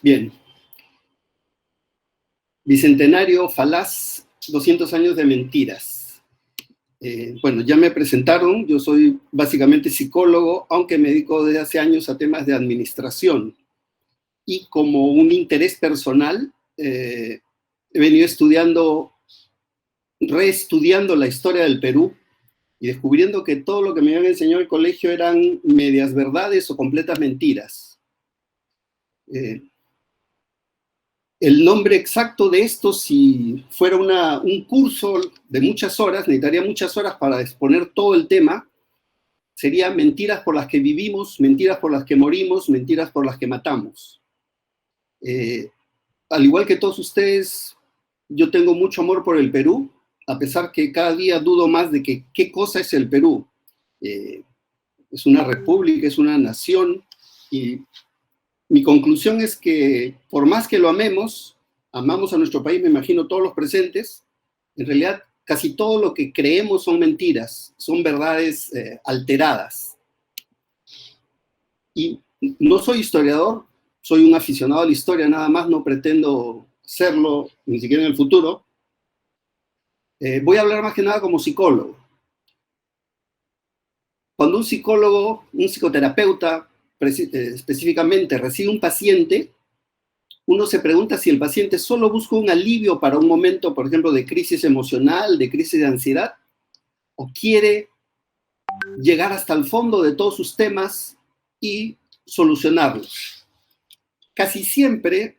Bien. Bicentenario falaz, 200 años de mentiras. Bueno, ya me presentaron, yo soy básicamente psicólogo, aunque me dedico desde hace años a temas de administración. Y como un interés personal, he venido reestudiando la historia del Perú y descubriendo que todo lo que me habían enseñado en el colegio eran medias verdades o completas mentiras. El nombre exacto de esto, si fuera un curso de muchas horas, necesitaría muchas horas para exponer todo el tema, sería mentiras por las que vivimos, mentiras por las que morimos, mentiras por las que matamos. Al igual que todos ustedes, yo tengo mucho amor por el Perú, a pesar que cada día dudo más de qué cosa es el Perú. Es una república, es una nación, y mi conclusión es que por más que lo amamos a nuestro país, me imagino todos los presentes, en realidad casi todo lo que creemos son mentiras, son verdades alteradas. Y no soy historiador, soy un aficionado a la historia, nada más, no pretendo serlo, ni siquiera en el futuro. Voy a hablar más que nada como psicólogo. Cuando un psicólogo, un psicoterapeuta, específicamente recibe un paciente, uno se pregunta si el paciente solo busca un alivio para un momento, por ejemplo, de crisis emocional, de crisis de ansiedad, o quiere llegar hasta el fondo de todos sus temas y solucionarlos. Casi siempre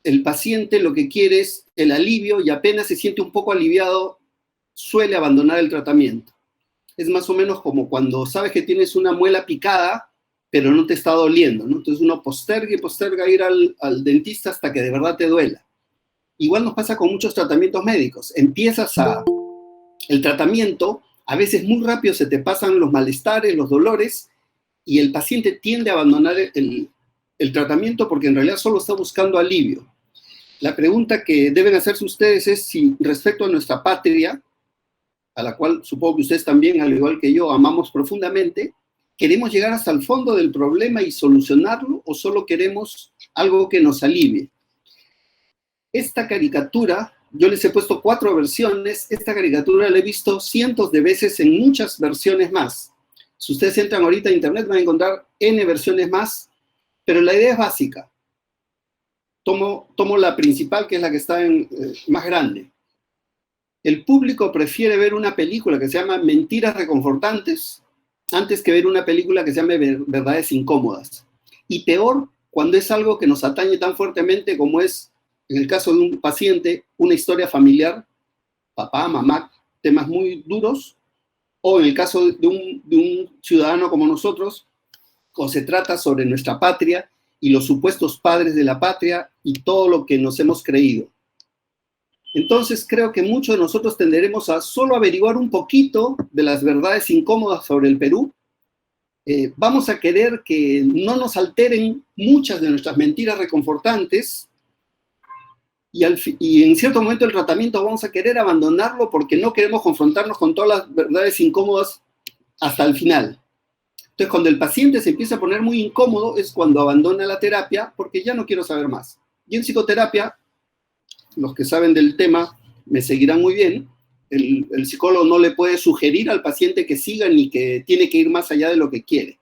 el paciente lo que quiere es el alivio y apenas se siente un poco aliviado, suele abandonar el tratamiento. Es más o menos como cuando sabes que tienes una muela picada, pero no te está doliendo, ¿no? Entonces uno posterga y posterga ir al dentista hasta que de verdad te duela. Igual nos pasa con muchos tratamientos médicos. Empiezas el tratamiento, a veces muy rápido se te pasan los malestares, los dolores, y el paciente tiende a abandonar el tratamiento porque en realidad solo está buscando alivio. La pregunta que deben hacerse ustedes es si respecto a nuestra patria, a la cual supongo que ustedes también, al igual que yo, amamos profundamente, ¿queremos llegar hasta el fondo del problema y solucionarlo o solo queremos algo que nos alivie? Esta caricatura, yo les he puesto 4 versiones, esta caricatura la he visto cientos de veces en muchas versiones más. Si ustedes entran ahorita a internet van a encontrar N versiones más, pero la idea es básica. Tomo la principal, que es la que está más grande. El público prefiere ver una película que se llama Mentiras Reconfortantes antes que ver una película que se llame Verdades Incómodas. Y peor, cuando es algo que nos atañe tan fuertemente como es, en el caso de un paciente, una historia familiar, papá, mamá, temas muy duros, o en el caso de un ciudadano como nosotros, o se trata sobre nuestra patria y los supuestos padres de la patria y todo lo que nos hemos creído. Entonces creo que muchos de nosotros tenderemos a solo averiguar un poquito de las verdades incómodas sobre el Perú. Vamos a querer que no nos alteren muchas de nuestras mentiras reconfortantes y en cierto momento del tratamiento vamos a querer abandonarlo porque no queremos confrontarnos con todas las verdades incómodas hasta el final. Entonces, cuando el paciente se empieza a poner muy incómodo es cuando abandona la terapia porque ya no quiero saber más. Y en psicoterapia, los que saben del tema me seguirán muy bien, el psicólogo no le puede sugerir al paciente que siga ni que tiene que ir más allá de lo que quiere.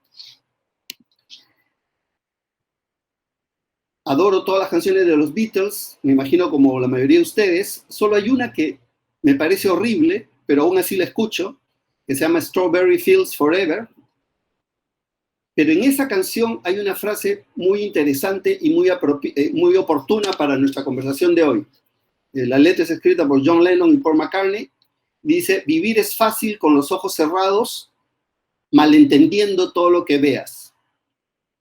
Adoro todas las canciones de los Beatles, me imagino como la mayoría de ustedes. Solo hay una que me parece horrible, pero aún así la escucho, que se llama Strawberry Fields Forever. Pero en esa canción hay una frase muy interesante y muy oportuna para nuestra conversación de hoy. La letra es escrita por John Lennon y Paul McCartney. Dice, vivir es fácil con los ojos cerrados, malentendiendo todo lo que veas.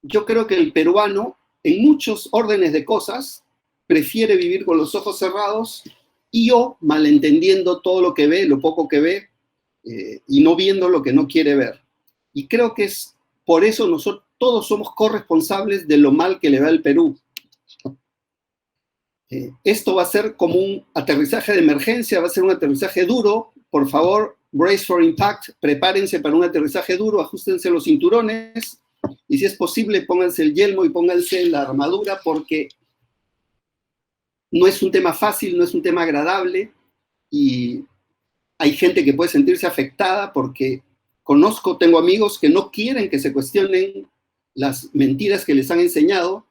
Yo creo que el peruano, en muchos órdenes de cosas, prefiere vivir con los ojos cerrados y malentendiendo todo lo que ve, lo poco que ve, y no viendo lo que no quiere ver. Y creo que es por eso nosotros todos somos corresponsables de lo mal que le va al Perú. Esto va a ser como un aterrizaje de emergencia, va a ser un aterrizaje duro. Por favor, brace for impact, prepárense para un aterrizaje duro, ajustense los cinturones, Y si es posible, pónganse el yelmo y pónganse la armadura, porque no es un tema fácil, no es un tema agradable, y hay gente que puede sentirse afectada porque tengo amigos que no quieren que se cuestionen las mentiras que les han enseñado,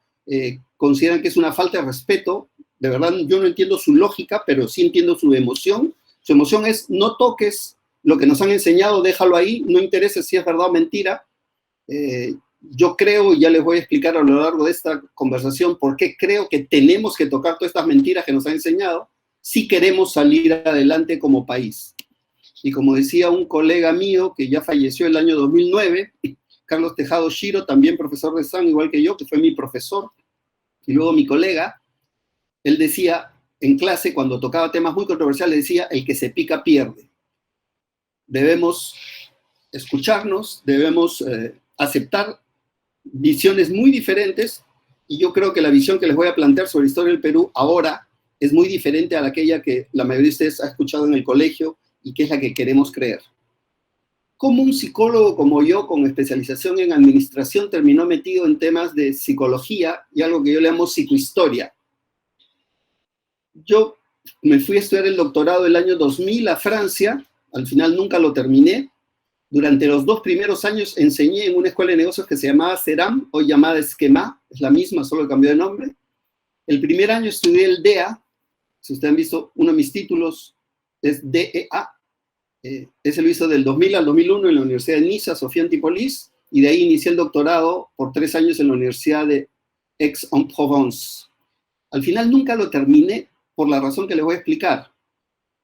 consideran que es una falta de respeto. De verdad, yo no entiendo su lógica, pero sí entiendo su emoción. Su emoción es: no toques lo que nos han enseñado, déjalo ahí, no interesa si es verdad o mentira. Yo creo, y ya les voy a explicar a lo largo de esta conversación por qué creo que tenemos que tocar todas estas mentiras que nos han enseñado si queremos salir adelante como país. Y como decía un colega mío que ya falleció el año 2009, Carlos Tejado Shiro, también profesor de SAN, igual que yo, que fue mi profesor y luego mi colega, él decía en clase, cuando tocaba temas muy controversiales, decía: el que se pica pierde. Debemos escucharnos, debemos aceptar visiones muy diferentes, y yo creo que la visión que les voy a plantear sobre la historia del Perú ahora es muy diferente a aquella que la mayoría de ustedes ha escuchado en el colegio y que es la que queremos creer. ¿Cómo un psicólogo como yo, con especialización en administración, terminó metido en temas de psicología y algo que yo le llamo psicohistoria? Yo me fui a estudiar el doctorado el año 2000 a Francia, al final nunca lo terminé. Durante los 2 primeros años enseñé en una escuela de negocios que se llamaba CERAM, hoy llamada Esquema, es la misma, solo cambió de nombre. El primer año estudié el DEA, si ustedes han visto, uno de mis títulos es DEA. Ese lo hizo del 2000 al 2001 en la Universidad de Niza, Sofía Antipolis, y de ahí inicié el doctorado por 3 años en la Universidad de Aix-en-Provence. Al final nunca lo terminé por la razón que les voy a explicar.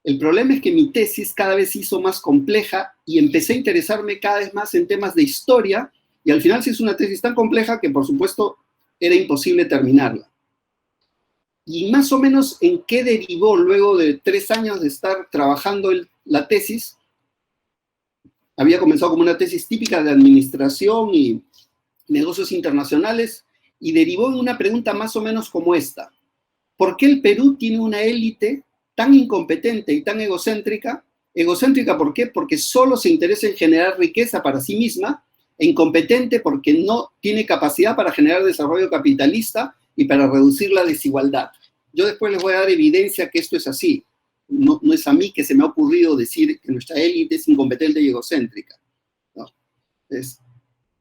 El problema es que mi tesis cada vez se hizo más compleja y empecé a interesarme cada vez más en temas de historia, y al final se hizo una tesis tan compleja que, por supuesto, era imposible terminarla. Y más o menos en qué derivó luego de 3 años de estar trabajando la tesis. Había comenzado como una tesis típica de administración y negocios internacionales, y derivó en una pregunta más o menos como esta: ¿por qué el Perú tiene una élite tan incompetente y tan egocéntrica? Egocéntrica, ¿por qué? Porque solo se interesa en generar riqueza para sí misma, e incompetente porque no tiene capacidad para generar desarrollo capitalista y para reducir la desigualdad. Yo después les voy a dar evidencia que esto es así. No es a mí que se me ha ocurrido decir que nuestra élite es incompetente y egocéntrica, ¿no?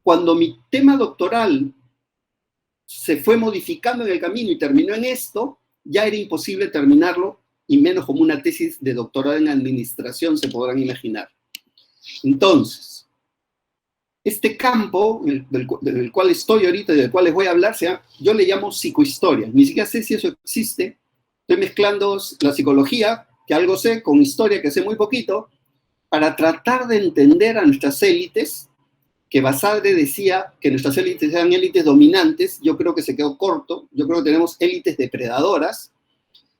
Cuando mi tema doctoral se fue modificando en el camino y terminó en esto, ya era imposible terminarlo, y menos como una tesis de doctorado en administración, se podrán imaginar. Entonces, este campo del cual estoy ahorita y del cual les voy a hablar, yo le llamo psicohistoria. Ni siquiera sé si eso existe. Estoy mezclando la psicología, que algo sé, con historia, que sé muy poquito, para tratar de entender a nuestras élites, que Basadre decía que nuestras élites eran élites dominantes. Yo creo que se quedó corto. Yo creo que tenemos élites depredadoras,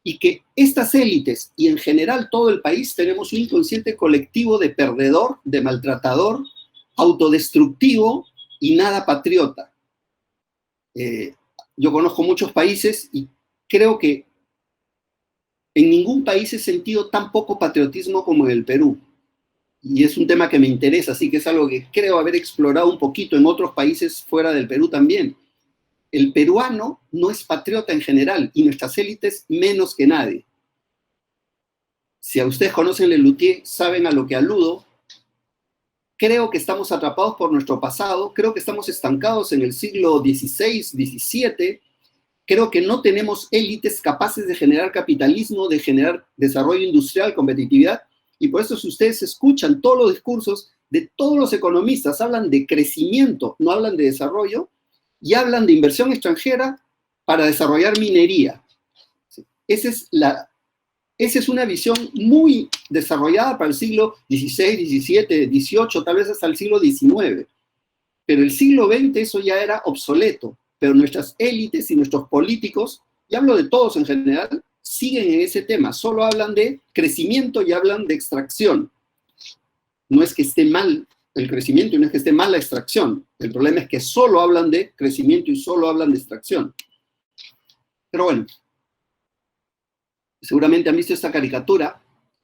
y que estas élites, y en general todo el país, tenemos un inconsciente colectivo de perdedor, de maltratador, autodestructivo y nada patriota. Yo conozco muchos países y creo que en ningún país he sentido tan poco patriotismo como en el Perú. Y es un tema que me interesa, así que es algo que creo haber explorado un poquito en otros países fuera del Perú también. El peruano no es patriota en general, y nuestras élites menos que nadie. Si a ustedes conocen Lelutier, saben a lo que aludo. Creo que estamos atrapados por nuestro pasado, creo que estamos estancados en el siglo XVI, XVII, creo que no tenemos élites capaces de generar capitalismo, de generar desarrollo industrial, competitividad, y por eso si ustedes escuchan todos los discursos de todos los economistas, hablan de crecimiento, no hablan de desarrollo, y hablan de inversión extranjera para desarrollar minería. Esa es una visión muy desarrollada para el siglo XVI, XVII, XVIII, tal vez hasta el siglo XIX. Pero el siglo XX eso ya era obsoleto. Pero nuestras élites y nuestros políticos, y hablo de todos en general, siguen en ese tema. Solo hablan de crecimiento y hablan de extracción. No es que esté mal el crecimiento y no es que esté mal la extracción. El problema es que solo hablan de crecimiento y solo hablan de extracción. Pero bueno, seguramente han visto esta caricatura.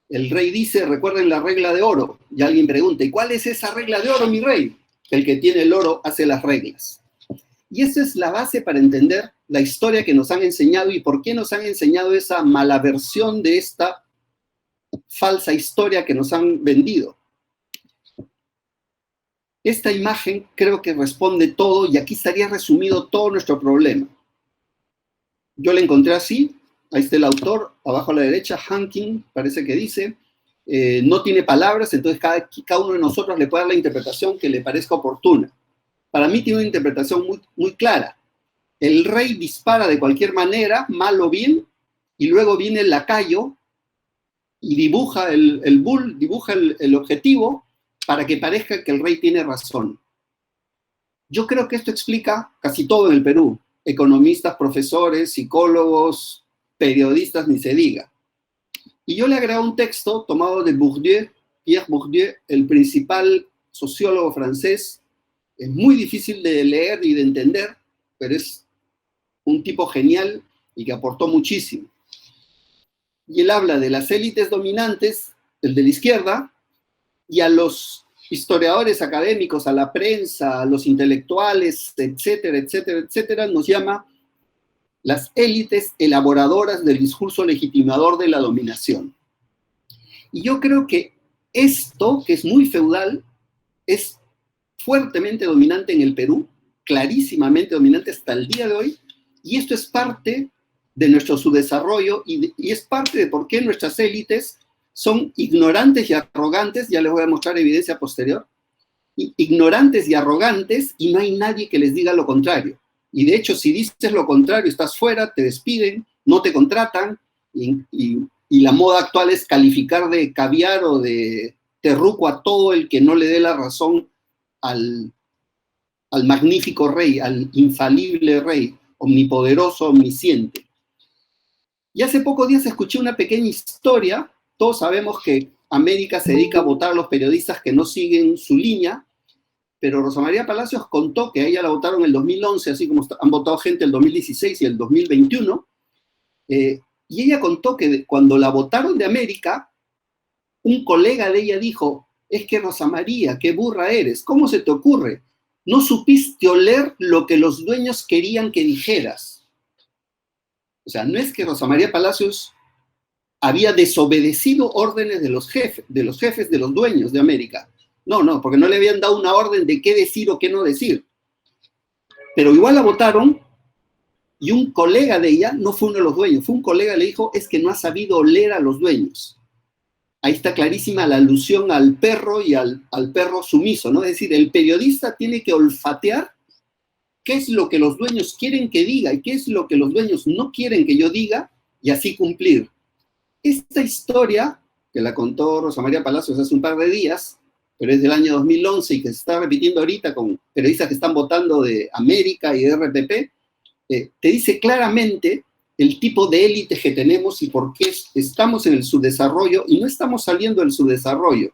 El rey dice: recuerden la regla de oro. Y alguien pregunta: ¿y cuál es esa regla de oro, mi rey? el que tiene el oro hace las reglas. Y esa es la base para entender la historia que nos han enseñado y por qué nos han enseñado esa mala versión de esta falsa historia que nos han vendido. Esta imagen creo que responde todo y aquí estaría resumido todo nuestro problema. Yo la encontré así, ahí está el autor, abajo a la derecha, Hankin, parece que dice, no tiene palabras, entonces cada uno de nosotros le puede dar la interpretación que le parezca oportuna. Para mí tiene una interpretación muy clara. El rey dispara de cualquier manera, mal o bien, y luego viene el lacayo y dibuja el bull, dibuja el objetivo para que parezca que el rey tiene razón. Yo creo que esto explica casi todo en el Perú. Economistas, profesores, psicólogos, periodistas, ni se diga. Y yo le agrego un texto tomado de Bourdieu, Pierre Bourdieu, el principal sociólogo francés. Es muy difícil de leer y de entender, pero es un tipo genial y que aportó muchísimo. Y él habla de las élites dominantes, el de la izquierda, y a los historiadores académicos, a la prensa, a los intelectuales, etcétera, etcétera, etcétera, nos llama las élites elaboradoras del discurso legitimador de la dominación. Y yo creo que esto, que es muy feudal, es fuertemente dominante en el Perú, clarísimamente dominante hasta el día de hoy, y esto es parte de nuestro subdesarrollo y es parte de por qué nuestras élites son ignorantes y arrogantes, ya les voy a mostrar evidencia posterior, ignorantes y arrogantes y no hay nadie que les diga lo contrario. Y de hecho, si dices lo contrario, estás fuera, te despiden, no te contratan y la moda actual es calificar de caviar o de terruco a todo el que no le dé la razón al magnífico rey, al infalible rey, omnipoderoso, omnisciente. Y hace pocos días escuché una pequeña historia. Todos sabemos que América se dedica a votar a los periodistas que no siguen su línea, pero Rosa María Palacios contó que a ella la votaron en el 2011, así como han votado gente el 2016 y el 2021, y ella contó que cuando la votaron de América, un colega de ella dijo, es que Rosa María, qué burra eres, ¿cómo se te ocurre? No supiste oler lo que los dueños querían que dijeras. O sea, no es que Rosa María Palacios había desobedecido órdenes de los jefes, de los dueños de América. No, porque no le habían dado una orden de qué decir o qué no decir. Pero igual la votaron y un colega de ella, no fue uno de los dueños, fue un colega, le dijo, es que no ha sabido oler a los dueños. Ahí está clarísima la alusión al perro y al perro sumiso, ¿no? Es decir, el periodista tiene que olfatear qué es lo que los dueños quieren que diga y qué es lo que los dueños no quieren que yo diga y así cumplir. Esta historia, que la contó Rosa María Palacios hace un par de días, pero es del año 2011 y que se está repitiendo ahorita con periodistas que están votando de América y de RPP, te dice claramente el tipo de élites que tenemos y por qué estamos en el subdesarrollo y no estamos saliendo del subdesarrollo.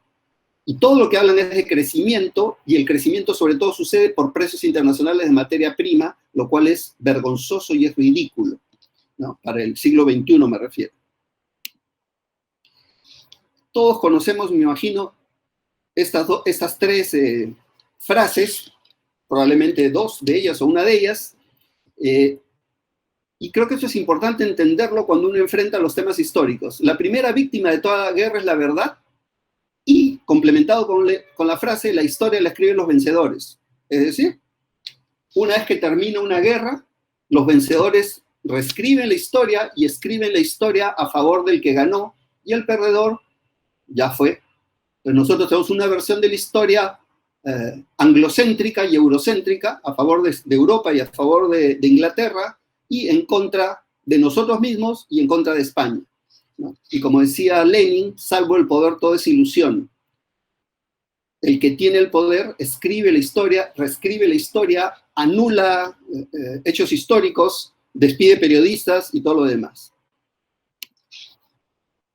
Y todo lo que hablan es de crecimiento, y el crecimiento sobre todo sucede por precios internacionales de materia prima, lo cual es vergonzoso y es ridículo, ¿no? Para el siglo XXI me refiero. Todos conocemos, me imagino, estas tres frases, probablemente dos de ellas o una de ellas, y creo que eso es importante entenderlo cuando uno enfrenta los temas históricos. La primera víctima de toda guerra es la verdad, y complementado con la frase, la historia la escriben los vencedores. Es decir, una vez que termina una guerra, los vencedores reescriben la historia y escriben la historia a favor del que ganó, y el perdedor ya fue. Pues nosotros tenemos una versión de la historia anglocéntrica y eurocéntrica a favor de Europa y a favor de Inglaterra y en contra de nosotros mismos y en contra de España, ¿no? Y como decía Lenin, salvo el poder todo es ilusión. El que tiene el poder escribe la historia, reescribe la historia, anula hechos históricos, despide periodistas y todo lo demás.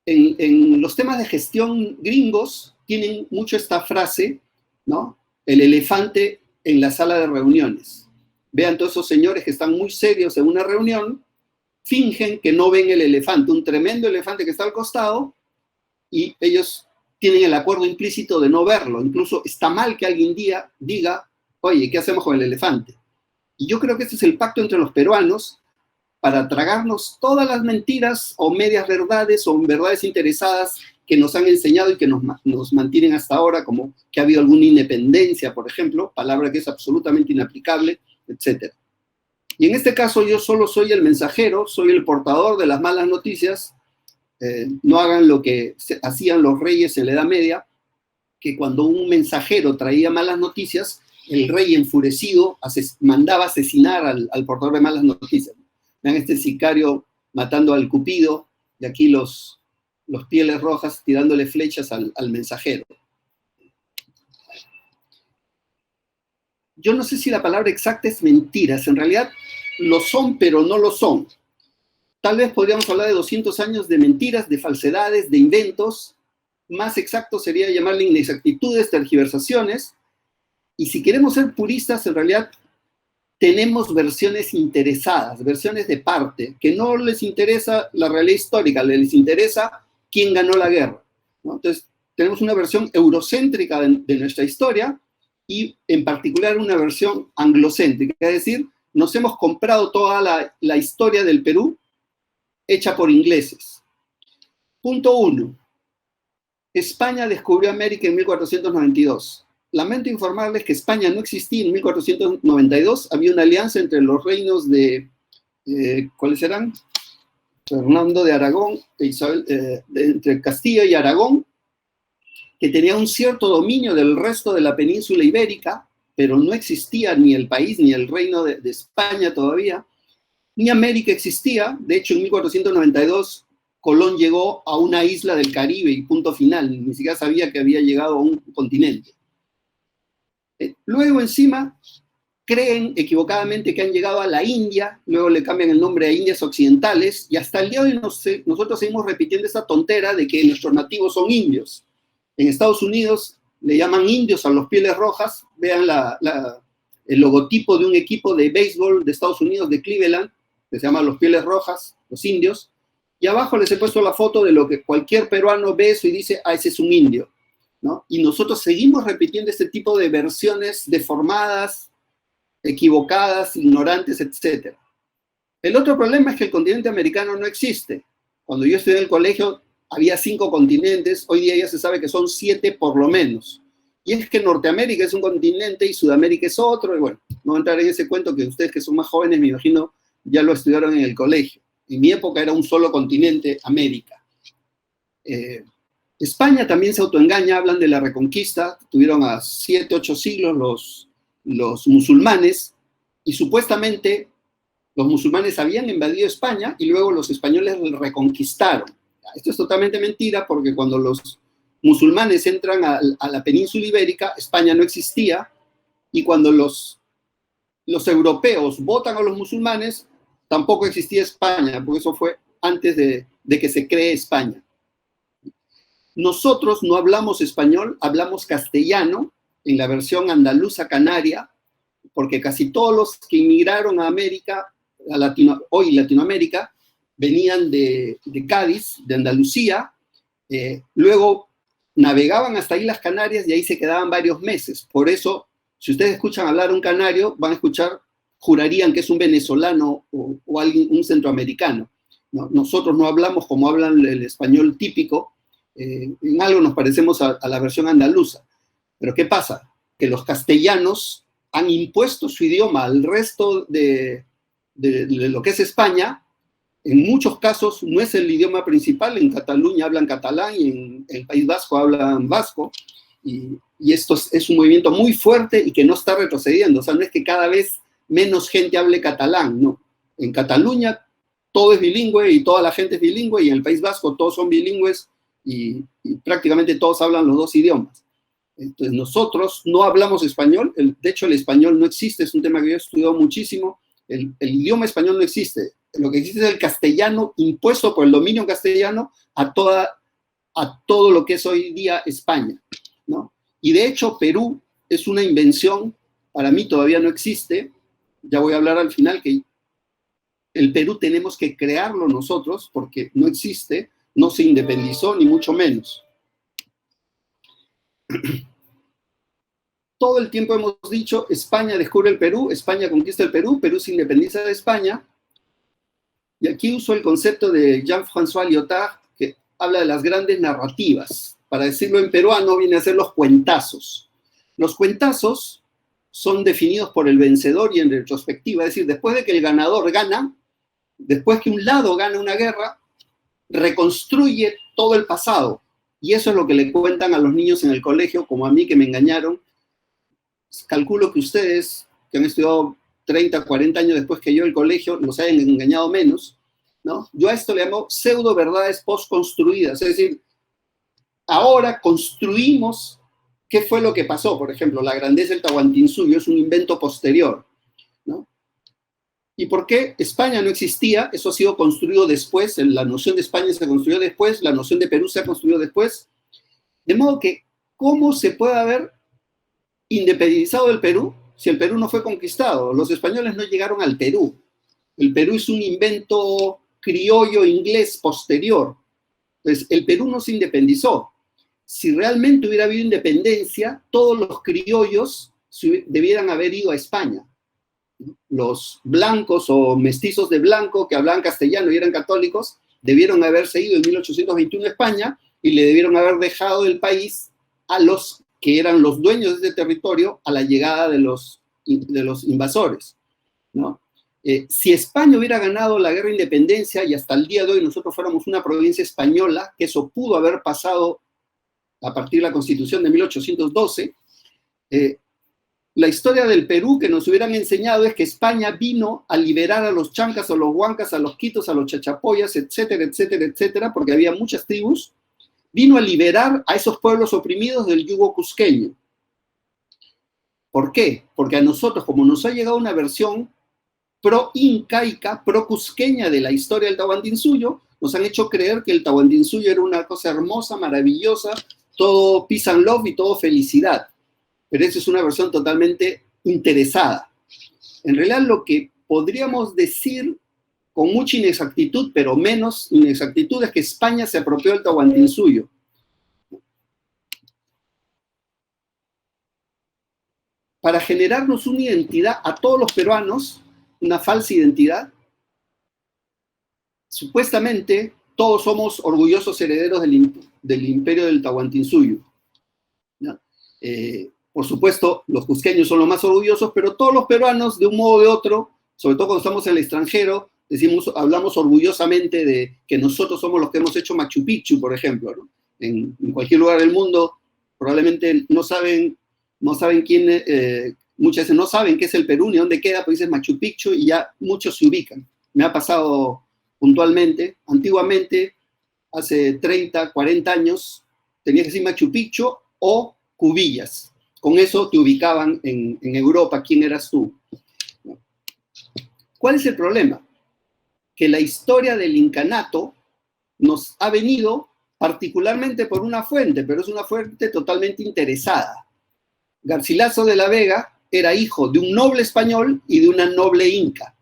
En los temas de gestión gringos tienen mucho esta frase, ¿no? El elefante en la sala de reuniones. Vean todos esos señores que están muy serios en una reunión, fingen que no ven el elefante, un tremendo elefante que está al costado, y ellos tienen el acuerdo implícito de no verlo. Incluso está mal que alguien diga, oye, ¿qué hacemos con el elefante? Y yo creo que este es el pacto entre los peruanos para tragarnos todas las mentiras o medias verdades o verdades interesadas que nos han enseñado y que nos mantienen hasta ahora, como que ha habido alguna independencia, por ejemplo, palabra que es absolutamente inaplicable, etc. Y en este caso yo solo soy el mensajero, soy el portador de las malas noticias. No hagan lo que hacían los reyes en la Edad Media, que cuando un mensajero traía malas noticias, el rey enfurecido mandaba asesinar al portador de malas noticias. Vean este sicario matando al Cupido, y aquí los pieles rojas tirándole flechas al mensajero. Yo no sé si la palabra exacta es mentiras, en realidad lo son, pero no lo son. Tal vez podríamos hablar de 200 años de mentiras, de falsedades, de inventos. Más exacto sería llamarle inexactitudes, tergiversaciones. Y si queremos ser puristas, en realidad tenemos versiones interesadas, versiones de parte, que no les interesa la realidad histórica, les interesa quién ganó la guerra, ¿no? Entonces, tenemos una versión eurocéntrica de nuestra historia y en particular una versión anglocéntrica, es decir, nos hemos comprado toda la historia del Perú hecha por ingleses. Punto 1. España descubrió América en 1492. Lamento informarles que España no existía en 1492. Había una alianza entre los reinos de, ¿cuáles eran? Fernando de Aragón, entre Castilla y Aragón, que tenía un cierto dominio del resto de la península ibérica, pero no existía ni el país ni el reino de España todavía, ni América existía. De hecho, en 1492 Colón llegó a una isla del Caribe y punto final, ni siquiera sabía que había llegado a un continente. Luego encima creen equivocadamente que han llegado a la India, luego le cambian el nombre a Indias Occidentales, y hasta el día de hoy nosotros seguimos repitiendo esa tontera de que nuestros nativos son indios. En Estados Unidos le llaman indios a los pieles rojas. Vean el logotipo de un equipo de béisbol de Estados Unidos, de Cleveland, que se llama los pieles rojas, los indios, y abajo les he puesto la foto de lo que cualquier peruano ve eso y dice, ah, ese es un indio, ¿no? Y nosotros seguimos repitiendo este tipo de versiones deformadas, equivocadas, ignorantes, etc. El otro problema es que el continente americano no existe. Cuando yo estudié en el colegio había 5 continentes, hoy día ya se sabe que son 7 por lo menos. Y es que Norteamérica es un continente y Sudamérica es otro, y bueno, no voy a entrar en ese cuento que ustedes que son más jóvenes, me imagino, ya lo estudiaron en el colegio. En mi época era un solo continente, América. España también se autoengaña, hablan de la Reconquista, tuvieron a 7, 8 siglos los musulmanes, y supuestamente los musulmanes habían invadido España y luego los españoles reconquistaron. Esto es totalmente mentira, porque cuando los musulmanes entran a la península ibérica, España no existía, y cuando los europeos votan a los musulmanes, tampoco existía España, porque eso fue antes de que se cree España. Nosotros no hablamos español, hablamos castellano, en la versión andaluza canaria, porque casi todos los que inmigraron a América, hoy Latinoamérica, venían de Cádiz, de Andalucía, luego navegaban hasta Islas Canarias y ahí se quedaban varios meses. Por eso, si ustedes escuchan hablar un canario, van a escuchar, jurarían que es un venezolano o alguien, un centroamericano, ¿no? Nosotros no hablamos como hablan el español típico, en algo nos parecemos a la versión andaluza. Pero ¿qué pasa? Que los castellanos han impuesto su idioma al resto de lo que es España. En muchos casos no es el idioma principal. En Cataluña hablan catalán y en el País Vasco hablan vasco. Y esto es un movimiento muy fuerte y que no está retrocediendo. O sea, no es que cada vez menos gente hable catalán, no. En Cataluña todo es bilingüe y toda la gente es bilingüe, y en el País Vasco todos son bilingües y prácticamente todos hablan los 2 idiomas. Entonces nosotros no hablamos español. De hecho el español no existe, es un tema que yo he estudiado muchísimo. El idioma español no existe. Lo que existe es el castellano impuesto por el dominio castellano a todo lo que es hoy día España, ¿no? Y de hecho Perú es una invención, para mí todavía no existe. Ya voy a hablar al final que el Perú tenemos que crearlo nosotros porque no existe, no se independizó ni mucho menos. Todo el tiempo hemos dicho, España descubre el Perú, España conquista el Perú, Perú se independiza de España. Y aquí uso el concepto de Jean-François Lyotard, que habla de las grandes narrativas. Para decirlo en peruano, viene a ser los cuentazos. Los cuentazos son definidos por el vencedor y en retrospectiva, es decir, después de que el ganador gana, después que un lado gana una guerra, reconstruye todo el pasado. Y eso es lo que le cuentan a los niños en el colegio, como a mí que me engañaron. Calculo que ustedes, que han estudiado 30, 40 años después que yo el colegio, nos hayan engañado menos, ¿no? Yo a esto le llamo pseudo verdades postconstruidas, es decir, ahora construimos qué fue lo que pasó. Por ejemplo, la grandeza del Tahuantinsuyo es un invento posterior, ¿no? ¿Y por qué España no existía? Eso ha sido construido después, la noción de España se construyó después, la noción de Perú se ha construido después, de modo que, ¿cómo se puede haber independizado del Perú si el Perú no fue conquistado? Los españoles no llegaron al Perú. El Perú es un invento criollo inglés posterior. Entonces, el Perú no se independizó. Si realmente hubiera habido independencia, todos los criollos debieran haber ido a España. Los blancos o mestizos de blanco que hablaban castellano y eran católicos, debieron haberse ido en 1821 a España y le debieron haber dejado el país a los que eran los dueños de ese territorio a la llegada de los invasores, ¿no? Si España hubiera ganado la guerra de independencia y hasta el día de hoy nosotros fuéramos una provincia española, que eso pudo haber pasado a partir de la Constitución de 1812, la historia del Perú que nos hubieran enseñado es que España vino a liberar a los chancas, a los huancas, a los quitos, a los chachapoyas, etcétera, etcétera, etcétera, porque había muchas tribus. Vino a liberar a esos pueblos oprimidos del yugo cusqueño. ¿Por qué? Porque a nosotros, como nos ha llegado una versión pro-incaica, pro-cusqueña de la historia del Tahuantinsuyo, nos han hecho creer que el Tahuantinsuyo era una cosa hermosa, maravillosa, todo peace and love y todo felicidad. Pero esa es una versión totalmente interesada. En realidad, lo que podríamos decir con mucha inexactitud, pero menos inexactitud, es que España se apropió del Tahuantinsuyo. Para generarnos una identidad a todos los peruanos, una falsa identidad, supuestamente todos somos orgullosos herederos del imperio del Tahuantinsuyo, ¿no? Por supuesto, los cusqueños son los más orgullosos, pero todos los peruanos, de un modo o de otro, sobre todo cuando estamos en el extranjero, hablamos orgullosamente de que nosotros somos los que hemos hecho Machu Picchu, por ejemplo, ¿no? En cualquier lugar del mundo probablemente no saben quién, muchas veces no saben qué es el Perú ni dónde queda, pues dices Machu Picchu y ya muchos se ubican. Me ha pasado puntualmente. Antiguamente, hace 30, 40 años, tenías que decir Machu Picchu o Cubillas. Con eso te ubicaban en Europa, quién eras tú. ¿Cuál es el problema? Que la historia del incanato nos ha venido particularmente por una fuente, pero es una fuente totalmente interesada. Garcilaso de la Vega era hijo de un noble español y de una noble inca.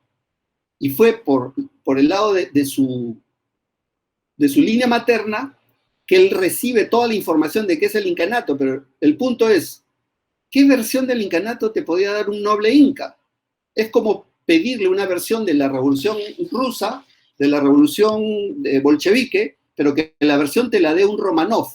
Y fue por el lado de su línea materna que él recibe toda la información de qué es el incanato, pero el punto es, ¿qué versión del incanato te podía dar un noble inca? Es como pedirle una versión de la revolución rusa, de la revolución bolchevique, pero que la versión te la dé un Romanov,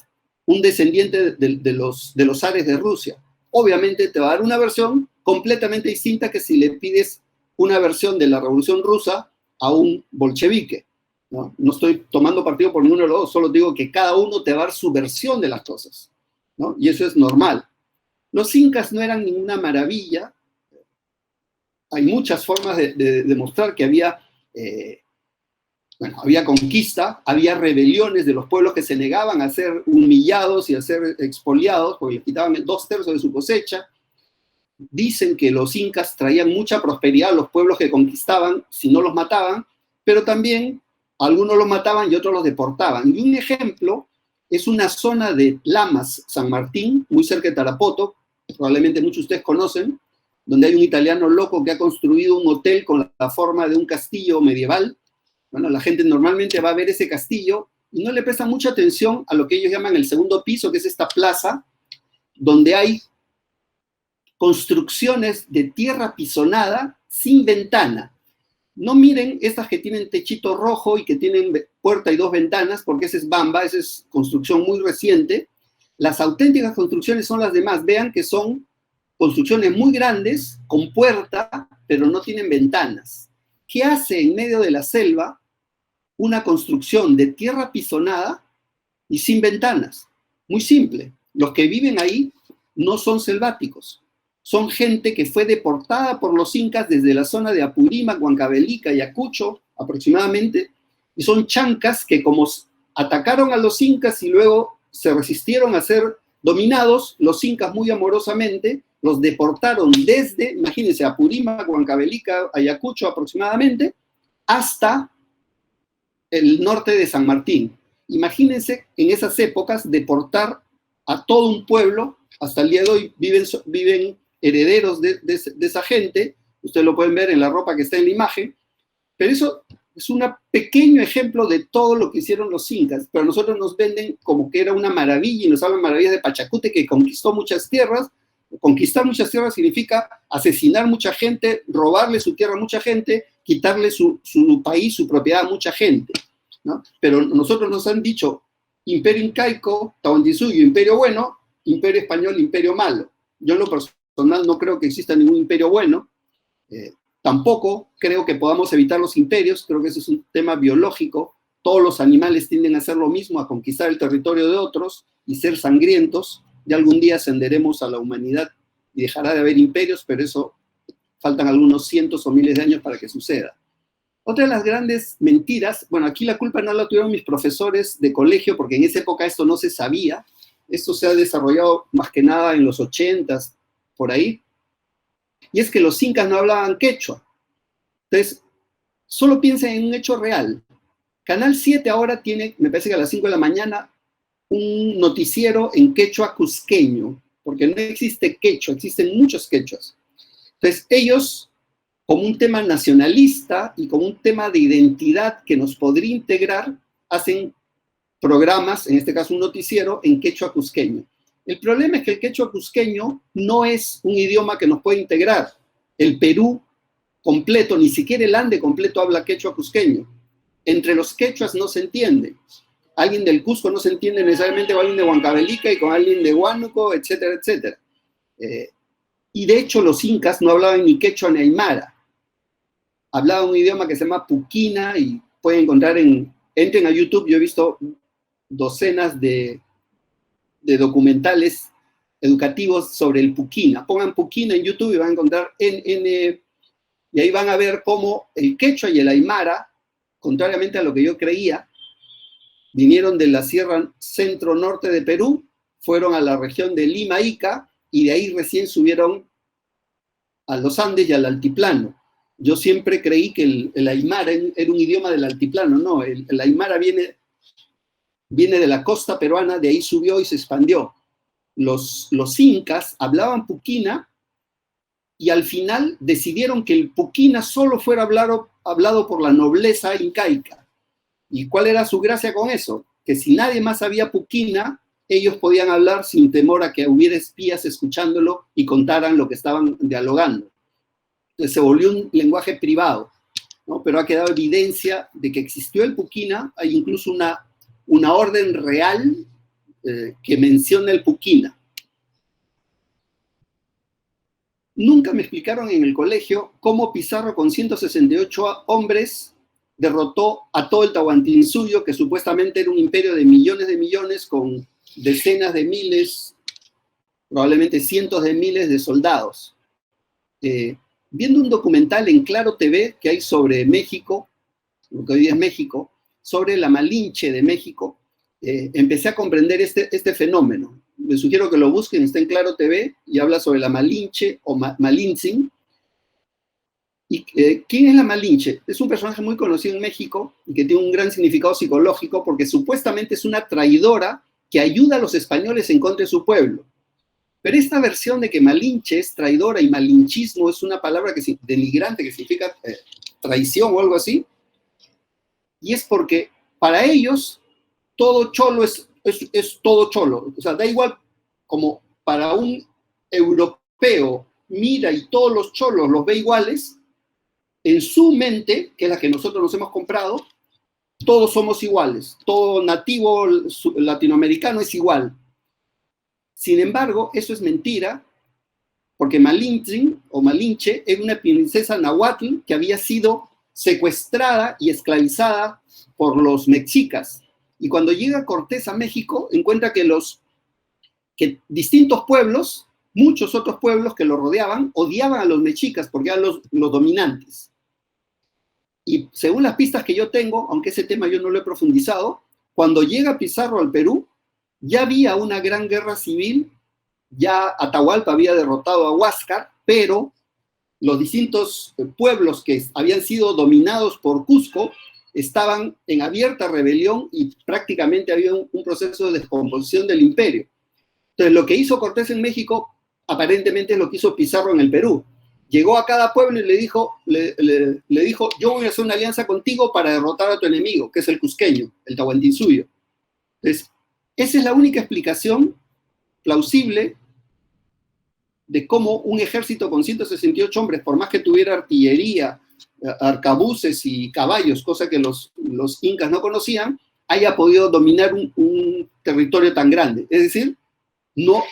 un descendiente de los zares de Rusia. Obviamente te va a dar una versión completamente distinta que si le pides una versión de la revolución rusa a un bolchevique. No estoy tomando partido por ninguno de los dos, solo digo que cada uno te va a dar su versión de las cosas, ¿no? Y eso es normal. Los incas no eran ninguna maravilla. Hay muchas formas de demostrar que había conquista, había rebeliones de los pueblos que se negaban a ser humillados y a ser expoliados, porque les quitaban 2/3 de su cosecha. Dicen que los incas traían mucha prosperidad a los pueblos que conquistaban si no los mataban, pero también algunos los mataban y otros los deportaban. Y un ejemplo es una zona de Lamas, San Martín, muy cerca de Tarapoto, probablemente muchos de ustedes conocen, donde hay un italiano loco que ha construido un hotel con la forma de un castillo medieval. Bueno, la gente normalmente va a ver ese castillo y no le presta mucha atención a lo que ellos llaman el segundo piso, que es esta plaza, donde hay construcciones de tierra pisonada sin ventana. No miren estas que tienen techito rojo y que tienen puerta y 2 ventanas, porque esa es bamba, esa es construcción muy reciente. Las auténticas construcciones son las demás. Vean que son construcciones muy grandes, con puerta, pero no tienen ventanas. ¿Qué hace en medio de la selva una construcción de tierra pisonada y sin ventanas? Muy simple. Los que viven ahí no son selváticos. Son gente que fue deportada por los incas desde la zona de Apurímac, Huancavelica, Ayacucho, aproximadamente, y son chancas que como atacaron a los incas y luego se resistieron a ser dominados, los incas muy amorosamente los deportaron desde, imagínense, Apurímac, Huancavelica, Ayacucho aproximadamente, hasta el norte de San Martín. Imagínense en esas épocas deportar a todo un pueblo. Hasta el día de hoy viven herederos de esa gente. Ustedes lo pueden ver en la ropa que está en la imagen. Pero eso es un pequeño ejemplo de todo lo que hicieron los incas. Pero a nosotros nos venden como que era una maravilla y nos hablan maravillas de Pachacute, que conquistó muchas tierras. Conquistar muchas tierras significa asesinar mucha gente, robarle su tierra a mucha gente, quitarle su país, su propiedad a mucha gente, ¿no? Pero nosotros nos han dicho imperio incaico, Tahuantinsuyo, imperio bueno, imperio español, imperio malo. Yo en lo personal no creo que exista ningún imperio bueno, tampoco creo que podamos evitar los imperios, creo que ese es un tema biológico. Todos los animales tienden a hacer lo mismo, a conquistar el territorio de otros y ser sangrientos. Ya algún día ascenderemos a la humanidad y dejará de haber imperios, pero eso faltan algunos cientos o miles de años para que suceda. Otra de las grandes mentiras, bueno, aquí la culpa no la tuvieron mis profesores de colegio, porque en esa época esto no se sabía. Esto se ha desarrollado más que nada en los 80s, por ahí. Y es que los incas no hablaban quechua. Entonces, solo piensen en un hecho real. Canal 7 ahora tiene, me parece que a las 5 de la mañana, un noticiero en quechua cusqueño, porque no existe quechua, existen muchos quechuas. Entonces, ellos, como un tema nacionalista y como un tema de identidad que nos podría integrar, hacen programas, en este caso un noticiero, en quechua cusqueño. El problema es que el quechua cusqueño no es un idioma que nos puede integrar. El Perú completo, ni siquiera el Ande completo habla quechua cusqueño. Entre los quechuas no se entiende. Alguien del Cusco no se entiende necesariamente con alguien de Huancavelica y con alguien de Huánuco, etcétera, etcétera. Y de hecho los incas no hablaban ni quechua ni aymara. Hablaban un idioma que se llama puquina y pueden encontrar entren a YouTube, yo he visto docenas de documentales educativos sobre el puquina. Pongan puquina en YouTube y van a encontrar y ahí van a ver cómo el quechua y el aymara, contrariamente a lo que yo creía, vinieron de la sierra centro-norte de Perú, fueron a la región de Lima, Ica, y de ahí recién subieron a los Andes y al altiplano. Yo siempre creí que el aymara era un idioma del altiplano. No, el aymara viene de la costa peruana, de ahí subió y se expandió. Los incas hablaban puquina y al final decidieron que el puquina solo fuera hablado por la nobleza incaica. ¿Y cuál era su gracia con eso? Que si nadie más sabía puquina, ellos podían hablar sin temor a que hubiera espías escuchándolo y contaran lo que estaban dialogando. Entonces se volvió un lenguaje privado, ¿no? Pero ha quedado evidencia de que existió el puquina. Hay incluso una orden real que menciona el puquina. Nunca me explicaron en el colegio cómo Pizarro con 168 hombres derrotó a todo el Tahuantinsuyo, que supuestamente era un imperio de millones con decenas de miles, probablemente cientos de miles de soldados. Viendo un documental en Claro TV que hay sobre México, lo que hoy día es México, sobre la Malinche de México, empecé a comprender este fenómeno. Les sugiero que lo busquen, está en Claro TV y habla sobre la Malinche o Malintzin. ¿Y quién es la Malinche? Es un personaje muy conocido en México y que tiene un gran significado psicológico porque supuestamente es una traidora que ayuda a los españoles en contra de su pueblo. Pero esta versión de que Malinche es traidora y malinchismo es una palabra denigrante que significa traición o algo así, y es porque para ellos todo cholo es todo cholo. O sea, da igual, como para un europeo mira y todos los cholos los ve iguales, en su mente, que es la que nosotros nos hemos comprado, todos somos iguales, todo nativo latinoamericano es igual. Sin embargo, eso es mentira, porque Malinche era una princesa nahuatl que había sido secuestrada y esclavizada por los mexicas. Y cuando llega Cortés a México, encuentra que distintos pueblos, muchos otros pueblos que lo rodeaban, odiaban a los mexicas porque eran los dominantes. Y según las pistas que yo tengo, aunque ese tema yo no lo he profundizado, cuando llega Pizarro al Perú, ya había una gran guerra civil, ya Atahualpa había derrotado a Huáscar, pero los distintos pueblos que habían sido dominados por Cusco estaban en abierta rebelión y prácticamente había un proceso de descomposición del imperio. Entonces, lo que hizo Cortés en México, aparentemente es lo que hizo Pizarro en el Perú. Llegó a cada pueblo y le dijo, yo voy a hacer una alianza contigo para derrotar a tu enemigo, que es el cusqueño, el Tahuantinsuyo. Entonces, esa es la única explicación plausible de cómo un ejército con 168 hombres, por más que tuviera artillería, arcabuces y caballos, cosa que los incas no conocían, haya podido dominar un territorio tan grande. Es decir, no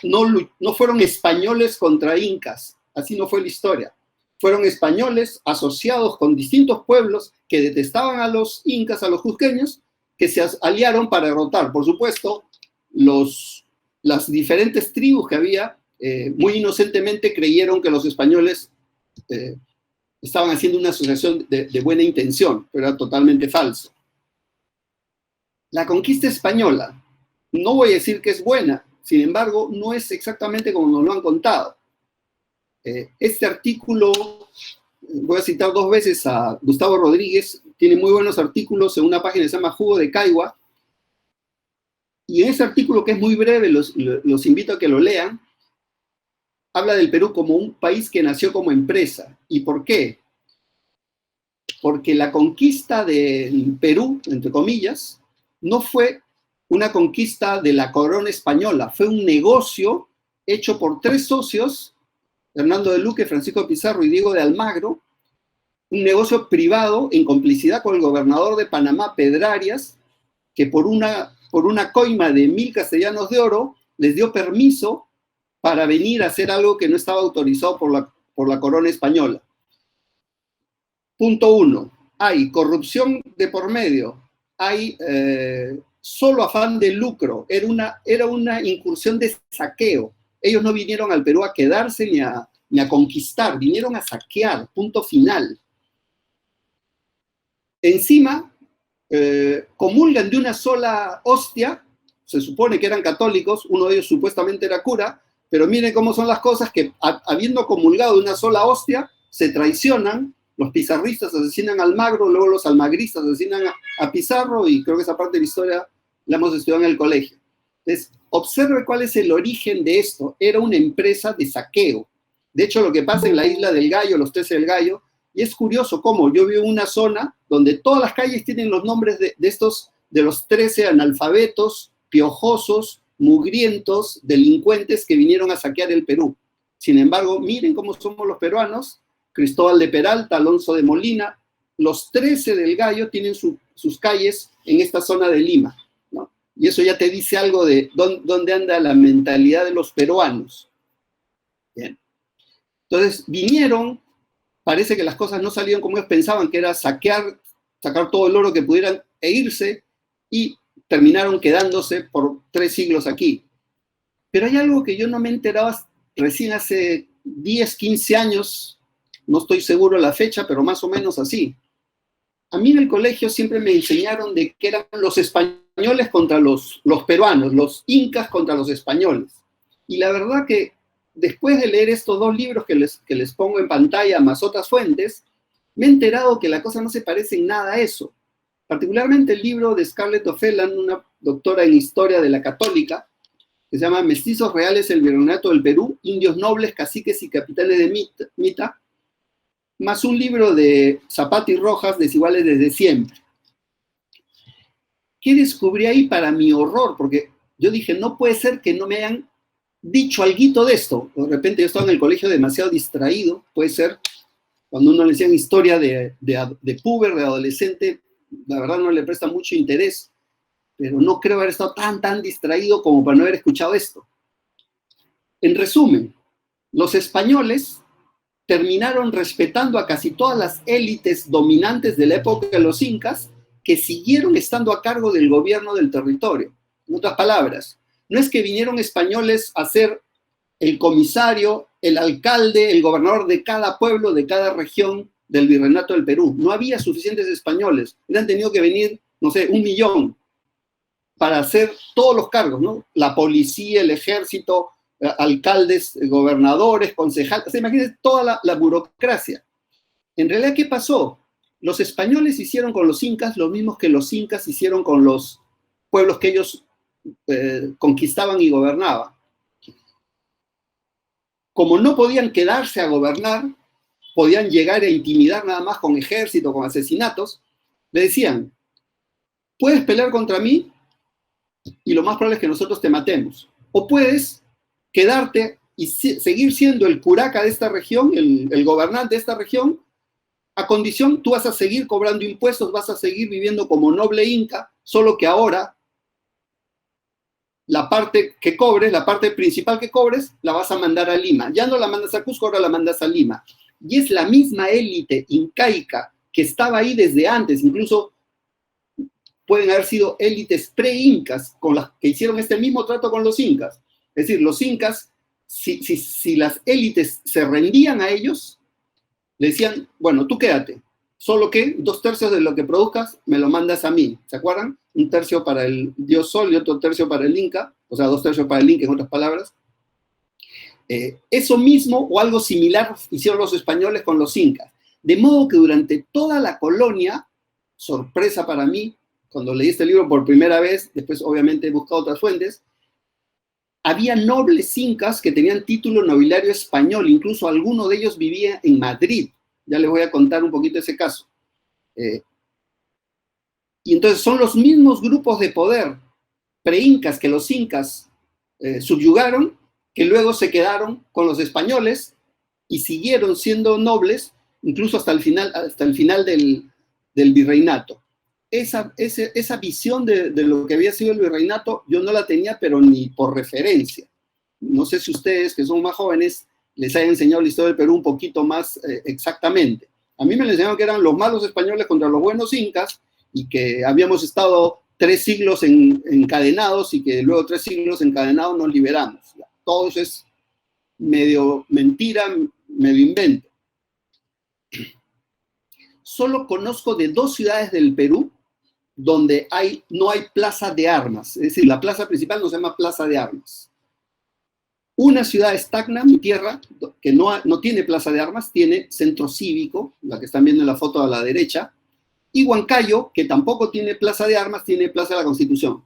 fueron españoles contra incas, así no fue la historia. Fueron españoles asociados con distintos pueblos que detestaban a los incas, a los cusqueños, que se aliaron para derrotar. Por supuesto, las diferentes tribus que había, muy inocentemente creyeron que los españoles estaban haciendo una asociación de buena intención, pero era totalmente falso. La conquista española, no voy a decir que es buena, sin embargo, no es exactamente como nos lo han contado. Este artículo, voy a citar 2 veces a Gustavo Rodríguez, tiene muy buenos artículos en una página que se llama Jugo de Caigua, y en ese artículo, que es muy breve, los invito a que lo lean, habla del Perú como un país que nació como empresa. ¿Y por qué? Porque la conquista del Perú, entre comillas, no fue una conquista de la corona española, fue un negocio hecho por 3 socios, Hernando de Luque, Francisco Pizarro y Diego de Almagro, un negocio privado en complicidad con el gobernador de Panamá, Pedrarias, que por una coima de 1,000 castellanos de oro les dio permiso para venir a hacer algo que no estaba autorizado por la corona española. Punto 1. Hay corrupción de por medio, hay solo afán de lucro, era una incursión de saqueo. Ellos no vinieron al Perú a quedarse ni a conquistar, vinieron a saquear, punto final. Encima, comulgan de una sola hostia, se supone que eran católicos, uno de ellos supuestamente era cura, pero miren cómo son las cosas, que habiendo comulgado de una sola hostia, se traicionan, los pizarristas asesinan a Almagro, luego los almagristas asesinan a Pizarro, y creo que esa parte de la historia la hemos estudiado en el colegio. Entonces, observe cuál es el origen de esto. Era una empresa de saqueo. De hecho, lo que pasa en la isla del Gallo, los 13 del Gallo, y es curioso cómo yo vivo en una zona donde todas las calles tienen los nombres de los 13 analfabetos, piojosos, mugrientos, delincuentes que vinieron a saquear el Perú. Sin embargo, miren cómo somos los peruanos. Cristóbal de Peralta, Alonso de Molina, los 13 del Gallo tienen sus calles en esta zona de Lima, ¿no? Y eso ya te dice algo de dónde anda la mentalidad de los peruanos. Bien. Entonces, vinieron, parece que las cosas no salieron como ellos pensaban, que era sacar todo el oro que pudieran e irse, y terminaron quedándose por 3 siglos aquí. Pero hay algo que yo no me enteraba recién hace 10, 15 años, no estoy seguro la fecha, pero más o menos así. A mí en el colegio siempre me enseñaron de que eran los españoles contra los peruanos, los incas contra los españoles. Y la verdad que después de leer estos 2 libros que les pongo en pantalla, más otras fuentes, me he enterado que la cosa no se parece en nada a eso. Particularmente el libro de Scarlett O'Phelan, una doctora en historia de la Católica, que se llama Mestizos Reales, el Virreinato del Perú, Indios Nobles, Caciques y Capitanes de Mita, más un libro de Zapata y Rojas, Desiguales desde siempre. ¿Qué descubrí ahí para mi horror? Porque yo dije, no puede ser que no me hayan Dicho alguito de esto, de repente yo estaba en el colegio demasiado distraído, puede ser, cuando uno le decía historia de puber, de adolescente, la verdad no le presta mucho interés, pero no creo haber estado tan distraído como para no haber escuchado esto. En resumen, los españoles terminaron respetando a casi todas las élites dominantes de la época de los incas que siguieron estando a cargo del gobierno del territorio. En otras palabras, no es que vinieron españoles a ser el comisario, el alcalde, el gobernador de cada pueblo, de cada región del virreinato del Perú. No había suficientes españoles. Hubieran tenido que venir, no sé, 1 millón para hacer todos los cargos, ¿no? La policía, el ejército, alcaldes, gobernadores, concejales. O sea, imagínense toda la burocracia. En realidad, ¿qué pasó? Los españoles hicieron con los incas lo mismo que los incas hicieron con los pueblos que ellos conquistaban y gobernaban. Como no podían quedarse a gobernar, podían llegar a intimidar nada más con ejército, con asesinatos, le decían, puedes pelear contra mí y lo más probable es que nosotros te matemos. O puedes quedarte y seguir siendo el curaca de esta región, el gobernante de esta región, a condición tú vas a seguir cobrando impuestos, vas a seguir viviendo como noble inca, solo que ahora la parte que cobres, la parte principal que cobres, la vas a mandar a Lima. Ya no la mandas a Cusco, ahora la mandas a Lima. Y es la misma élite incaica que estaba ahí desde antes, incluso pueden haber sido élites pre-incas con las que hicieron este mismo trato con los incas. Es decir, los incas, si las élites se rendían a ellos, le decían, bueno, tú quédate, solo que 2/3 de lo que produzcas me lo mandas a mí. ¿Se acuerdan? 1/3 para el dios Sol y otro tercio para el Inca, o sea, 2/3 para el Inca, en otras palabras. Eso mismo o algo similar hicieron los españoles con los incas. De modo que durante toda la colonia, sorpresa para mí, cuando leí este libro por primera vez, después obviamente he buscado otras fuentes, había nobles incas que tenían título nobiliario español, incluso alguno de ellos vivía en Madrid. Ya les voy a contar un poquito ese caso. Y entonces son los mismos grupos de poder pre-incas que los incas subyugaron, que luego se quedaron con los españoles y siguieron siendo nobles, incluso hasta el final del virreinato. Esa visión de lo que había sido el virreinato, yo no la tenía, pero ni por referencia. No sé si ustedes, que son más jóvenes, les hayan enseñado la historia del Perú un poquito más exactamente. A mí me enseñaron que eran los malos españoles contra los buenos incas y que habíamos estado 3 siglos encadenados y que luego 3 siglos encadenados nos liberamos. Todo eso es medio mentira, medio invento. Solo conozco de 2 ciudades del Perú donde no hay plaza de armas. Es decir, la plaza principal no se llama plaza de armas. Una ciudad es Tacna, mi tierra, que no tiene plaza de armas, tiene centro cívico, la que están viendo en la foto a la derecha, y Huancayo, que tampoco tiene plaza de armas, tiene plaza de la Constitución.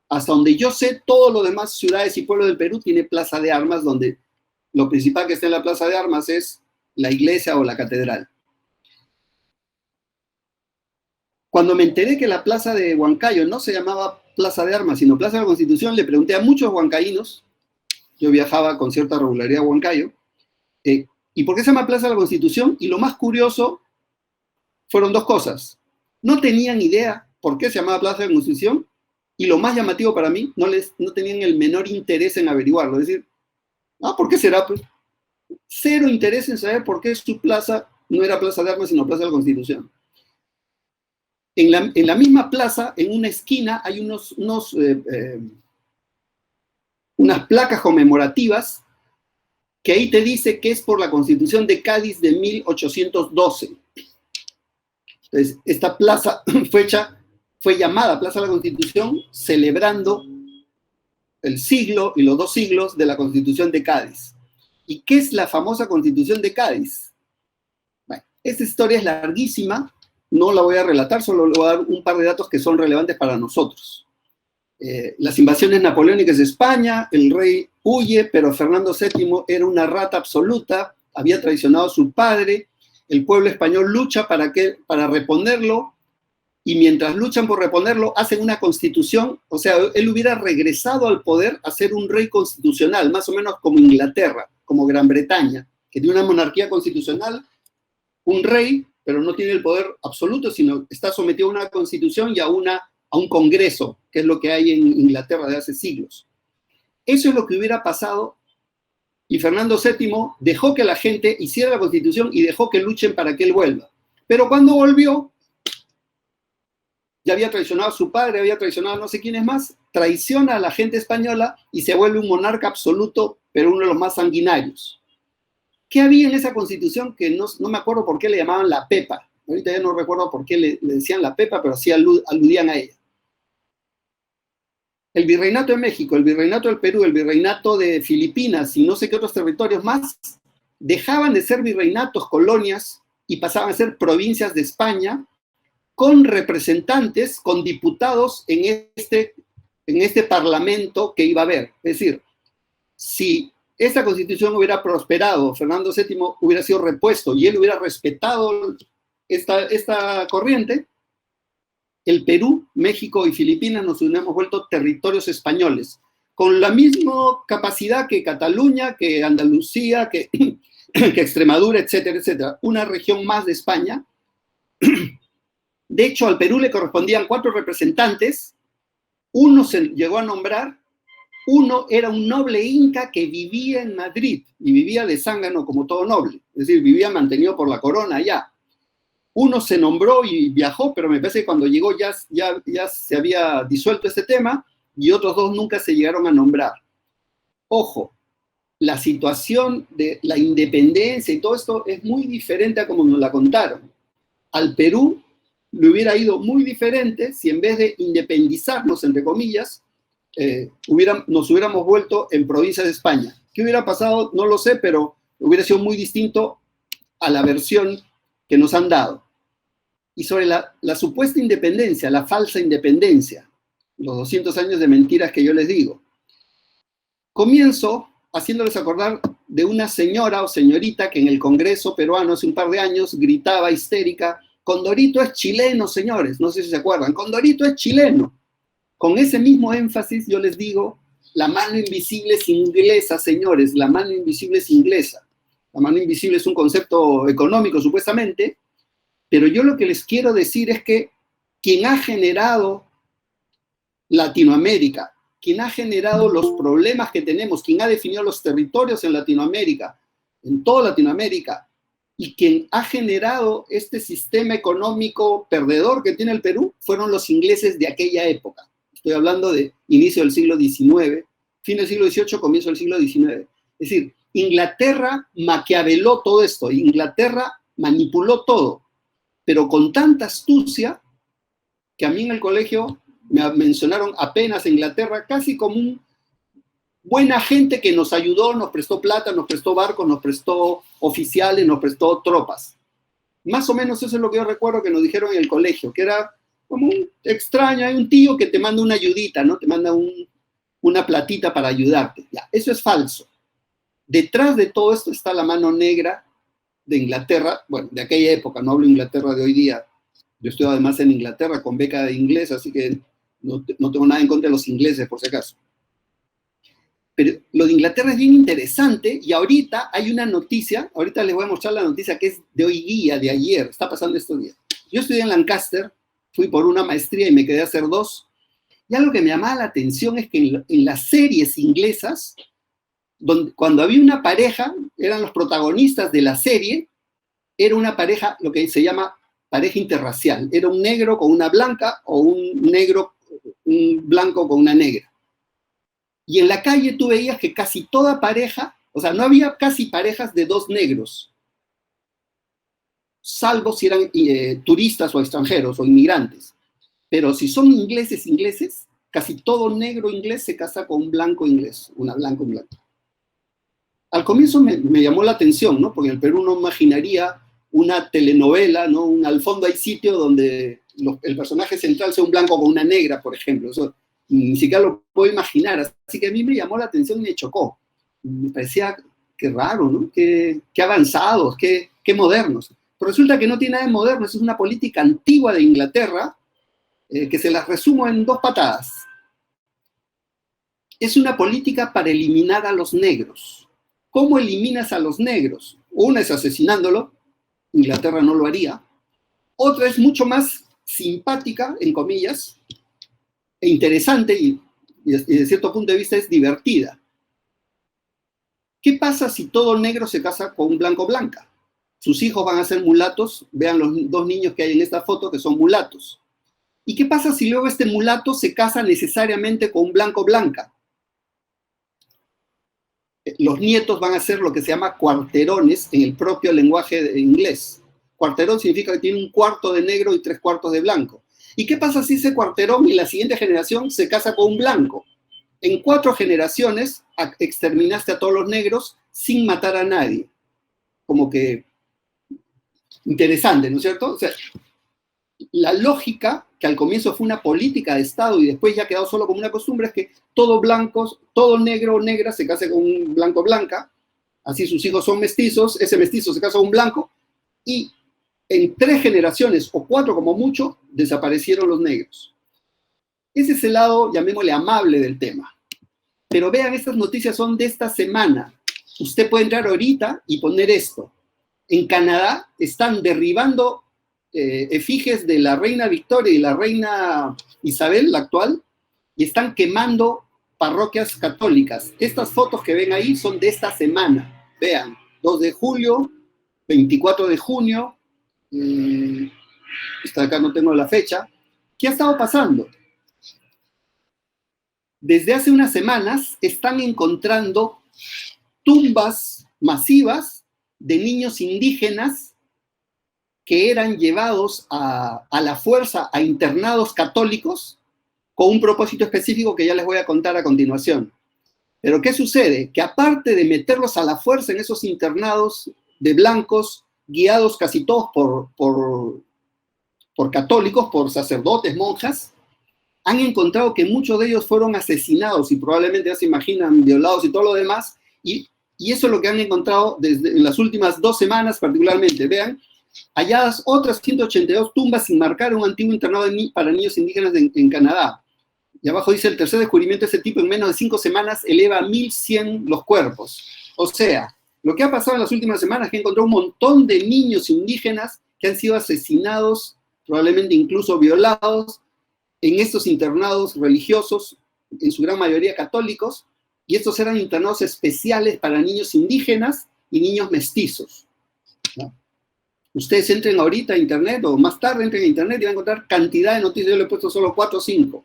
Hasta donde yo sé, todos los demás ciudades y pueblos del Perú tiene plaza de armas, donde lo principal que está en la plaza de armas es la iglesia o la catedral. Cuando me enteré que la plaza de Huancayo no se llamaba plaza de armas, sino plaza de la Constitución, le pregunté a muchos huancaínos, yo viajaba con cierta regularidad a Huancayo, ¿y por qué se llama plaza de la Constitución? Y lo más curioso fueron 2 cosas. No tenían idea por qué se llamaba plaza de la Constitución, y lo más llamativo para mí, no tenían el menor interés en averiguarlo. Es decir, ¿por qué será? Pues, 0 interés en saber por qué su plaza no era plaza de armas, sino plaza de la Constitución. En la misma plaza, en una esquina, hay unas placas conmemorativas que ahí te dice que es por la Constitución de Cádiz de 1812. Entonces, esta plaza fue llamada Plaza de la Constitución, celebrando el siglo y los 2 siglos de la Constitución de Cádiz. ¿Y qué es la famosa Constitución de Cádiz? Bueno, esta historia es larguísima, no la voy a relatar, solo le voy a dar un par de datos que son relevantes para nosotros. Las invasiones napoleónicas de España, el rey huye, pero Fernando VII era una rata absoluta, había traicionado a su padre, el pueblo español lucha para reponerlo, y mientras luchan por reponerlo, hacen una constitución. O sea, él hubiera regresado al poder a ser un rey constitucional, más o menos como Inglaterra, como Gran Bretaña, que tiene una monarquía constitucional, un rey, pero no tiene el poder absoluto, sino está sometido a una constitución y a un congreso, que es lo que hay en Inglaterra de hace siglos. Eso es lo que hubiera pasado, y Fernando VII dejó que la gente hiciera la constitución y dejó que luchen para que él vuelva. Pero cuando volvió, ya había traicionado a su padre, había traicionado a no sé quiénes más, traiciona a la gente española y se vuelve un monarca absoluto, pero uno de los más sanguinarios. ¿Qué había en esa constitución que no me acuerdo por qué le llamaban la Pepa? Ahorita ya no recuerdo por qué le decían la Pepa, pero sí aludían a ella. El virreinato de México, el virreinato del Perú, el virreinato de Filipinas y no sé qué otros territorios más, dejaban de ser virreinatos, colonias, y pasaban a ser provincias de España, con representantes, con diputados en este parlamento que iba a haber. Es decir, si esta constitución hubiera prosperado, Fernando VII hubiera sido repuesto y él hubiera respetado esta corriente, el Perú, México y Filipinas nos hubiéramos vuelto territorios españoles, con la misma capacidad que Cataluña, que Andalucía, que Extremadura, etcétera, etcétera. Una región más de España. De hecho, al Perú le correspondían 4 representantes. Uno se llegó a nombrar. Uno era un noble inca que vivía en Madrid y vivía de zángano como todo noble. Es decir, vivía mantenido por la corona allá. Uno se nombró y viajó, pero me parece que cuando llegó ya se había disuelto este tema, y otros 2 nunca se llegaron a nombrar. Ojo, la situación de la independencia y todo esto es muy diferente a como nos la contaron. Al Perú le hubiera ido muy diferente si en vez de independizarnos, entre comillas, nos hubiéramos vuelto en provincias de España. ¿Qué hubiera pasado? No lo sé, pero hubiera sido muy distinto a la versión que nos han dado. Y sobre la supuesta independencia, la falsa independencia, los 200 años de mentiras que yo les digo. Comienzo haciéndoles acordar de una señora o señorita que en el Congreso peruano hace un par de años gritaba histérica: Condorito es chileno, señores, no sé si se acuerdan, Condorito es chileno. Con ese mismo énfasis yo les digo, la mano invisible es inglesa, señores, la mano invisible es inglesa. La mano invisible es un concepto económico, supuestamente, pero yo lo que les quiero decir es que quien ha generado Latinoamérica, quien ha generado los problemas que tenemos, quien ha definido los territorios en Latinoamérica, en toda Latinoamérica, y quien ha generado este sistema económico perdedor que tiene el Perú, fueron los ingleses de aquella época. Estoy hablando de inicio del siglo XIX, fin del siglo XVIII, comienzo del siglo XIX. Es decir, Inglaterra maquiaveló todo esto, Inglaterra manipuló todo, pero con tanta astucia que a mí en el colegio me mencionaron apenas a Inglaterra casi como un buena gente que nos ayudó, nos prestó plata, nos prestó barcos, nos prestó oficiales, nos prestó tropas. Más o menos eso es lo que yo recuerdo que nos dijeron en el colegio, que era como un extraño, hay un tío que te manda una ayudita, ¿no? Te manda una platita para ayudarte. Ya, eso es falso. Detrás de todo esto está la mano negra de Inglaterra, bueno, de aquella época, no hablo de Inglaterra de hoy día. Yo estoy además en Inglaterra con beca de inglés, así que no tengo nada en contra de los ingleses, por si acaso. Pero lo de Inglaterra es bien interesante, y ahorita hay una noticia, ahorita les voy a mostrar la noticia que es de hoy día, de ayer, está pasando estos días. Yo estudié en Lancaster, fui por una maestría y me quedé a hacer 2, y algo que me llamaba la atención es que en las series inglesas, cuando había una pareja, eran los protagonistas de la serie, era una pareja, lo que se llama pareja interracial, era un negro con una blanca o un blanco con una negra. Y en la calle tú veías que casi toda pareja, o sea, no había casi parejas de 2 negros, salvo si eran turistas o extranjeros o inmigrantes. Pero si son ingleses, casi todo negro inglés se casa con un blanco inglés, una blanca, un blanco. Al comienzo me llamó la atención, ¿no? Porque en el Perú no imaginaría una telenovela, ¿no? Al fondo hay sitio donde el personaje central sea un blanco con una negra, por ejemplo. Eso ni siquiera lo puedo imaginar. Así que a mí me llamó la atención y me chocó. Me parecía que raro, ¿no? Qué avanzados, qué modernos. Pero resulta que no tiene nada de moderno, es una política antigua de Inglaterra, que se las resumo en 2 patadas. Es una política para eliminar a los negros. ¿Cómo eliminas a los negros? Una es asesinándolo, Inglaterra no lo haría. Otra es mucho más simpática, en comillas, e interesante, y desde cierto punto de vista es divertida. ¿Qué pasa si todo negro se casa con un blanco blanca? Sus hijos van a ser mulatos, vean los 2 niños que hay en esta foto que son mulatos. ¿Y qué pasa si luego este mulato se casa necesariamente con un blanco blanca? Los nietos van a ser lo que se llama cuarterones en el propio lenguaje inglés. Cuarterón significa que tiene 1/4 de negro y 3/4 de blanco. ¿Y qué pasa si ese cuarterón y la siguiente generación se casa con un blanco? En 4 generaciones exterminaste a todos los negros sin matar a nadie. Como que interesante, ¿no es cierto? O sea, la lógica, que al comienzo fue una política de Estado y después ya ha quedado solo como una costumbre, es que todo blanco, todo negro o negra se case con un blanco blanca, así sus hijos son mestizos, ese mestizo se casa con un blanco, y en 3 generaciones, o 4 como mucho, desaparecieron los negros. Ese es el lado, llamémosle, amable del tema. Pero vean, estas noticias son de esta semana. Usted puede entrar ahorita y poner esto. En Canadá están derribando efigies de la reina Victoria y la reina Isabel, la actual, y están quemando parroquias católicas. Estas fotos que ven ahí son de esta semana. Vean, 2 de julio, 24 de junio, hasta acá no tengo la fecha. ¿Qué ha estado pasando? Desde hace unas semanas están encontrando tumbas masivas de niños indígenas que eran llevados a la fuerza a internados católicos con un propósito específico que ya les voy a contar a continuación. Pero ¿qué sucede? Que aparte de meterlos a la fuerza en esos internados de blancos, guiados casi todos por católicos, por sacerdotes, monjas, han encontrado que muchos de ellos fueron asesinados y probablemente ya se imaginan violados y todo lo demás, y eso es lo que han encontrado en las últimas 2 semanas particularmente. Vean, halladas otras 182 tumbas sin marcar un antiguo internado para niños indígenas en Canadá. Y abajo dice, el tercer descubrimiento de ese tipo en menos de 5 semanas eleva a 1.100 los cuerpos. O sea, lo que ha pasado en las últimas semanas es que encontró un montón de niños indígenas que han sido asesinados, probablemente incluso violados, en estos internados religiosos, en su gran mayoría católicos, y estos eran internados especiales para niños indígenas y niños mestizos, ¿no? Ustedes entren ahorita a internet, o más tarde entren a internet y van a encontrar cantidad de noticias. Yo le he puesto solo 4 o 5,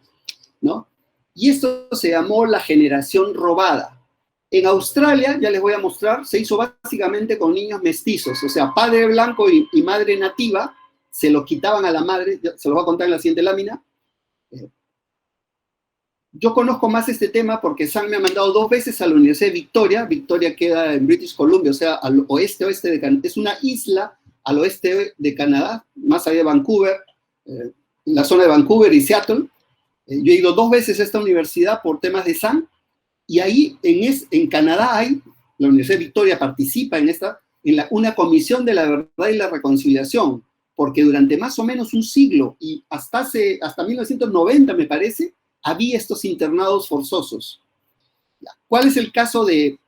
¿no? Y esto se llamó la generación robada. En Australia, ya les voy a mostrar, se hizo básicamente con niños mestizos, o sea, padre blanco y madre nativa, se los quitaban a la madre, se los voy a contar en la siguiente lámina. Yo conozco más este tema porque Sam me ha mandado 2 veces a la Universidad de Victoria. Victoria queda en British Columbia, o sea, al oeste de Canadá. Es una isla al oeste de Canadá, más allá de Vancouver, en la zona de Vancouver y Seattle. Yo he ido 2 veces a esta universidad por temas de Sam, y ahí en Canadá la Universidad de Victoria participa en una comisión de la verdad y la reconciliación, porque durante más o menos un siglo, y hasta 1990 me parece, había estos internados forzosos. ¿Cuál es el caso de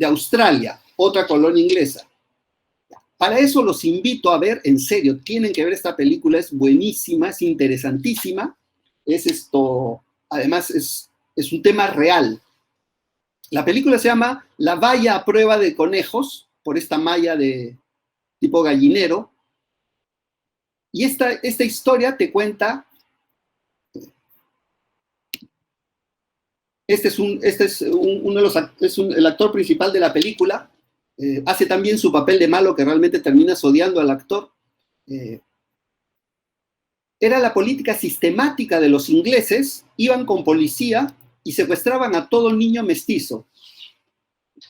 Australia, otra colonia inglesa? Para eso los invito a ver, en serio, tienen que ver esta película, es buenísima, es interesantísima, además es un tema real. La película se llama La valla a prueba de conejos, por esta malla de tipo gallinero, y esta historia te cuenta. El actor principal de la película, hace también su papel de malo que realmente terminas odiando al actor. Era la política sistemática de los ingleses, iban con policía y secuestraban a todo niño mestizo,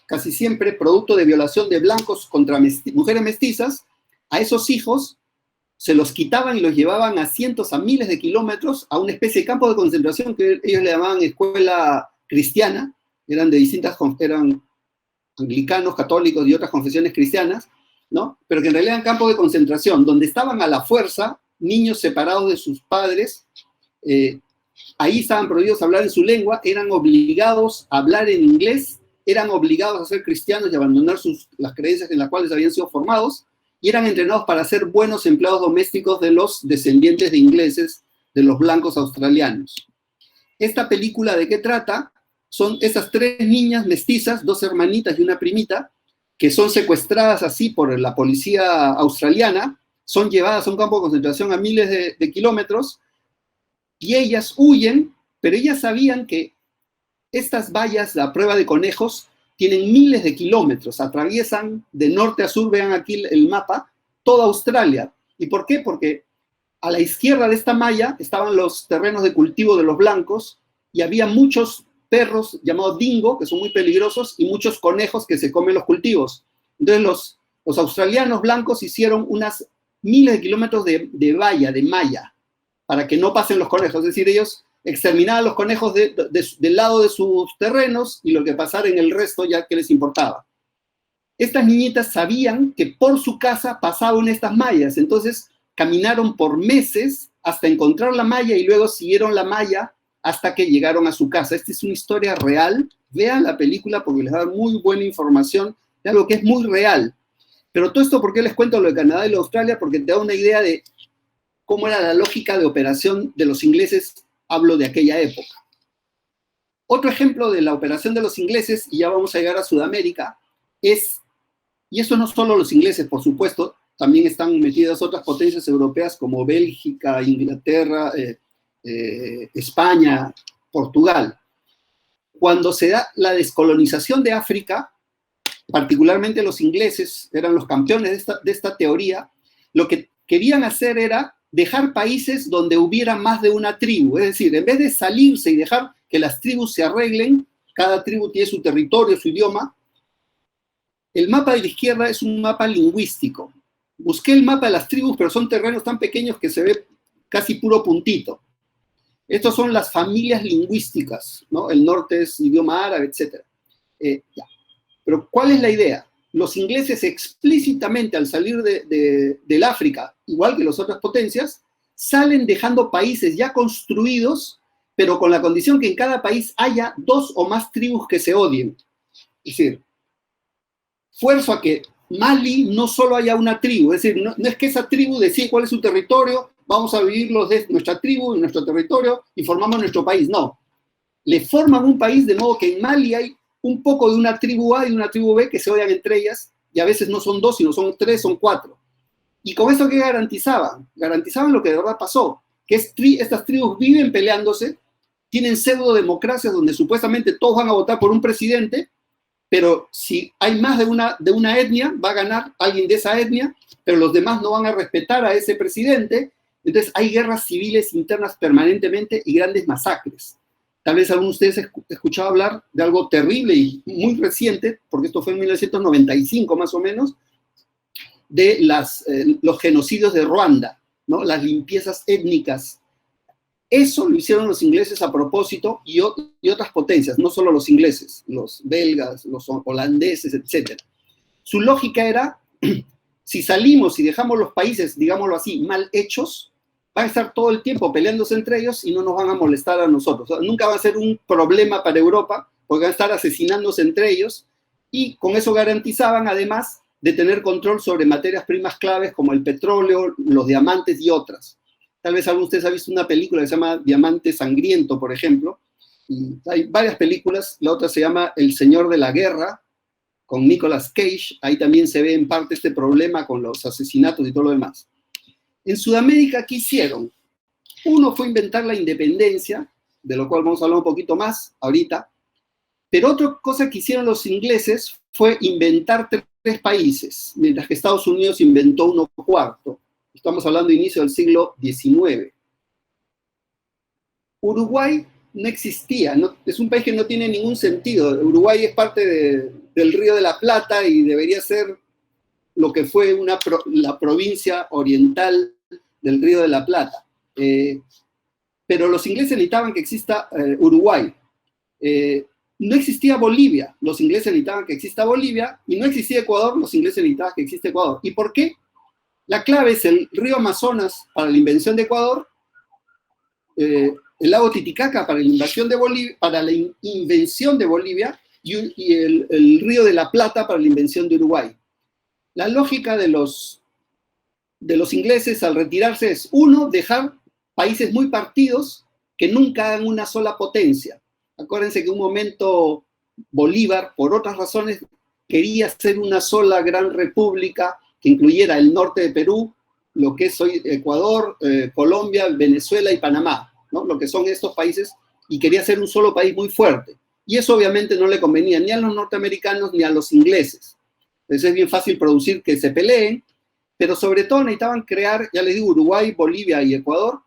casi siempre producto de violación de blancos contra mujeres mestizas. A esos hijos se los quitaban y los llevaban a cientos, a miles de kilómetros a una especie de campo de concentración que ellos le llamaban escuela cristiana, eran anglicanos, católicos y otras confesiones cristianas, ¿no? Pero que en realidad eran campos de concentración, donde estaban a la fuerza niños separados de sus padres, ahí estaban prohibidos hablar en su lengua, eran obligados a hablar en inglés, eran obligados a ser cristianos y abandonar las creencias en las cuales habían sido formados, y eran entrenados para ser buenos empleados domésticos de los descendientes de ingleses, de los blancos australianos. Esta película, ¿de qué trata? Son esas tres niñas mestizas, dos hermanitas y una primita, que son secuestradas así por la policía australiana, son llevadas a un campo de concentración a miles de kilómetros, y ellas huyen, pero ellas sabían que estas vallas, la prueba de conejos, tienen miles de kilómetros, atraviesan de norte a sur, vean aquí el mapa, toda Australia. ¿Y por qué? Porque a la izquierda de esta malla estaban los terrenos de cultivo de los blancos y había muchos perros llamados dingo, que son muy peligrosos, y muchos conejos que se comen los cultivos. Entonces los australianos blancos hicieron unas miles de kilómetros de valla, de malla, para que no pasen los conejos. Es decir, ellos exterminaban los conejos del lado de sus terrenos y lo que pasara en el resto ya que les importaba. Estas niñitas sabían que por su casa pasaban estas mallas, entonces caminaron por meses hasta encontrar la malla y luego siguieron la malla hasta que llegaron a su casa. Esta es una historia real. Vean la película porque les da muy buena información de algo que es muy real. Pero todo esto, ¿por qué les cuento lo de Canadá y lo de Australia? Porque te da una idea de cómo era la lógica de operación de los ingleses, hablo de aquella época. Otro ejemplo de la operación de los ingleses, y ya vamos a llegar a Sudamérica, es, y eso no solo los ingleses, por supuesto, también están metidas otras potencias europeas como Bélgica, Inglaterra, España, Portugal. Cuando se da la descolonización de África, particularmente los ingleses eran los campeones de esta teoría, lo que querían hacer era dejar países donde hubiera más de una tribu, es decir, en vez de salirse y dejar que las tribus se arreglen, cada tribu tiene su territorio, su idioma, el mapa de la izquierda es un mapa lingüístico. Busqué el mapa de las tribus, pero son terrenos tan pequeños que se ve casi puro puntito. Estos son las familias lingüísticas, ¿no? El norte es idioma árabe, etc. Pero ¿cuál es la idea? Los ingleses explícitamente al salir del África, igual que las otras potencias, salen dejando países ya construidos, pero con la condición que en cada país haya dos o más tribus que se odien. Es decir, fuerzo a que Mali no solo haya una tribu, es decir, no es que esa tribu decide cuál es su territorio, vamos a vivir los de nuestra tribu, en nuestro territorio, y formamos nuestro país. No, le forman un país de modo que en Mali hay un poco de una tribu A y una tribu B que se odian entre ellas, y a veces no son dos, sino son tres, son cuatro. ¿Y con eso qué garantizaban? Garantizaban lo que de verdad pasó, que estas tribus viven peleándose, tienen pseudo-democracias donde supuestamente todos van a votar por un presidente, pero si hay más de una etnia, va a ganar alguien de esa etnia, pero los demás no van a respetar a ese presidente, entonces hay guerras civiles internas permanentemente y grandes masacres. Tal vez algunos de ustedes escuchado hablar de algo terrible y muy reciente, porque esto fue en 1995 más o menos, de los genocidios de Ruanda, ¿no? Las limpiezas étnicas. Eso lo hicieron los ingleses a propósito y otras potencias, no solo los ingleses, los belgas, los holandeses, etc. Su lógica era, si salimos y dejamos los países, digámoslo así, mal hechos, van a estar todo el tiempo peleándose entre ellos y no nos van a molestar a nosotros. O sea, nunca va a ser un problema para Europa, porque van a estar asesinándose entre ellos, y con eso garantizaban, además, de tener control sobre materias primas claves como el petróleo, los diamantes y otras. Tal vez alguno de ustedes ha visto una película que se llama Diamante Sangriento, por ejemplo, y hay varias películas. La otra se llama El Señor de la Guerra, con Nicolas Cage. Ahí también se ve en parte este problema con los asesinatos y todo lo demás. En Sudamérica, ¿qué hicieron? Uno fue inventar la independencia, de lo cual vamos a hablar un poquito más ahorita, pero otra cosa que hicieron los ingleses fue inventar tres países, mientras que Estados Unidos inventó uno cuarto. Estamos hablando de inicio del siglo XIX. Uruguay no existía, es un país que no tiene ningún sentido. Uruguay es parte del Río de la Plata y debería ser lo que fue la provincia oriental del Río de la Plata. Pero los ingleses necesitaban que exista Uruguay. No existía Bolivia, los ingleses necesitaban que exista Bolivia, y no existía Ecuador, los ingleses necesitaban que exista Ecuador. ¿Y por qué? La clave es el río Amazonas para la invención de Ecuador, el lago Titicaca para la invención de Bolivia, y el río de la Plata para la invención de Uruguay. La lógica de los ingleses al retirarse es, uno, dejar países muy partidos que nunca hagan una sola potencia. Acuérdense que en un momento Bolívar, por otras razones, quería ser una sola gran república que incluyera el norte de Perú, lo que es hoy Ecuador, Colombia, Venezuela y Panamá, ¿no? Lo que son estos países, y quería ser un solo país muy fuerte. Y eso obviamente no le convenía ni a los norteamericanos ni a los ingleses. Entonces es bien fácil producir que se peleen, pero sobre todo necesitaban crear, ya les digo, Uruguay, Bolivia y Ecuador,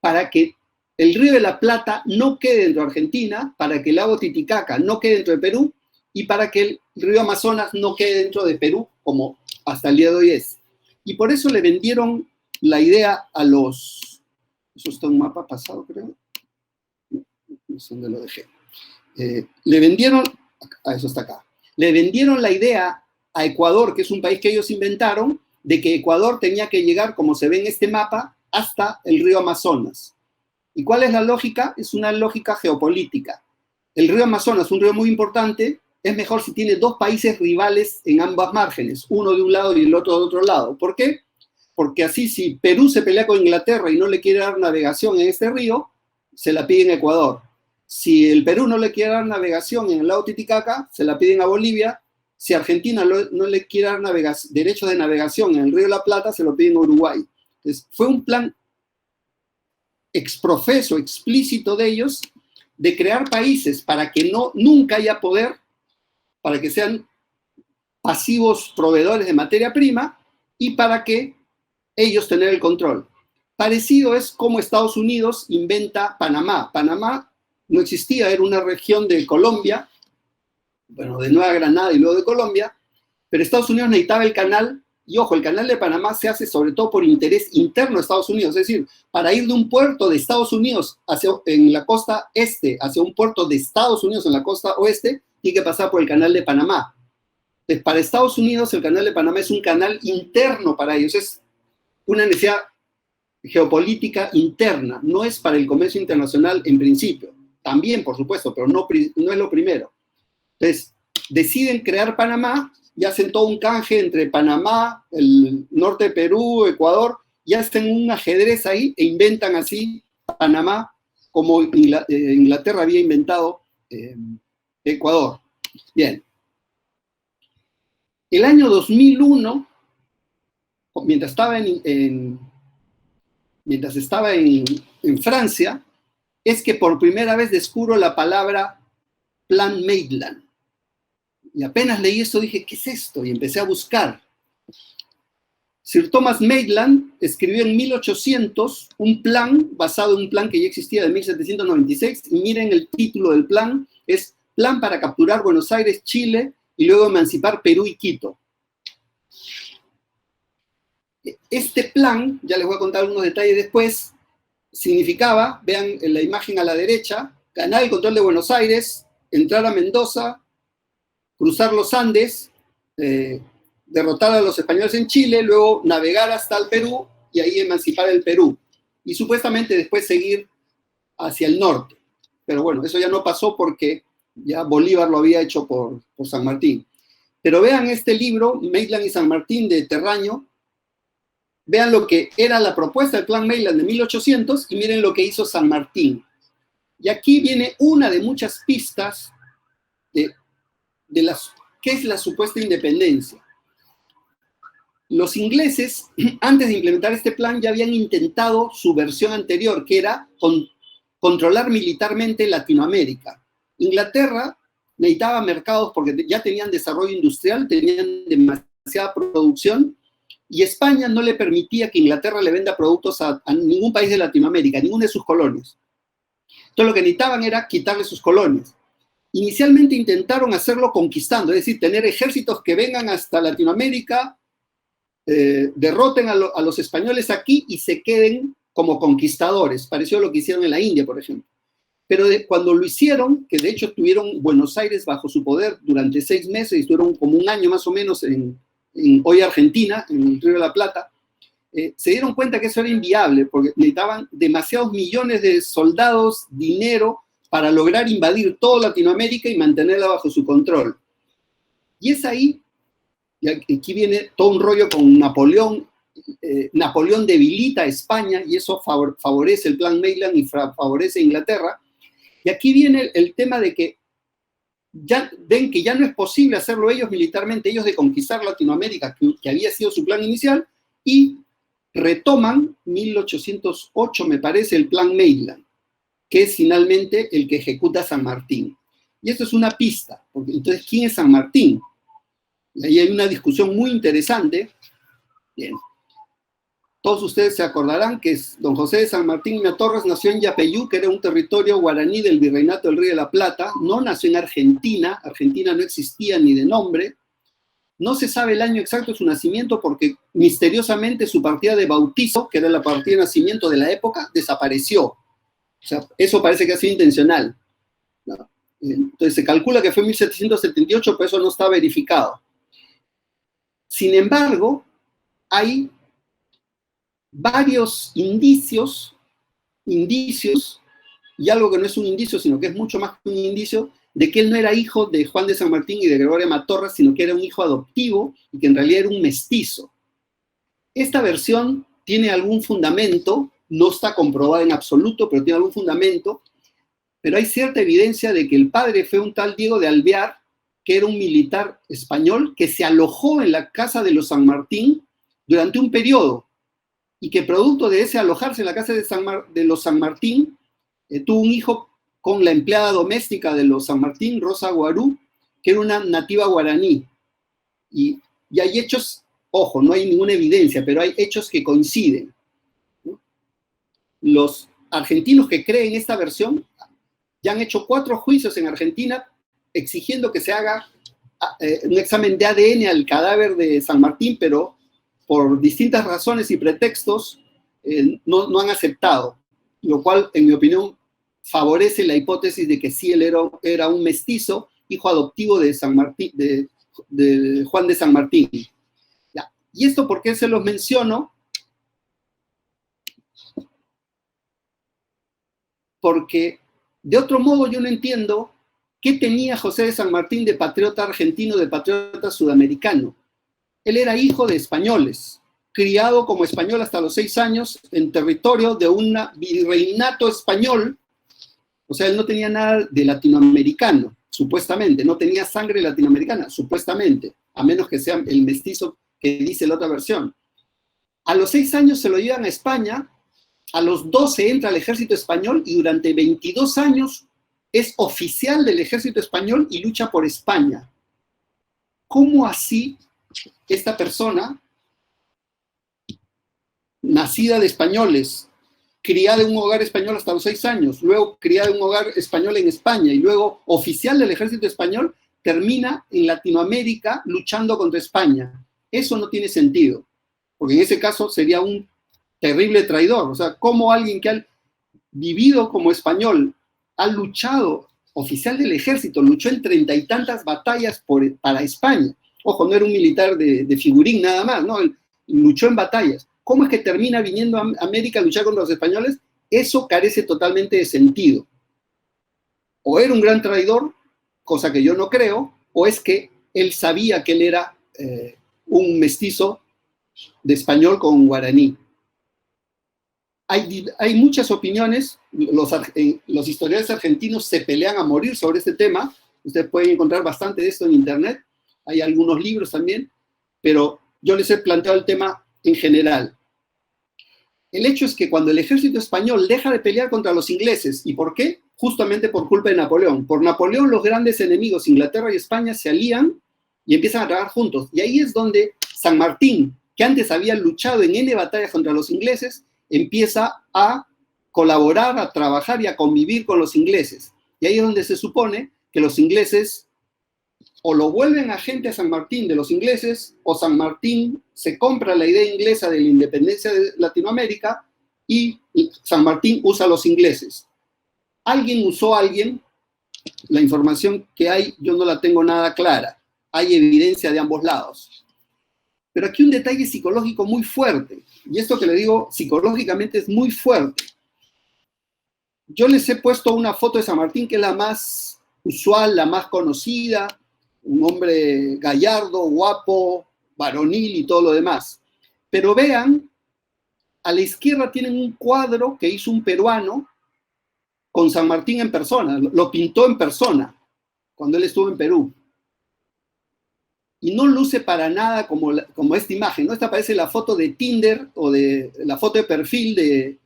para que el río de la Plata no quede dentro de Argentina, para que el lago Titicaca no quede dentro de Perú, y para que el río Amazonas no quede dentro de Perú, como hasta el día de hoy es. Y por eso le vendieron la idea a los... Eso está en un mapa pasado, creo. No sé dónde lo dejé. Le vendieron... eso está acá. Le vendieron la idea a Ecuador, que es un país que ellos inventaron, de que Ecuador tenía que llegar, como se ve en este mapa, hasta el río Amazonas. ¿Y cuál es la lógica? Es una lógica geopolítica. El río Amazonas, un río muy importante, es mejor si tiene dos países rivales en ambas márgenes, uno de un lado y el otro de otro lado. ¿Por qué? Porque así, si Perú se pelea con Inglaterra y no le quiere dar navegación en este río, se la piden a Ecuador. Si el Perú no le quiere dar navegación en el lago Titicaca, se la piden a Bolivia. Si Argentina no le quiere dar derechos de navegación en el río de la Plata, se lo piden a Uruguay. Entonces, fue un plan exprofeso, explícito de ellos, de crear países para que nunca haya poder, para que sean pasivos proveedores de materia prima y para que ellos tener el control. Parecido es como Estados Unidos inventa Panamá. Panamá no existía, era una región de Colombia, bueno, de Nueva Granada y luego de Colombia, pero Estados Unidos necesitaba el canal, y ojo, el canal de Panamá se hace sobre todo por interés interno de Estados Unidos, es decir, para ir de un puerto de Estados Unidos en la costa este hacia un puerto de Estados Unidos en la costa oeste, tiene que pasar por el canal de Panamá. Entonces, para Estados Unidos el canal de Panamá es un canal interno para ellos, es una necesidad geopolítica interna, no es para el comercio internacional en principio, también por supuesto, pero no es lo primero. Entonces, deciden crear Panamá y hacen todo un canje entre Panamá, el norte de Perú, Ecuador, y hacen un ajedrez ahí e inventan así Panamá como Inglaterra había inventado Ecuador. Bien. El año 2001, mientras estaba en Francia, es que por primera vez descubro la palabra Plan Maitland. Y apenas leí esto dije, ¿qué es esto? Y empecé a buscar. Sir Thomas Maitland escribió en 1800 un plan basado en un plan que ya existía de 1796. Y miren el título del plan, es Plan para capturar Buenos Aires, Chile y luego emancipar Perú y Quito. Este plan, ya les voy a contar algunos detalles después, significaba, vean en la imagen a la derecha, ganar el control de Buenos Aires, entrar a Mendoza, cruzar los Andes, derrotar a los españoles en Chile, luego navegar hasta el Perú y ahí emancipar el Perú. Y supuestamente después seguir hacia el norte. Pero bueno, eso ya no pasó porque ya Bolívar lo había hecho por San Martín. Pero vean este libro, Maitland y San Martín, de Terraño. Vean lo que era la propuesta del Plan Maitland de 1800 y miren lo que hizo San Martín. Y aquí viene una de muchas pistas de qué es la supuesta independencia. Los ingleses, antes de implementar este plan, ya habían intentado su versión anterior, que era controlar militarmente Latinoamérica. Inglaterra necesitaba mercados porque ya tenían desarrollo industrial, tenían demasiada producción, y España no le permitía que Inglaterra le venda productos a ningún país de Latinoamérica, a ninguna de sus colonias. Entonces lo que necesitaban era quitarle sus colonias. Inicialmente intentaron hacerlo conquistando, es decir, tener ejércitos que vengan hasta Latinoamérica, derroten a los españoles aquí y se queden como conquistadores. Pareció lo que hicieron en la India, por ejemplo. Pero cuando lo hicieron, que de hecho tuvieron Buenos Aires bajo su poder durante 6 meses, y estuvieron como un año más o menos en hoy Argentina, en el Río de la Plata, se dieron cuenta que eso era inviable, porque necesitaban demasiados millones de soldados, dinero, para lograr invadir toda Latinoamérica y mantenerla bajo su control. Y es ahí, y aquí viene todo un rollo con Napoleón. Napoleón debilita a España y eso favorece el Plan Maitland y favorece a Inglaterra. Y aquí viene el tema de que ya ven que ya no es posible hacerlo ellos militarmente, ellos de conquistar Latinoamérica, que había sido su plan inicial, y retoman 1808, me parece, el Plan Maitland, que es finalmente el que ejecuta San Martín. Y esto es una pista, porque entonces, ¿quién es San Martín? Y ahí hay una discusión muy interesante. Bien. Todos ustedes se acordarán que don José de San Martín Torres nació en Yapeyú, que era un territorio guaraní del Virreinato del Río de la Plata. No nació en Argentina. Argentina no existía ni de nombre. No se sabe el año exacto de su nacimiento porque misteriosamente su partida de bautizo, que era la partida de nacimiento de la época, desapareció. O sea, eso parece que ha sido intencional. ¿No? Entonces se calcula que fue en 1778, pero eso no está verificado. Sin embargo, hay varios indicios, y algo que no es un indicio, sino que es mucho más que un indicio, de que él no era hijo de Juan de San Martín y de Gregoria Matorras, sino que era un hijo adoptivo y que en realidad era un mestizo. Esta versión tiene algún fundamento, no está comprobada en absoluto, pero tiene algún fundamento, pero hay cierta evidencia de que el padre fue un tal Diego de Alvear, que era un militar español que se alojó en la casa de los San Martín durante un periodo, y que producto de ese alojarse en la casa de los San Martín, tuvo un hijo con la empleada doméstica de los San Martín, Rosa Guarú, que era una nativa guaraní. Y hay hechos, ojo, no hay ninguna evidencia, pero hay hechos que coinciden, ¿no? Los argentinos que creen esta versión ya han hecho 4 juicios en Argentina exigiendo que se haga un examen de ADN al cadáver de San Martín, pero por distintas razones y pretextos no han aceptado, lo cual, en mi opinión, favorece la hipótesis de que sí él era un mestizo, hijo adoptivo de San Martín, de Juan de San Martín. Ya. ¿Y esto por qué se los menciono? Porque de otro modo yo no entiendo qué tenía José de San Martín de patriota argentino, de patriota sudamericano. Él era hijo de españoles, criado como español hasta los 6 años en territorio de un virreinato español. O sea, él no tenía nada de latinoamericano, supuestamente, no tenía sangre latinoamericana, supuestamente, a menos que sea el mestizo que dice la otra versión. A los 6 años se lo llevan a España, a los 12 entra al ejército español y durante 22 años es oficial del ejército español y lucha por España. ¿Cómo así esta persona, nacida de españoles, criada en un hogar español hasta los 6 años, luego criada en un hogar español en España y luego oficial del ejército español, termina en Latinoamérica luchando contra España? Eso no tiene sentido, porque en ese caso sería un terrible traidor. O sea, ¿cómo alguien que ha vivido como español, ha luchado, oficial del ejército, luchó en 30 y tantas batallas para España? Ojo, no era un militar de figurín nada más, ¿no? Él luchó en batallas. ¿Cómo es que termina viniendo a América a luchar contra los españoles? Eso carece totalmente de sentido. O era un gran traidor, cosa que yo no creo, o es que él sabía que él era un mestizo de español con guaraní. Hay muchas opiniones, los historiadores argentinos se pelean a morir sobre este tema, ustedes pueden encontrar bastante de esto en internet, hay algunos libros también, pero yo les he planteado el tema en general. El hecho es que cuando el ejército español deja de pelear contra los ingleses, ¿y por qué? Justamente por culpa de Napoleón. Por Napoleón, los grandes enemigos, Inglaterra y España, se alían y empiezan a trabajar juntos. Y ahí es donde San Martín, que antes había luchado en N batallas contra los ingleses, empieza a colaborar, a trabajar y a convivir con los ingleses. Y ahí es donde se supone que los ingleses o lo vuelven agente a San Martín de los ingleses, o San Martín se compra la idea inglesa de la independencia de Latinoamérica y San Martín usa a los ingleses. Alguien usó a alguien, la información que hay yo no la tengo nada clara, hay evidencia de ambos lados. Pero aquí un detalle psicológico muy fuerte, y esto que le digo psicológicamente es muy fuerte. Yo les he puesto una foto de San Martín que es la más usual, la más conocida, un hombre gallardo, guapo, varonil y todo lo demás. Pero vean, a la izquierda tienen un cuadro que hizo un peruano con San Martín en persona, lo pintó en persona cuando él estuvo en Perú. Y no luce para nada como esta imagen, ¿no? Esta parece la foto de Tinder o de la foto de perfil de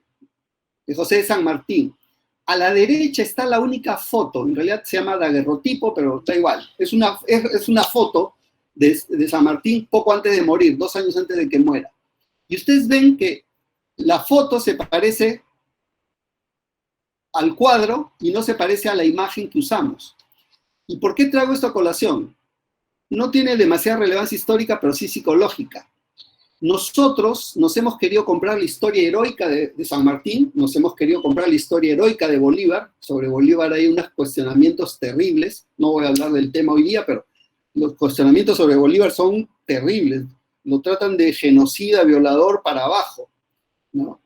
José de San Martín. A la derecha está la única foto, en realidad se llama daguerrotipo, pero da igual. Es una foto de San Martín poco antes de morir, 2 años antes de que muera. Y ustedes ven que la foto se parece al cuadro y no se parece a la imagen que usamos. ¿Y por qué traigo esto a colación? No tiene demasiada relevancia histórica, pero sí psicológica. Nosotros nos hemos querido comprar la historia heroica de San Martín, nos hemos querido comprar la historia heroica de Bolívar. Sobre Bolívar hay unos cuestionamientos terribles. No voy a hablar del tema hoy día, pero los cuestionamientos sobre Bolívar son terribles. Lo tratan de genocida, violador para abajo, ¿no?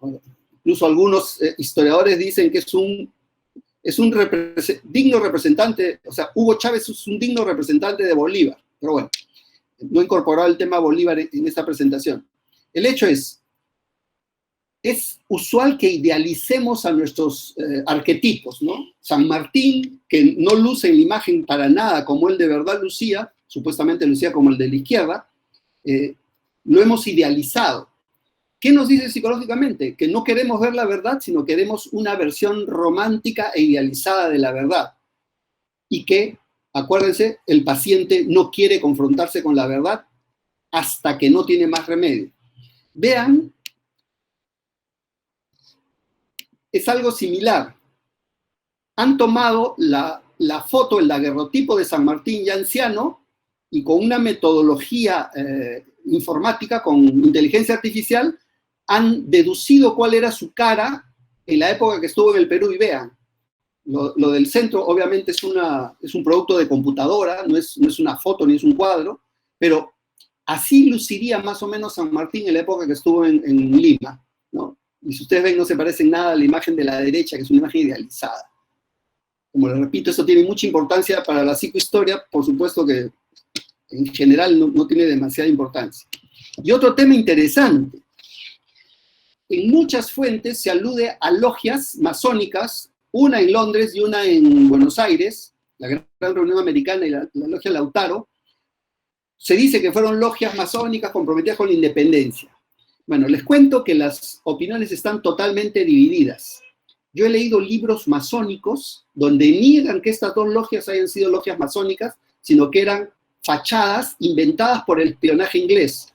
Incluso algunos historiadores dicen que es un digno representante, o sea, Hugo Chávez es un digno representante de Bolívar. Pero bueno, no he incorporado el tema Bolívar en esta presentación. El hecho es usual que idealicemos a nuestros arquetipos, ¿no? San Martín, que no luce en la imagen para nada como él de verdad lucía, supuestamente lucía como el de la izquierda, lo hemos idealizado. ¿Qué nos dice psicológicamente? Que no queremos ver la verdad, sino queremos una versión romántica e idealizada de la verdad. Y que, acuérdense, el paciente no quiere confrontarse con la verdad hasta que no tiene más remedio. Vean, es algo similar. Han tomado la foto, el daguerrotipo de San Martín ya anciano, y con una metodología informática, con inteligencia artificial, han deducido cuál era su cara en la época que estuvo en el Perú. Y vean, lo del centro obviamente es un producto de computadora, no es una foto ni es un cuadro, pero así luciría más o menos San Martín en la época que estuvo en Lima, ¿no? Y si ustedes ven, no se parece en nada a la imagen de la derecha, que es una imagen idealizada. Como les repito, esto tiene mucha importancia para la psicohistoria, por supuesto que en general no tiene demasiada importancia. Y otro tema interesante. En muchas fuentes se alude a logias masónicas, una en Londres y una en Buenos Aires, la Gran Reunión Americana y la Logia Lautaro. Se dice que fueron logias masónicas comprometidas con la independencia. Bueno, les cuento que las opiniones están totalmente divididas. Yo he leído libros masónicos donde niegan que estas 2 logias hayan sido logias masónicas, sino que eran fachadas inventadas por el espionaje inglés.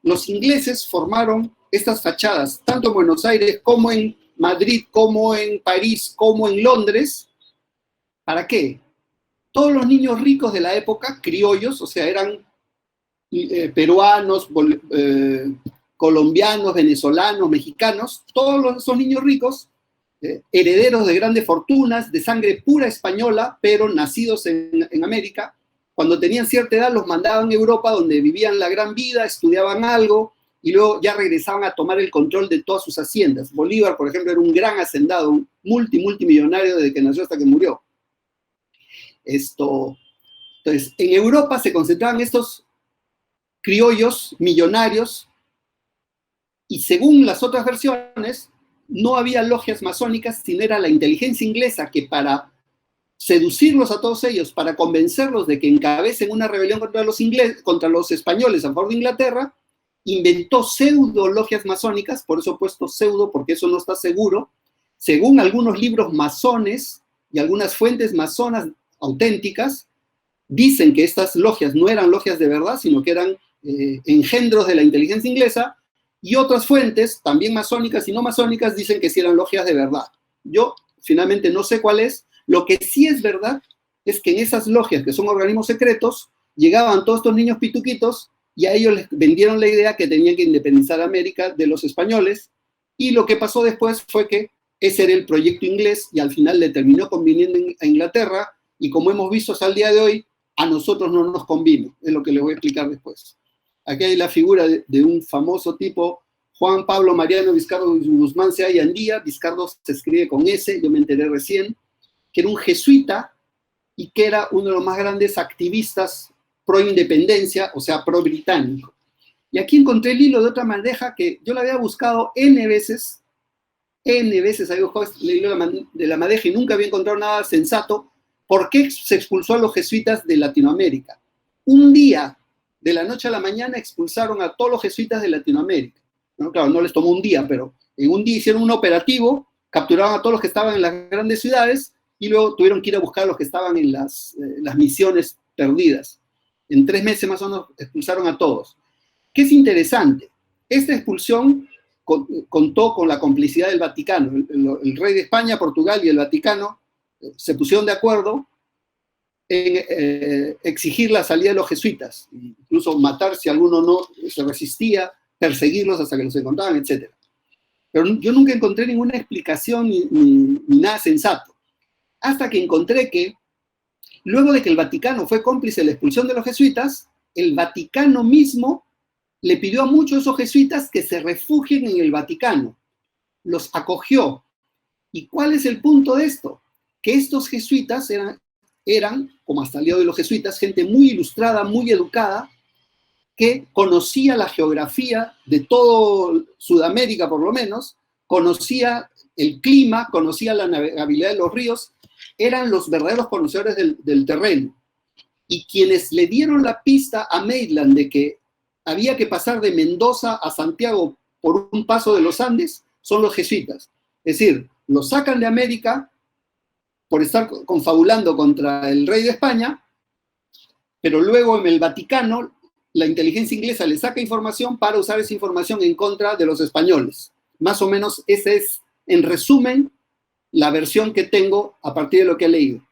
Los ingleses formaron estas fachadas, tanto en Buenos Aires como en Madrid, como en París, como en Londres. ¿Para qué? Todos los niños ricos de la época, criollos, o sea, eran peruanos, colombianos, venezolanos, mexicanos, todos esos niños ricos, herederos de grandes fortunas, de sangre pura española, pero nacidos en América, cuando tenían cierta edad los mandaban a Europa, donde vivían la gran vida, estudiaban algo, y luego ya regresaban a tomar el control de todas sus haciendas. Bolívar, por ejemplo, era un gran hacendado, un multimillonario desde que nació hasta que murió. Entonces, en Europa se concentraban estos criollos millonarios, y según las otras versiones, no había logias masónicas, sino era la inteligencia inglesa que, para seducirlos a todos ellos, para convencerlos de que encabecen una rebelión contra los españoles a favor de Inglaterra, inventó pseudo logias masónicas. Por eso he puesto pseudo, porque eso no está seguro. Según algunos libros masones y algunas fuentes masonas auténticas, dicen que estas logias no eran logias de verdad, sino que eran engendros de la inteligencia inglesa, y otras fuentes, también masónicas y no masónicas, dicen que sí eran logias de verdad. Yo finalmente no sé cuál es. Lo que sí es verdad es que en esas logias, que son organismos secretos, llegaban todos estos niños pituquitos y a ellos les vendieron la idea que tenían que independizar a América de los españoles, y lo que pasó después fue que ese era el proyecto inglés y al final le terminó conviniendo a Inglaterra, y como hemos visto hasta el día de hoy, a nosotros no nos convino, es lo que les voy a explicar después. aquí hay la figura de un famoso tipo, Juan Pablo Mariano Vizcardo Guzmán Sea y Andía. Vizcardo se escribe con S, yo me enteré recién, que era un jesuita y que era uno de los más grandes activistas pro independencia, o sea, pro británico. Y aquí encontré el hilo de otra madeja que yo la había buscado N veces, había buscado el hilo de la madeja y nunca había encontrado nada sensato. ¿Por qué se expulsó a los jesuitas de Latinoamérica? Un día, de la noche a la mañana, expulsaron a todos los jesuitas de Latinoamérica. ¿No? Claro, no les tomó un día, pero en un día hicieron un operativo, capturaron a todos los que estaban en las grandes ciudades y luego tuvieron que ir a buscar a los que estaban en las misiones perdidas. En 3 meses más o menos expulsaron a todos. ¿Qué es interesante? Esta expulsión contó con la complicidad del Vaticano. El rey de España, Portugal y el Vaticano se pusieron de acuerdo en exigir la salida de los jesuitas, incluso matar si alguno no se resistía, perseguirlos hasta que los encontraban, etc. Pero yo nunca encontré ninguna explicación ni nada sensato, hasta que encontré que luego de que el Vaticano fue cómplice de la expulsión de los jesuitas, el Vaticano mismo le pidió a muchos de esos jesuitas que se refugien en el Vaticano. Los acogió. ¿Y cuál es el punto de esto? Que estos jesuitas eran, como hasta el día de hoy los jesuitas, gente muy ilustrada, muy educada, que conocía la geografía de todo Sudamérica, por lo menos, conocía el clima, conocía la navegabilidad de los ríos, eran los verdaderos conocedores del terreno. Y quienes le dieron la pista a Maitland de que había que pasar de Mendoza a Santiago por un paso de los Andes son los jesuitas. Es decir, los sacan de América por estar confabulando contra el rey de España, pero luego en el Vaticano la inteligencia inglesa le saca información para usar esa información en contra de los españoles. Más o menos esa es, en resumen, la versión que tengo a partir de lo que he leído.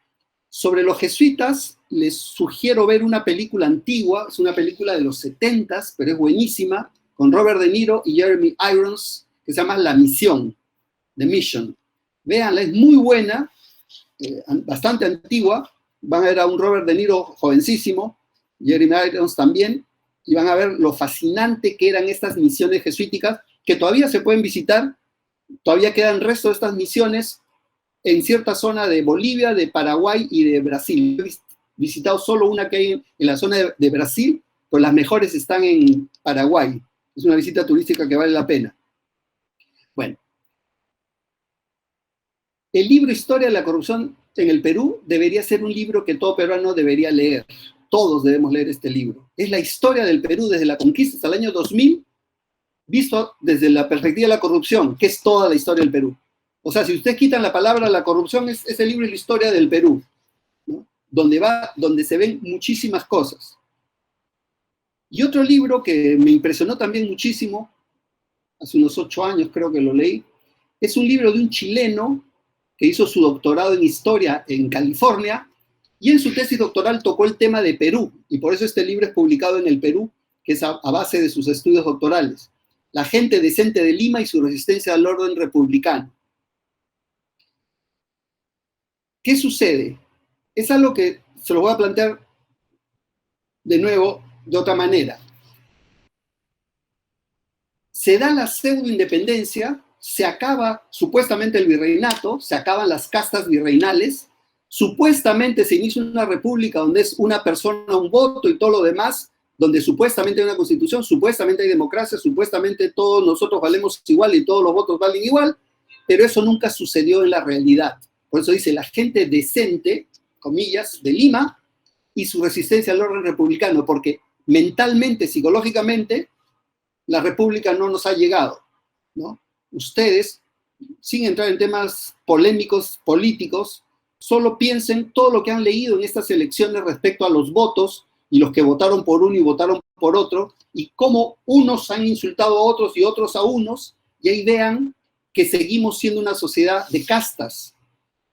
Sobre los jesuitas, les sugiero ver una película antigua, es una película de los 70s, pero es buenísima, con Robert De Niro y Jeremy Irons, que se llama La Misión, The Mission. Véanla, es muy buena, bastante antigua. Van a ver a un Robert De Niro jovencísimo, Jeremy Irons también, y van a ver lo fascinante que eran estas misiones jesuíticas, que todavía se pueden visitar, todavía quedan restos de estas misiones en cierta zona de Bolivia, de Paraguay y de Brasil. He visitado solo una que hay en la zona de Brasil, pero las mejores están en Paraguay. Es una visita turística que vale la pena. Bueno, el libro Historia de la Corrupción en el Perú debería ser un libro que todo peruano debería leer. Todos debemos leer este libro. Es la historia del Perú desde la conquista hasta el año 2000, visto desde la perspectiva de la corrupción, que es toda la historia del Perú. O sea, si ustedes quitan la palabra la corrupción, ese libro es la historia del Perú, ¿no? Donde se ven muchísimas cosas. Y otro libro que me impresionó también muchísimo, hace unos 8 años creo que lo leí, es un libro de un chileno que hizo su doctorado en historia en California, y en su tesis doctoral tocó el tema de Perú, y por eso este libro es publicado en el Perú, que es a base de sus estudios doctorales. La gente decente de Lima y su resistencia al orden republicano. ¿Qué sucede? Es algo que se lo voy a plantear de nuevo de otra manera. Se da la pseudo-independencia, se acaba supuestamente el virreinato, se acaban las castas virreinales, supuestamente se inicia una república donde es una persona, un voto y todo lo demás, donde supuestamente hay una constitución, supuestamente hay democracia, supuestamente todos nosotros valemos igual y todos los votos valen igual, pero eso nunca sucedió en la realidad. Por eso dice la gente decente, comillas, de Lima y su resistencia al orden republicano, porque mentalmente, psicológicamente, la república no nos ha llegado, ¿no? Ustedes, sin entrar en temas polémicos, políticos, solo piensen todo lo que han leído en estas elecciones respecto a los votos y los que votaron por uno y votaron por otro, y cómo unos han insultado a otros y otros a unos, y ahí vean que seguimos siendo una sociedad de castas,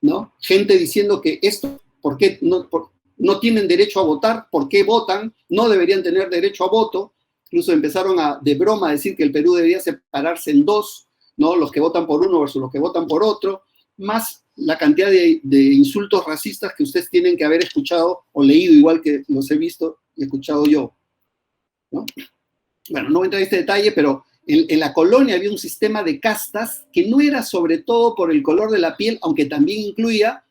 ¿no? Gente diciendo que esto, ¿por qué no tienen derecho a votar? ¿Por qué votan? No deberían tener derecho a voto. Incluso empezaron de broma a decir que el Perú debería separarse en dos, ¿no? Los que votan por uno versus los que votan por otro, más la cantidad de insultos racistas que ustedes tienen que haber escuchado o leído, igual que los he visto y escuchado yo, ¿no? bueno, no voy a entrar en este detalle, pero en la colonia había un sistema de castas que no era sobre todo por el color de la piel, aunque también incluía,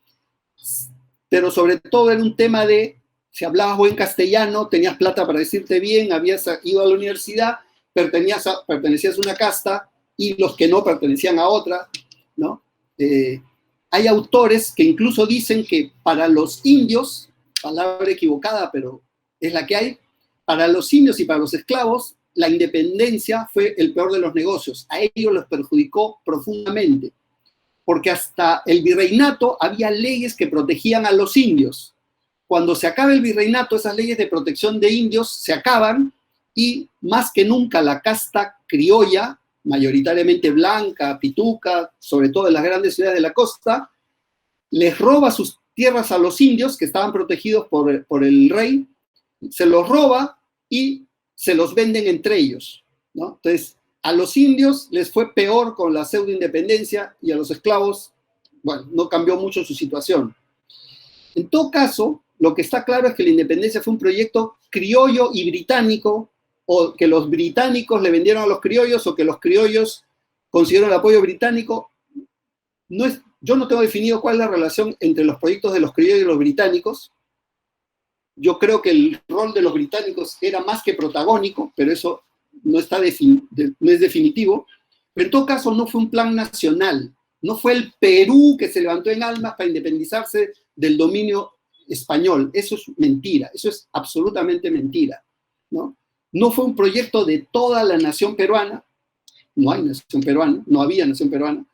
pero sobre todo era un tema de, si hablabas buen castellano, tenías plata para decirte bien, habías ido a la universidad, pertenecías a una casta, y los que no pertenecían a otra, ¿no? Hay autores que incluso dicen que para los indios, palabra equivocada, pero es la que hay, para los indios y para los esclavos, la independencia fue el peor de los negocios. A ellos los perjudicó profundamente, porque hasta el virreinato había leyes que protegían a los indios. Cuando se acaba el virreinato, esas leyes de protección de indios se acaban y más que nunca la casta criolla, mayoritariamente blanca, pituca, sobre todo en las grandes ciudades de la costa, les roba sus tierras a los indios que estaban protegidos por el rey, se los roba y se los venden entre ellos, ¿no? Entonces, a los indios les fue peor con la pseudo-independencia y a los esclavos, bueno, no cambió mucho su situación. En todo caso, lo que está claro es que la independencia fue un proyecto criollo y británico, o que los británicos le vendieron a los criollos, o que los criollos consiguieron el apoyo británico. Yo no tengo definido cuál es la relación entre los proyectos de los criollos y los británicos. Yo creo que el rol de los británicos era más que protagónico, pero eso no es definitivo. Pero en todo caso no fue un plan nacional, no fue el Perú que se levantó en armas para independizarse del dominio español. Eso es mentira, eso es absolutamente mentira, ¿no? No fue un proyecto de toda la nación peruana, no hay nación peruana, no había nación peruana.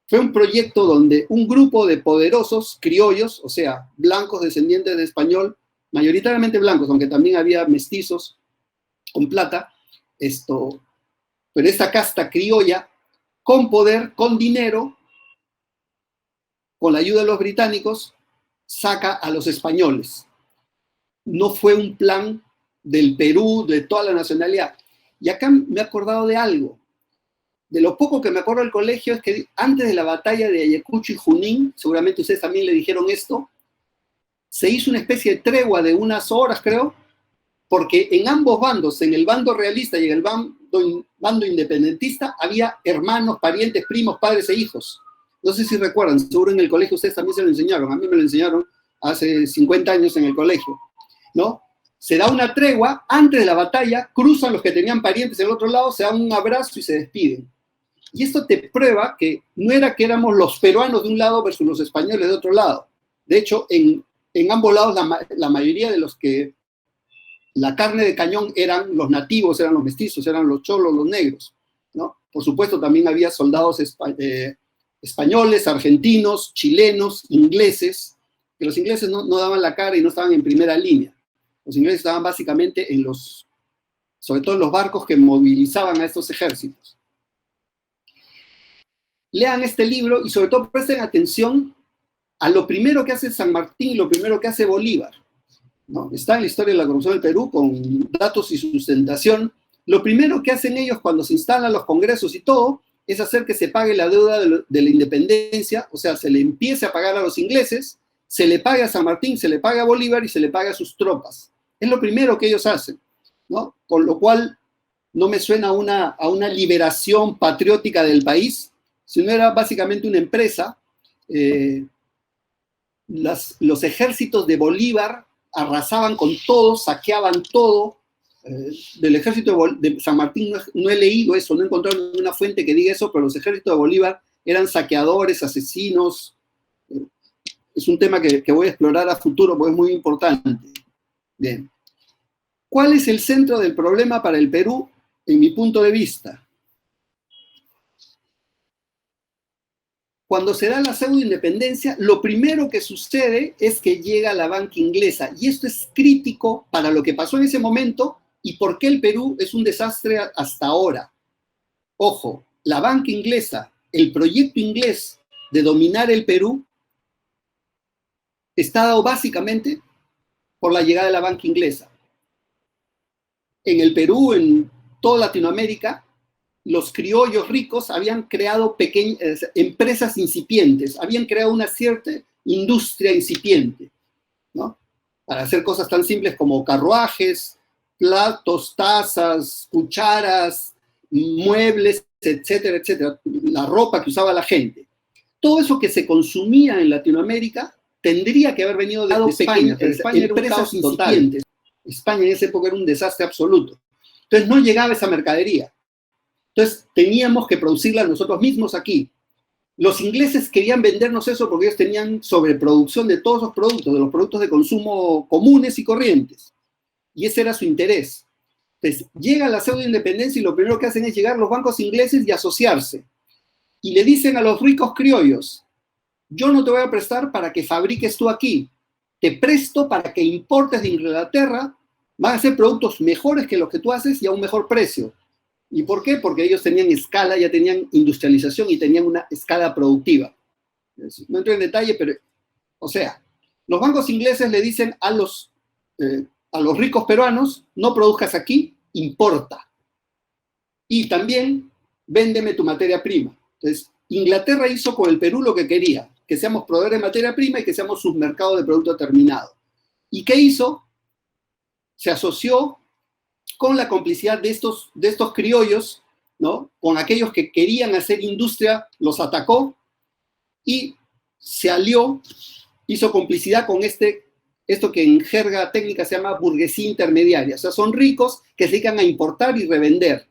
Fue un proyecto donde un grupo de poderosos criollos, o sea, blancos descendientes de español, mayoritariamente blancos, aunque también había mestizos con plata, pero esta casta criolla, con poder, con dinero, con la ayuda de los británicos, saca a los españoles. No fue un plan del Perú, de toda la nacionalidad. Y acá me he acordado de algo. De lo poco que me acuerdo del colegio es que antes de la batalla de Ayacucho y Junín, seguramente ustedes también le dijeron esto, se hizo una especie de tregua de unas horas, creo, porque en ambos bandos, en el bando realista y en el bando independentista, había hermanos, parientes, primos, padres e hijos. No sé si recuerdan, seguro en el colegio ustedes también se lo enseñaron, a mí me lo enseñaron hace 50 años en el colegio, ¿no? Se da una tregua, antes de la batalla, cruzan los que tenían parientes del otro lado, se dan un abrazo y se despiden. Y esto te prueba que no era que éramos los peruanos de un lado versus los españoles de otro lado. De hecho, en ambos lados la mayoría de los que la carne de cañón eran los nativos, eran los mestizos, eran los cholos, los negros, ¿no? Por supuesto, también había soldados españoles, argentinos, chilenos, ingleses, que los ingleses no daban la cara y no estaban en primera línea. Los ingleses estaban básicamente sobre todo en los barcos que movilizaban a estos ejércitos. Lean este libro y sobre todo presten atención a lo primero que hace San Martín y lo primero que hace Bolívar, ¿no? Está en la historia de la corrupción del Perú con datos y sustentación. Lo primero que hacen ellos cuando se instalan los congresos y todo es hacer que se pague la deuda de la independencia, o sea, se le empiece a pagar a los ingleses, se le pague a San Martín, se le pague a Bolívar y se le pague a sus tropas. Es lo primero que ellos hacen, ¿no? Con lo cual no me suena a una liberación patriótica del país, sino era básicamente una empresa. Los ejércitos de Bolívar arrasaban con todo, saqueaban todo. Del ejército de San Martín no he leído eso, no he encontrado ninguna fuente que diga eso, pero los ejércitos de Bolívar eran saqueadores, asesinos. Es un tema que voy a explorar a futuro porque es muy importante. Bien. ¿Cuál es el centro del problema para el Perú, en mi punto de vista? Cuando se da la pseudo-independencia, lo primero que sucede es que llega la banca inglesa. Y esto es crítico para lo que pasó en ese momento y por qué el Perú es un desastre hasta ahora. Ojo, la banca inglesa, el proyecto inglés de dominar el Perú, está dado básicamente por la llegada de la banca inglesa. En el Perú, en toda Latinoamérica, los criollos ricos habían creado pequeñas empresas incipientes, habían creado una cierta industria incipiente, ¿no? Para hacer cosas tan simples como carruajes, platos, tazas, cucharas, muebles, etcétera, etcétera, la ropa que usaba la gente. Todo eso que se consumía en Latinoamérica tendría que haber venido de España, pero España era un caos incipiente. España en esa época era un desastre absoluto. Entonces no llegaba esa mercadería. Entonces teníamos que producirla nosotros mismos aquí. Los ingleses querían vendernos eso porque ellos tenían sobreproducción de todos los productos, de los productos de consumo comunes y corrientes. Y ese era su interés. Entonces llega la pseudo-independencia y lo primero que hacen es llegar los bancos ingleses y asociarse. Y le dicen a los ricos criollos, yo no te voy a prestar para que fabriques tú aquí, te presto para que importes de Inglaterra, van a ser productos mejores que los que tú haces y a un mejor precio. ¿Y por qué? Porque ellos tenían escala, ya tenían industrialización y tenían una escala productiva. No entro en detalle, pero, o sea, los bancos ingleses le dicen a los ricos peruanos, no produzcas aquí, importa. Y también, véndeme tu materia prima. Entonces, Inglaterra hizo con el Perú lo que quería, que seamos proveedores de materia prima y que seamos submercados de producto terminado. ¿Y qué hizo? Se asoció con la complicidad de estos criollos, ¿no? Con aquellos que querían hacer industria, los atacó y se alió, hizo complicidad con esto que en jerga técnica se llama burguesía intermediaria. O sea, son ricos que se dedican a importar y revender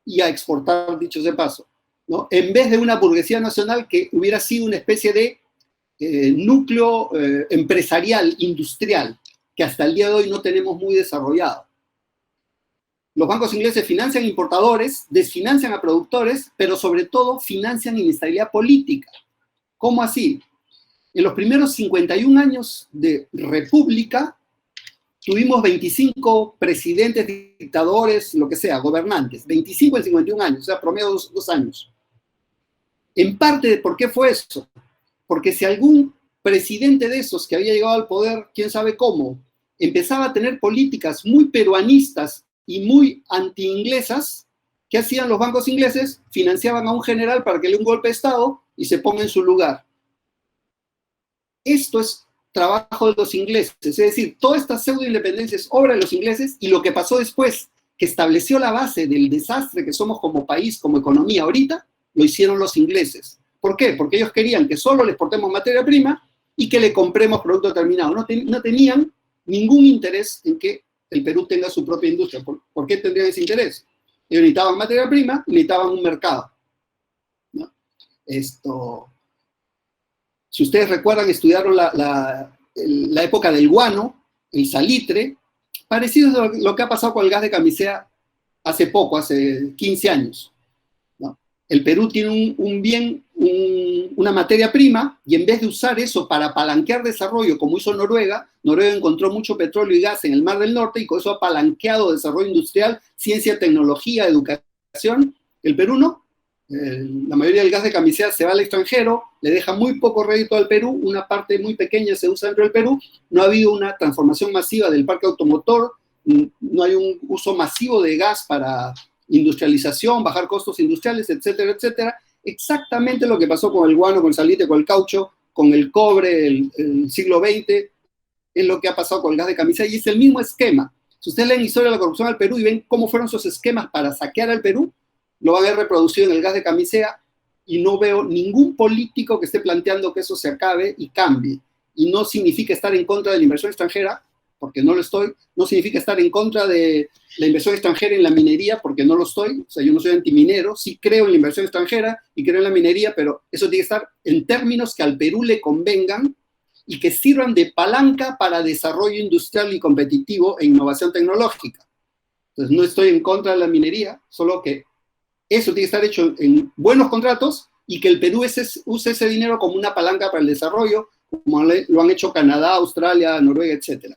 y a exportar, dicho de paso, ¿no? En vez de una burguesía nacional que hubiera sido una especie de núcleo empresarial, industrial, que hasta el día de hoy no tenemos muy desarrollado. Los bancos ingleses financian importadores, desfinancian a productores, pero sobre todo financian inestabilidad política. ¿Cómo así? En los primeros 51 años de república, tuvimos 25 presidentes, dictadores, lo que sea, gobernantes. 25 en 51 años, o sea, promedio 2 años. En parte, ¿por qué fue eso? Porque si algún presidente de esos que había llegado al poder, quién sabe cómo, empezaba a tener políticas muy peruanistas y muy anti-inglesas, ¿qué hacían los bancos ingleses? Financiaban a un general para que le dé un golpe de Estado y se ponga en su lugar. Esto es trabajo de los ingleses, es decir, toda esta pseudo-independencia es obra de los ingleses y lo que pasó después, que estableció la base del desastre que somos como país, como economía ahorita, lo hicieron los ingleses. ¿Por qué? Porque ellos querían que solo les portemos materia prima y que le compremos producto terminado. No tenían ningún interés en que el Perú tenga su propia industria. ¿Por qué tendrían ese interés? Ellos necesitaban materia prima, necesitaban un mercado, ¿no? Si ustedes recuerdan, estudiaron la época del guano, el salitre, parecido a lo que ha pasado con el gas de camisea hace poco, hace 15 años. ¿No? El Perú tiene una materia prima y en vez de usar eso para apalanquear desarrollo, como hizo Noruega, Noruega encontró mucho petróleo y gas en el Mar del Norte y con eso ha apalanqueado desarrollo industrial, ciencia, tecnología, educación. El Perú no. La mayoría del gas de camisea se va al extranjero, le deja muy poco rédito al Perú, una parte muy pequeña se usa dentro del Perú, no ha habido una transformación masiva del parque automotor, no hay un uso masivo de gas para industrialización, bajar costos industriales, etcétera, etcétera. Exactamente lo que pasó con el guano, con el salitre, con el caucho, con el cobre, el siglo XX, es lo que ha pasado con el gas de camisea y es el mismo esquema. Si ustedes leen Historia de la Corrupción al Perú y ven cómo fueron esos esquemas para saquear al Perú, lo van a ver reproducido en el gas de camisea y no veo ningún político que esté planteando que eso se acabe y cambie. Y no significa estar en contra de la inversión extranjera, porque no lo estoy, no significa estar en contra de la inversión extranjera en la minería, porque no lo estoy, o sea, yo no soy antiminero, sí creo en la inversión extranjera y creo en la minería, pero eso tiene que estar en términos que al Perú le convengan y que sirvan de palanca para desarrollo industrial y competitivo e innovación tecnológica. Entonces, no estoy en contra de la minería, solo que eso tiene que estar hecho en buenos contratos y que el Perú use ese dinero como una palanca para el desarrollo, como lo han hecho Canadá, Australia, Noruega, etc.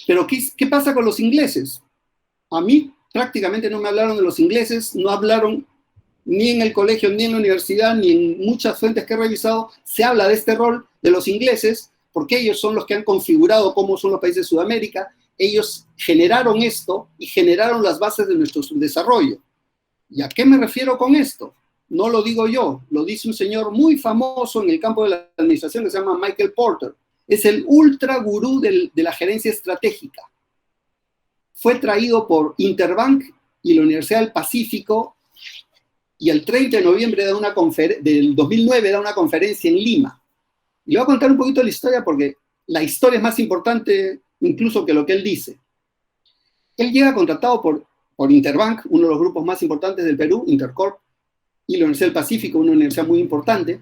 Pero, ¿qué pasa con los ingleses? A mí prácticamente no me hablaron de los ingleses, no hablaron ni en el colegio, ni en la universidad, ni en muchas fuentes que he revisado, se habla de este rol de los ingleses, porque ellos son los que han configurado cómo son los países de Sudamérica. Ellos generaron esto y generaron las bases de nuestro desarrollo. ¿Y a qué me refiero con esto? No lo digo yo, lo dice un señor muy famoso en el campo de la administración que se llama Michael Porter. Es el ultra gurú de la gerencia estratégica. fue traído por Interbank y la Universidad del Pacífico, y el 30 de noviembre del 2009 da una conferencia en Lima. Y le voy a contar un poquito la historia porque la historia es más importante incluso que lo que él dice. Él llega contratado por Interbank, uno de los grupos más importantes del Perú, Intercorp, y la Universidad del Pacífico, una universidad muy importante.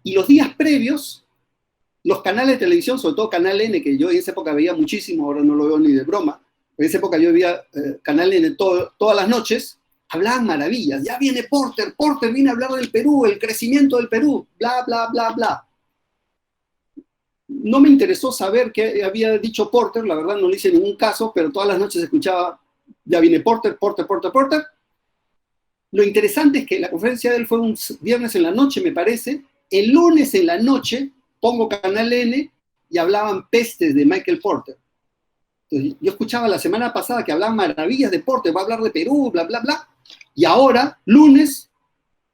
Y los días previos, los canales de televisión, sobre todo Canal N, que yo en esa época veía muchísimo, ahora no lo veo ni de broma, pero en esa época yo veía Canal N todas las noches, hablaban maravillas. Ya viene Porter viene a hablar del Perú, el crecimiento del Perú, bla, bla, bla, bla. No me interesó saber qué había dicho Porter, la verdad no le hice ningún caso, pero todas las noches escuchaba, ya viene Porter. Lo interesante es que la conferencia de él fue un viernes en la noche, me parece. El lunes en la noche pongo Canal N y hablaban pestes de Michael Porter. Entonces, yo escuchaba la semana pasada que hablaban maravillas de Porter, va a hablar de Perú, bla, bla, bla. Y ahora, lunes,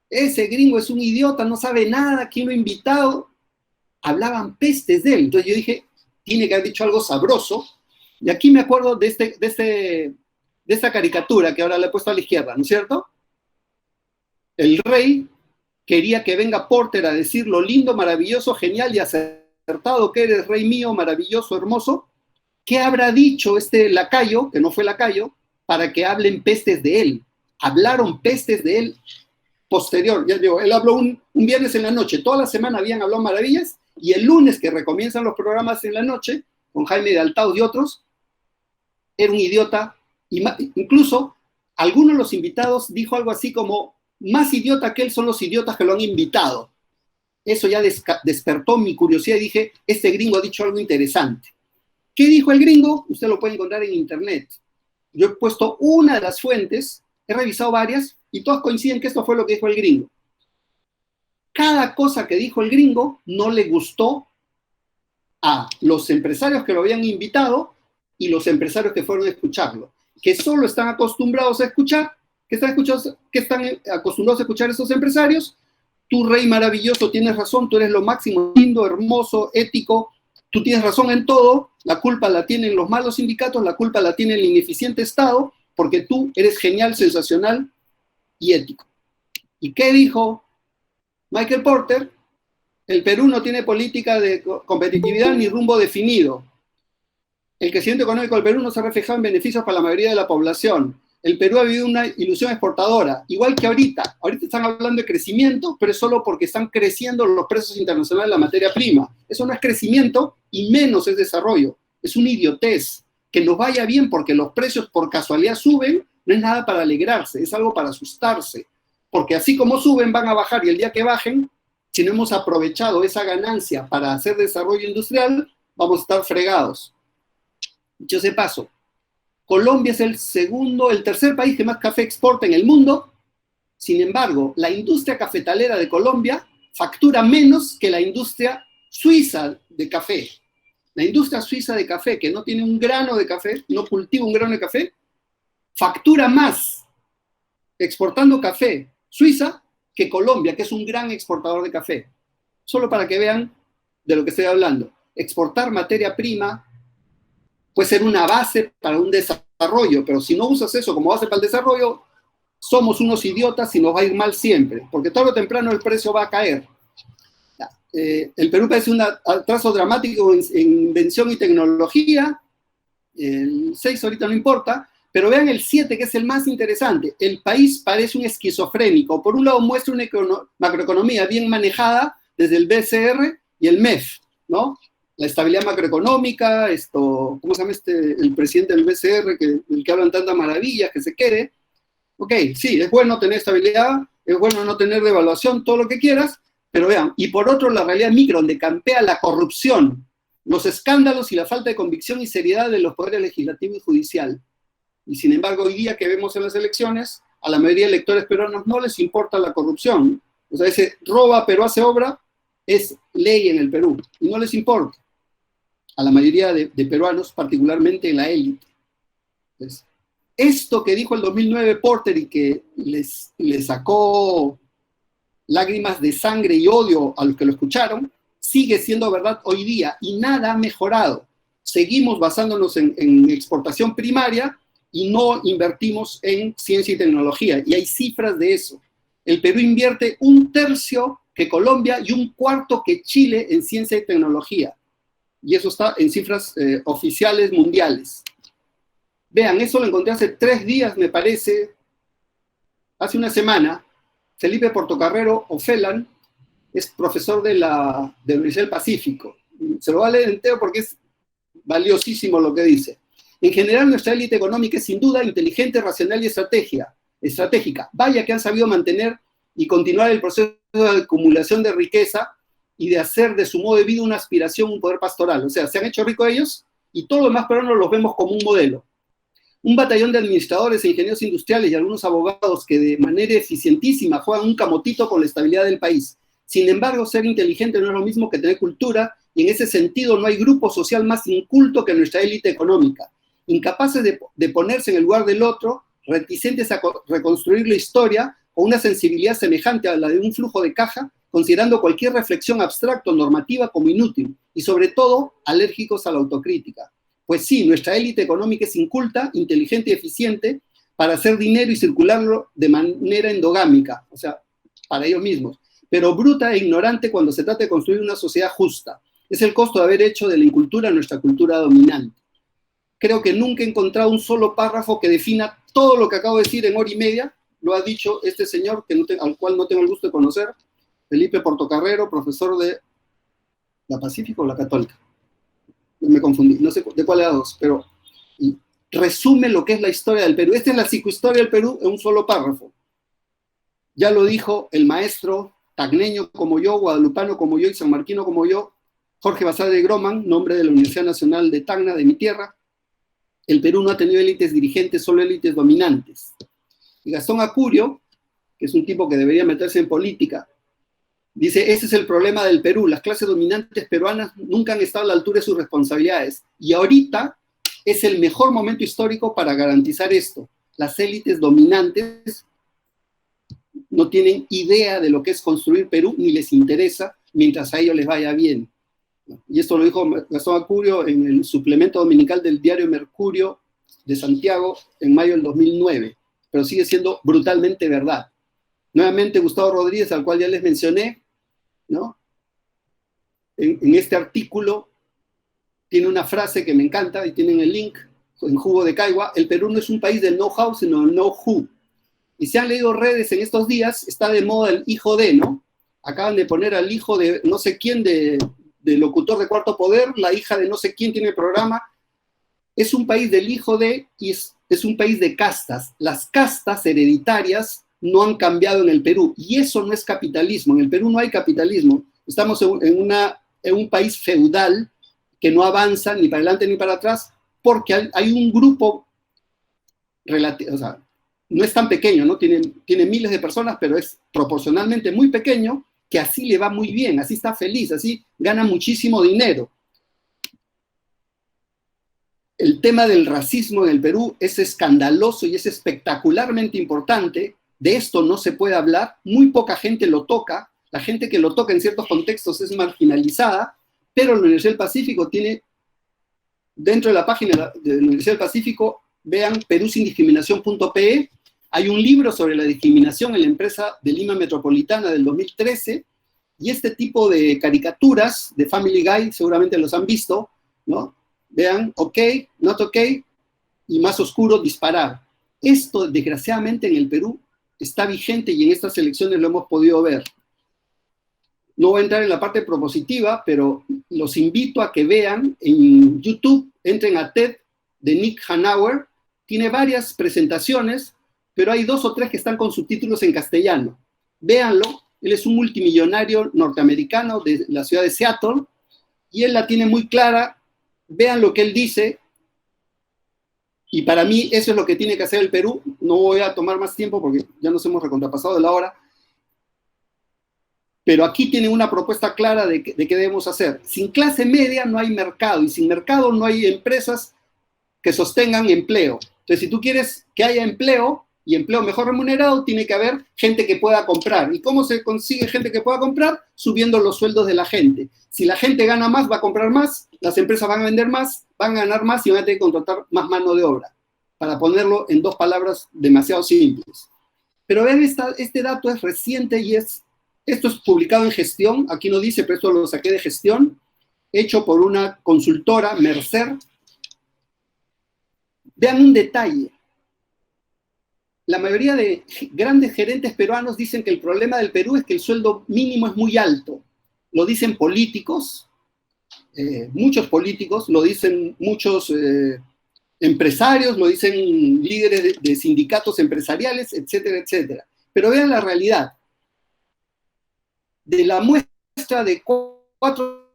ese gringo es un idiota, no sabe nada, ¿quién lo ha invitado? Hablaban pestes de él. Entonces yo dije, tiene que haber dicho algo sabroso. Y aquí me acuerdo de esta caricatura que ahora le he puesto a la izquierda, ¿no es cierto? El rey quería que venga Porter a decir lo lindo, maravilloso, genial y acertado que eres, rey mío, maravilloso, hermoso. ¿Qué habrá dicho este lacayo, que no fue lacayo, para que hablen pestes de él? Hablaron pestes de él posterior. Ya digo, él habló un viernes en la noche, toda la semana habían hablado maravillas, y el lunes que recomienzan los programas en la noche, con Jaime de Altao y otros, era un idiota, y incluso algunos de los invitados dijo algo así como, más idiota que él son los idiotas que lo han invitado. Eso ya despertó mi curiosidad y dije, este gringo ha dicho algo interesante. ¿Qué dijo el gringo? Usted lo puede encontrar en internet. Yo he puesto una de las fuentes, he revisado varias, y todas coinciden que esto fue lo que dijo el gringo. Cada cosa que dijo el gringo no le gustó a los empresarios que lo habían invitado y los empresarios que fueron a escucharlo, que solo están acostumbrados a escuchar, que están acostumbrados a escuchar a esos empresarios. Tú, rey maravilloso, tienes razón, tú eres lo máximo, lindo, hermoso, ético, tú tienes razón en todo, la culpa la tienen los malos sindicatos, la culpa la tiene el ineficiente Estado, porque tú eres genial, sensacional y ético. ¿Y qué dijo Michael Porter? El Perú no tiene política de competitividad ni rumbo definido. El crecimiento económico del Perú no se ha reflejado en beneficios para la mayoría de la población. El Perú ha vivido una ilusión exportadora, igual que ahorita. Ahorita están hablando de crecimiento, pero es solo porque están creciendo los precios internacionales de la materia prima. Eso no es crecimiento y menos es desarrollo. Es una idiotez. Que nos vaya bien porque los precios por casualidad suben, no es nada para alegrarse, es algo para asustarse. Porque así como suben, van a bajar, y el día que bajen, si no hemos aprovechado esa ganancia para hacer desarrollo industrial, vamos a estar fregados. Dicho ese paso, Colombia es el tercer país que más café exporta en el mundo. Sin embargo, la industria cafetalera de Colombia factura menos que la industria suiza de café. La industria suiza de café, que no tiene un grano de café, no cultiva un grano de café, factura más exportando café Suiza que Colombia, que es un gran exportador de café. Solo para que vean de lo que estoy hablando. Exportar materia prima puede ser una base para un desarrollo, pero si no usas eso como base para el desarrollo, somos unos idiotas y nos va a ir mal siempre, porque tarde o temprano el precio va a caer. El Perú parece un atraso dramático en invención y tecnología. El 6 ahorita no importa, pero vean el 7, que es el más interesante. El país parece un esquizofrénico. Por un lado muestra una macroeconomía bien manejada desde el BCR y el MEF, ¿no? La estabilidad macroeconómica, ¿cómo se llama el presidente del BCR, del que hablan tantas maravillas, que se quede? Ok, sí, es bueno tener estabilidad, es bueno no tener devaluación, todo lo que quieras, pero vean, y por otro la realidad micro, donde campea la corrupción, los escándalos y la falta de convicción y seriedad de los poderes legislativo y judicial. Y sin embargo, hoy día que vemos en las elecciones, a la mayoría de electores peruanos no les importa la corrupción. O sea, ese roba pero hace obra es ley en el Perú, y no les importa a la mayoría de peruanos, particularmente en la élite. Entonces, esto que dijo el 2009 Porter y que les sacó lágrimas de sangre y odio a los que lo escucharon, sigue siendo verdad hoy día y nada ha mejorado. seguimos basándonos en exportación primaria y no invertimos en ciencia y tecnología. Y hay cifras de eso. El Perú invierte 1/3 que Colombia y 1/4 que Chile en ciencia y tecnología. Y eso está en cifras oficiales mundiales. Vean, eso lo encontré hace 3 días, me parece, hace una semana. Felipe Portocarrero Ofelan es profesor de la Universidad del Pacífico. Se lo voy a leer entero porque es valiosísimo lo que dice. En general, nuestra élite económica es sin duda inteligente, racional y estratégica. Vaya que han sabido mantener y continuar el proceso de acumulación de riqueza y de hacer de su modo de vida una aspiración, un poder pastoral. O sea, se han hecho ricos ellos y todos los demás peruanos los vemos como un modelo. Un batallón de administradores e ingenieros industriales y algunos abogados que de manera eficientísima juegan un camotito con la estabilidad del país. Sin embargo, ser inteligente no es lo mismo que tener cultura, y en ese sentido no hay grupo social más inculto que nuestra élite económica, incapaces de ponerse en el lugar del otro, reticentes a reconstruir la historia con una sensibilidad semejante a la de un flujo de caja, considerando cualquier reflexión abstracta o normativa como inútil, y sobre todo alérgicos a la autocrítica. Pues sí, nuestra élite económica es inculta, inteligente y eficiente para hacer dinero y circularlo de manera endogámica, o sea, para ellos mismos, pero bruta e ignorante cuando se trata de construir una sociedad justa. Es el costo de haber hecho de la incultura nuestra cultura dominante. Creo que nunca he encontrado un solo párrafo que defina todo lo que acabo de decir en hora y media. Lo ha dicho este señor, al cual no tengo el gusto de conocer, Felipe Portocarrero, profesor de la Pacífico o la Católica. Me confundí, no sé de cuál de las dos, pero resume lo que es la historia del Perú. Esta es la psicohistoria del Perú en un solo párrafo. Ya lo dijo el maestro tacneño como yo, guadalupano como yo y sanmarquino como yo, Jorge Basadre Groman, nombre de la Universidad Nacional de Tacna, de mi tierra. El Perú no ha tenido élites dirigentes, solo élites dominantes. Y Gastón Acurio, que es un tipo que debería meterse en política, dice, ese es el problema del Perú, las clases dominantes peruanas nunca han estado a la altura de sus responsabilidades, y ahorita es el mejor momento histórico para garantizar esto. Las élites dominantes no tienen idea de lo que es construir Perú, ni les interesa, mientras a ellos les vaya bien. Y esto lo dijo Gastón Acurio en el suplemento dominical del diario Mercurio de Santiago en mayo del 2009, pero sigue siendo brutalmente verdad. Nuevamente Gustavo Rodríguez, al cual ya les mencioné, ¿no? En este artículo tiene una frase que me encanta y tienen el link en Jugo de Caigua: el Perú no es un país del know-how, sino del know-who. Y si han leído redes en estos días, está de moda el hijo de, ¿no? Acaban de poner al hijo de no sé quién, de locutor de Cuarto Poder, la hija de no sé quién tiene el programa. Es un país del hijo de, y es un país de castas. Las castas hereditarias no han cambiado en el Perú, y eso no es capitalismo. En el Perú no hay capitalismo. Estamos en un país feudal que no avanza ni para adelante ni para atrás, porque hay un grupo relativo, o sea, no es tan pequeño, ¿no? Tiene miles de personas, pero es proporcionalmente muy pequeño, que así le va muy bien, así está feliz, así gana muchísimo dinero. El tema del racismo en el Perú es escandaloso y es espectacularmente importante. De esto no se puede hablar, muy poca gente lo toca, la gente que lo toca en ciertos contextos es marginalizada, pero la Universidad del Pacífico tiene, dentro de la página de la Universidad del Pacífico, vean perusindiscriminación.pe, hay un libro sobre la discriminación en la empresa de Lima Metropolitana del 2013, y este tipo de caricaturas de Family Guy seguramente los han visto, ¿no? Vean, ok, not ok, y más oscuro, disparar. Esto, desgraciadamente, en el Perú está vigente y en estas elecciones lo hemos podido ver. No voy a entrar en la parte propositiva, pero los invito a que vean en YouTube, entren a TED de Nick Hanauer, tiene varias presentaciones, pero hay 2 o 3 que están con subtítulos en castellano. Véanlo, él es un multimillonario norteamericano de la ciudad de Seattle, y él la tiene muy clara. Vean lo que él dice, y para mí eso es lo que tiene que hacer el Perú. No voy a tomar más tiempo porque ya nos hemos recontrapasado de la hora, pero aquí tienen una propuesta clara de qué debemos hacer. Sin clase media no hay mercado, y sin mercado no hay empresas que sostengan empleo. Entonces, si tú quieres que haya empleo, y empleo mejor remunerado, tiene que haber gente que pueda comprar. ¿Y cómo se consigue gente que pueda comprar? Subiendo los sueldos de la gente. Si la gente gana más, va a comprar más, las empresas van a vender más, van a ganar más y van a tener que contratar más mano de obra, para ponerlo en dos palabras demasiado simples. Pero vean, este dato es reciente y esto es publicado en Gestión, aquí no dice, pero esto lo saqué de Gestión, hecho por una consultora, Mercer. Vean un detalle. La mayoría de grandes gerentes peruanos dicen que el problema del Perú es que el sueldo mínimo es muy alto. Lo dicen políticos, muchos políticos, lo dicen muchos empresarios, lo dicen líderes de sindicatos empresariales, etcétera, etcétera. Pero vean la realidad. De la muestra de 4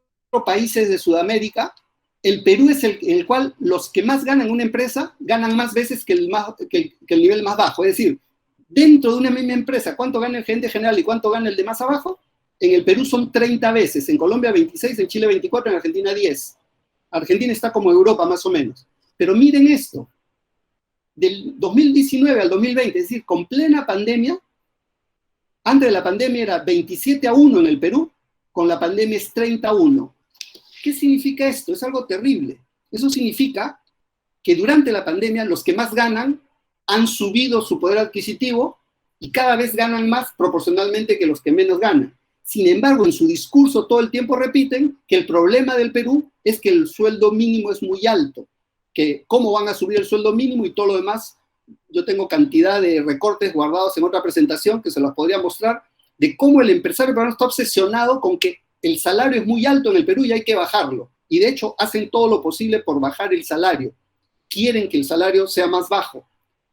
países de Sudamérica, el Perú es el cual los que más ganan en una empresa ganan más veces que el nivel más bajo. Es decir, dentro de una misma empresa, ¿cuánto gana el gerente general y cuánto gana el de más abajo? En el Perú son 30 veces, en Colombia 26, en Chile 24, en Argentina 10. Argentina está como Europa más o menos. Pero miren esto, del 2019 al 2020, es decir, con plena pandemia, antes de la pandemia era 27-1 en el Perú, con la pandemia es 30-1. ¿Qué significa esto? Es algo terrible. Eso significa que durante la pandemia los que más ganan han subido su poder adquisitivo y cada vez ganan más proporcionalmente que los que menos ganan. Sin embargo, en su discurso todo el tiempo repiten que el problema del Perú es que el sueldo mínimo es muy alto, que cómo van a subir el sueldo mínimo y todo lo demás. Yo tengo cantidad de recortes guardados en otra presentación que se los podría mostrar, de cómo el empresario peruano está obsesionado con que el salario es muy alto en el Perú y hay que bajarlo. Y de hecho hacen todo lo posible por bajar el salario. Quieren que el salario sea más bajo.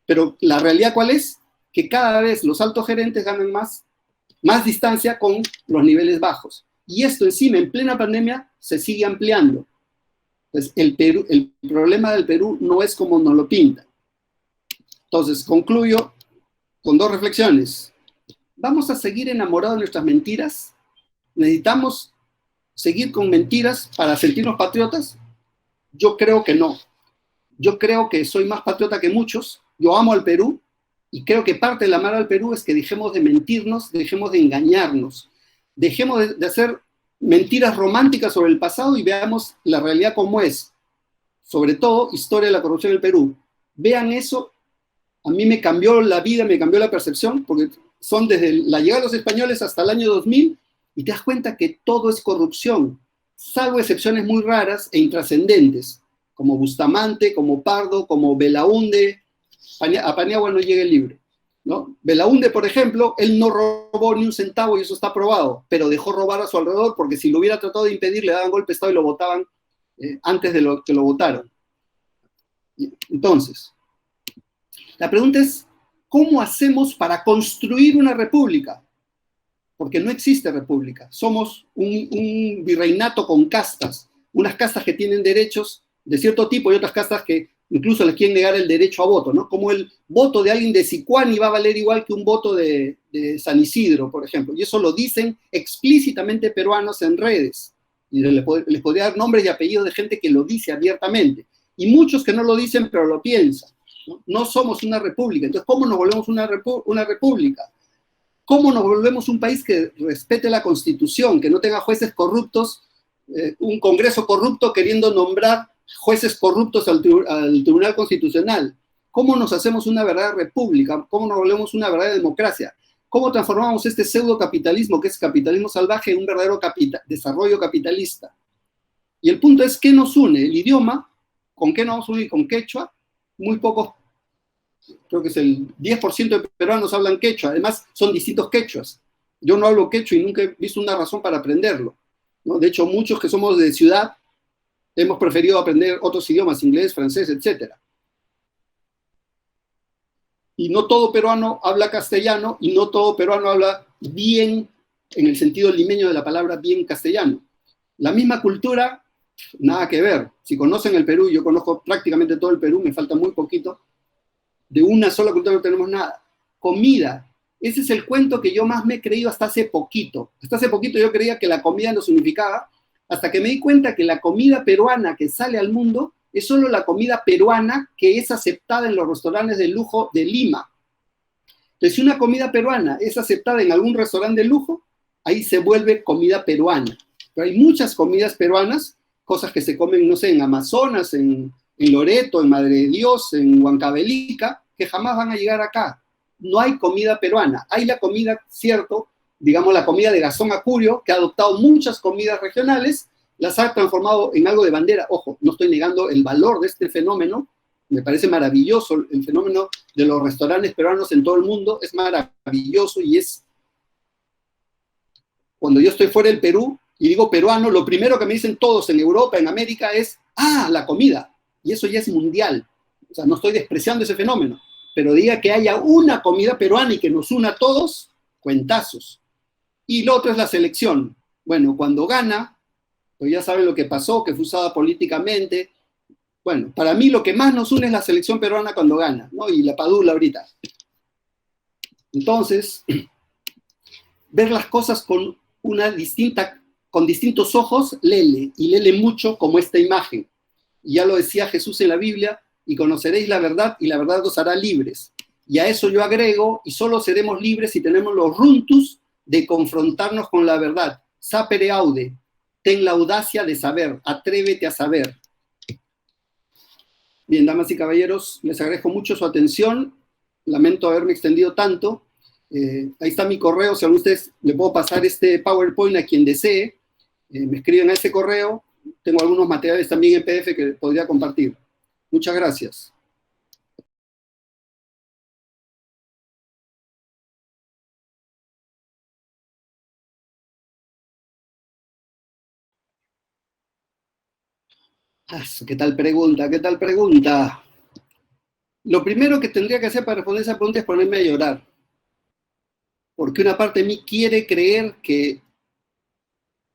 Pero la realidad, ¿cuál es? Que cada vez los altos gerentes ganan más distancia con los niveles bajos. Y esto encima, en plena pandemia, se sigue ampliando. Entonces, el problema del Perú no es como nos lo pintan. Entonces, concluyo con 2 reflexiones. ¿Vamos a seguir enamorados de nuestras mentiras? ¿Necesitamos seguir con mentiras para sentirnos patriotas? Yo creo que no. Yo creo que soy más patriota que muchos. Yo amo al Perú y creo que parte del amar al Perú es que dejemos de mentirnos, dejemos de engañarnos, dejemos de hacer mentiras románticas sobre el pasado y veamos la realidad como es. Sobre todo, historia de la corrupción en el Perú. Vean eso. A mí me cambió la vida, me cambió la percepción, porque son desde la llegada de los españoles hasta el año 2000, y te das cuenta que todo es corrupción, salvo excepciones muy raras e intrascendentes, como Bustamante, como Pardo, como Belaúnde. A Paniagua no llega el libro, ¿no? Belaúnde, por ejemplo, él no robó ni un centavo y eso está probado, pero dejó robar a su alrededor porque si lo hubiera tratado de impedir, le daban golpe de Estado y lo votaban antes de lo que lo votaron. Entonces, la pregunta es, ¿cómo hacemos para construir una república? Porque no existe república. Somos un virreinato con castas, unas castas que tienen derechos de cierto tipo y otras castas que incluso les quieren negar el derecho a voto, ¿no? Como el voto de alguien de Sicuani va a valer igual que un voto de San Isidro, por ejemplo. Y eso lo dicen explícitamente peruanos en redes. Y les podría dar nombres y apellidos de gente que lo dice abiertamente. Y muchos que no lo dicen, pero lo piensan. No somos una república. Entonces, ¿cómo nos volvemos una república? ¿Cómo nos volvemos un país que respete la Constitución, que no tenga jueces corruptos, un Congreso corrupto queriendo nombrar jueces corruptos al Tribunal Constitucional? ¿Cómo nos hacemos una verdadera república? ¿Cómo nos volvemos una verdadera democracia? ¿Cómo transformamos este pseudo-capitalismo, que es capitalismo salvaje, en un verdadero desarrollo capitalista? Y el punto es, ¿qué nos une? El idioma. ¿Con qué nos vamos a unir? Con quechua. Muy pocos, creo que es el 10% de peruanos hablan quechua. Además, son distintos quechuas. Yo no hablo quechua y nunca he visto una razón para aprenderlo, ¿no? De hecho, muchos que somos de ciudad hemos preferido aprender otros idiomas, inglés, francés, etc. Y no todo peruano habla castellano y no todo peruano habla bien, en el sentido limeño de la palabra bien castellano. La misma cultura, nada que ver. Si conocen el Perú, yo conozco prácticamente todo el Perú, me falta muy poquito. De una sola cultura no tenemos nada. Comida. Ese es el cuento que yo más me he creído hasta hace poquito. Hasta hace poquito yo creía que la comida nos unificaba, hasta que me di cuenta que la comida peruana que sale al mundo es solo la comida peruana que es aceptada en los restaurantes de lujo de Lima. Entonces, si una comida peruana es aceptada en algún restaurante de lujo, ahí se vuelve comida peruana. Pero hay muchas comidas peruanas, cosas que se comen, no sé, en Amazonas, en Loreto, en Madre de Dios, en Huancavelica, que jamás van a llegar acá. No hay comida peruana. Hay la comida, cierto, digamos la comida de Gastón Acurio, que ha adoptado muchas comidas regionales, las ha transformado en algo de bandera. Ojo, no estoy negando el valor de este fenómeno, me parece maravilloso el fenómeno de los restaurantes peruanos en todo el mundo, es maravilloso y es... Cuando yo estoy fuera del Perú y digo peruano, lo primero que me dicen todos en Europa, en América, es, la comida. Y eso ya es mundial. O sea, no estoy despreciando ese fenómeno, pero diga que haya una comida peruana y que nos una a todos, cuentazos. Y lo otro es la selección. Bueno, cuando gana, pues ya saben lo que pasó, que fue usada políticamente. Bueno, para mí lo que más nos une es la selección peruana cuando gana, ¿no? Y la Padula ahorita. Entonces, ver las cosas con distintos ojos, lele, y lele mucho como esta imagen. Y ya lo decía Jesús en la Biblia, y conoceréis la verdad, y la verdad os hará libres. Y a eso yo agrego, y solo seremos libres si tenemos los runtus de confrontarnos con la verdad. Sapere aude, ten la audacia de saber, atrévete a saber. Bien, damas y caballeros, les agradezco mucho su atención, lamento haberme extendido tanto. Ahí está mi correo, si a ustedes le puedo pasar este PowerPoint a quien desee, me escriben a ese correo, tengo algunos materiales también en PDF que podría compartir. Muchas gracias. ¿Qué tal pregunta? ¿Qué tal pregunta? Lo primero que tendría que hacer para responder esa pregunta es ponerme a llorar. Porque una parte de mí quiere creer que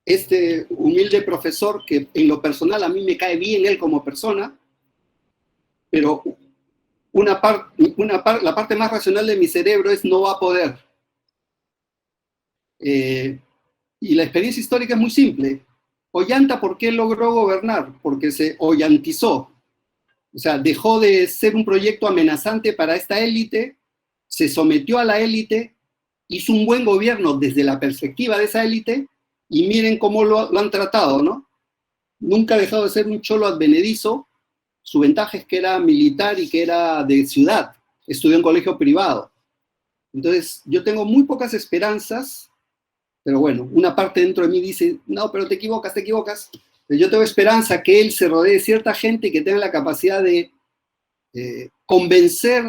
este humilde profesor, que en lo personal a mí me cae bien él como persona, pero la parte más racional de mi cerebro es no va a poder. Y la experiencia histórica es muy simple. Ollanta, ¿por qué logró gobernar? Porque se ollantizó. O sea, dejó de ser un proyecto amenazante para esta élite, se sometió a la élite, hizo un buen gobierno desde la perspectiva de esa élite, y miren cómo lo han tratado, ¿no? Nunca ha dejado de ser un cholo advenedizo. Su ventaja es que era militar y que era de ciudad, estudió en colegio privado. Entonces, yo tengo muy pocas esperanzas, pero bueno, una parte dentro de mí dice, no, pero te equivocas. Pero yo tengo esperanza que él se rodee de cierta gente que tenga la capacidad de convencer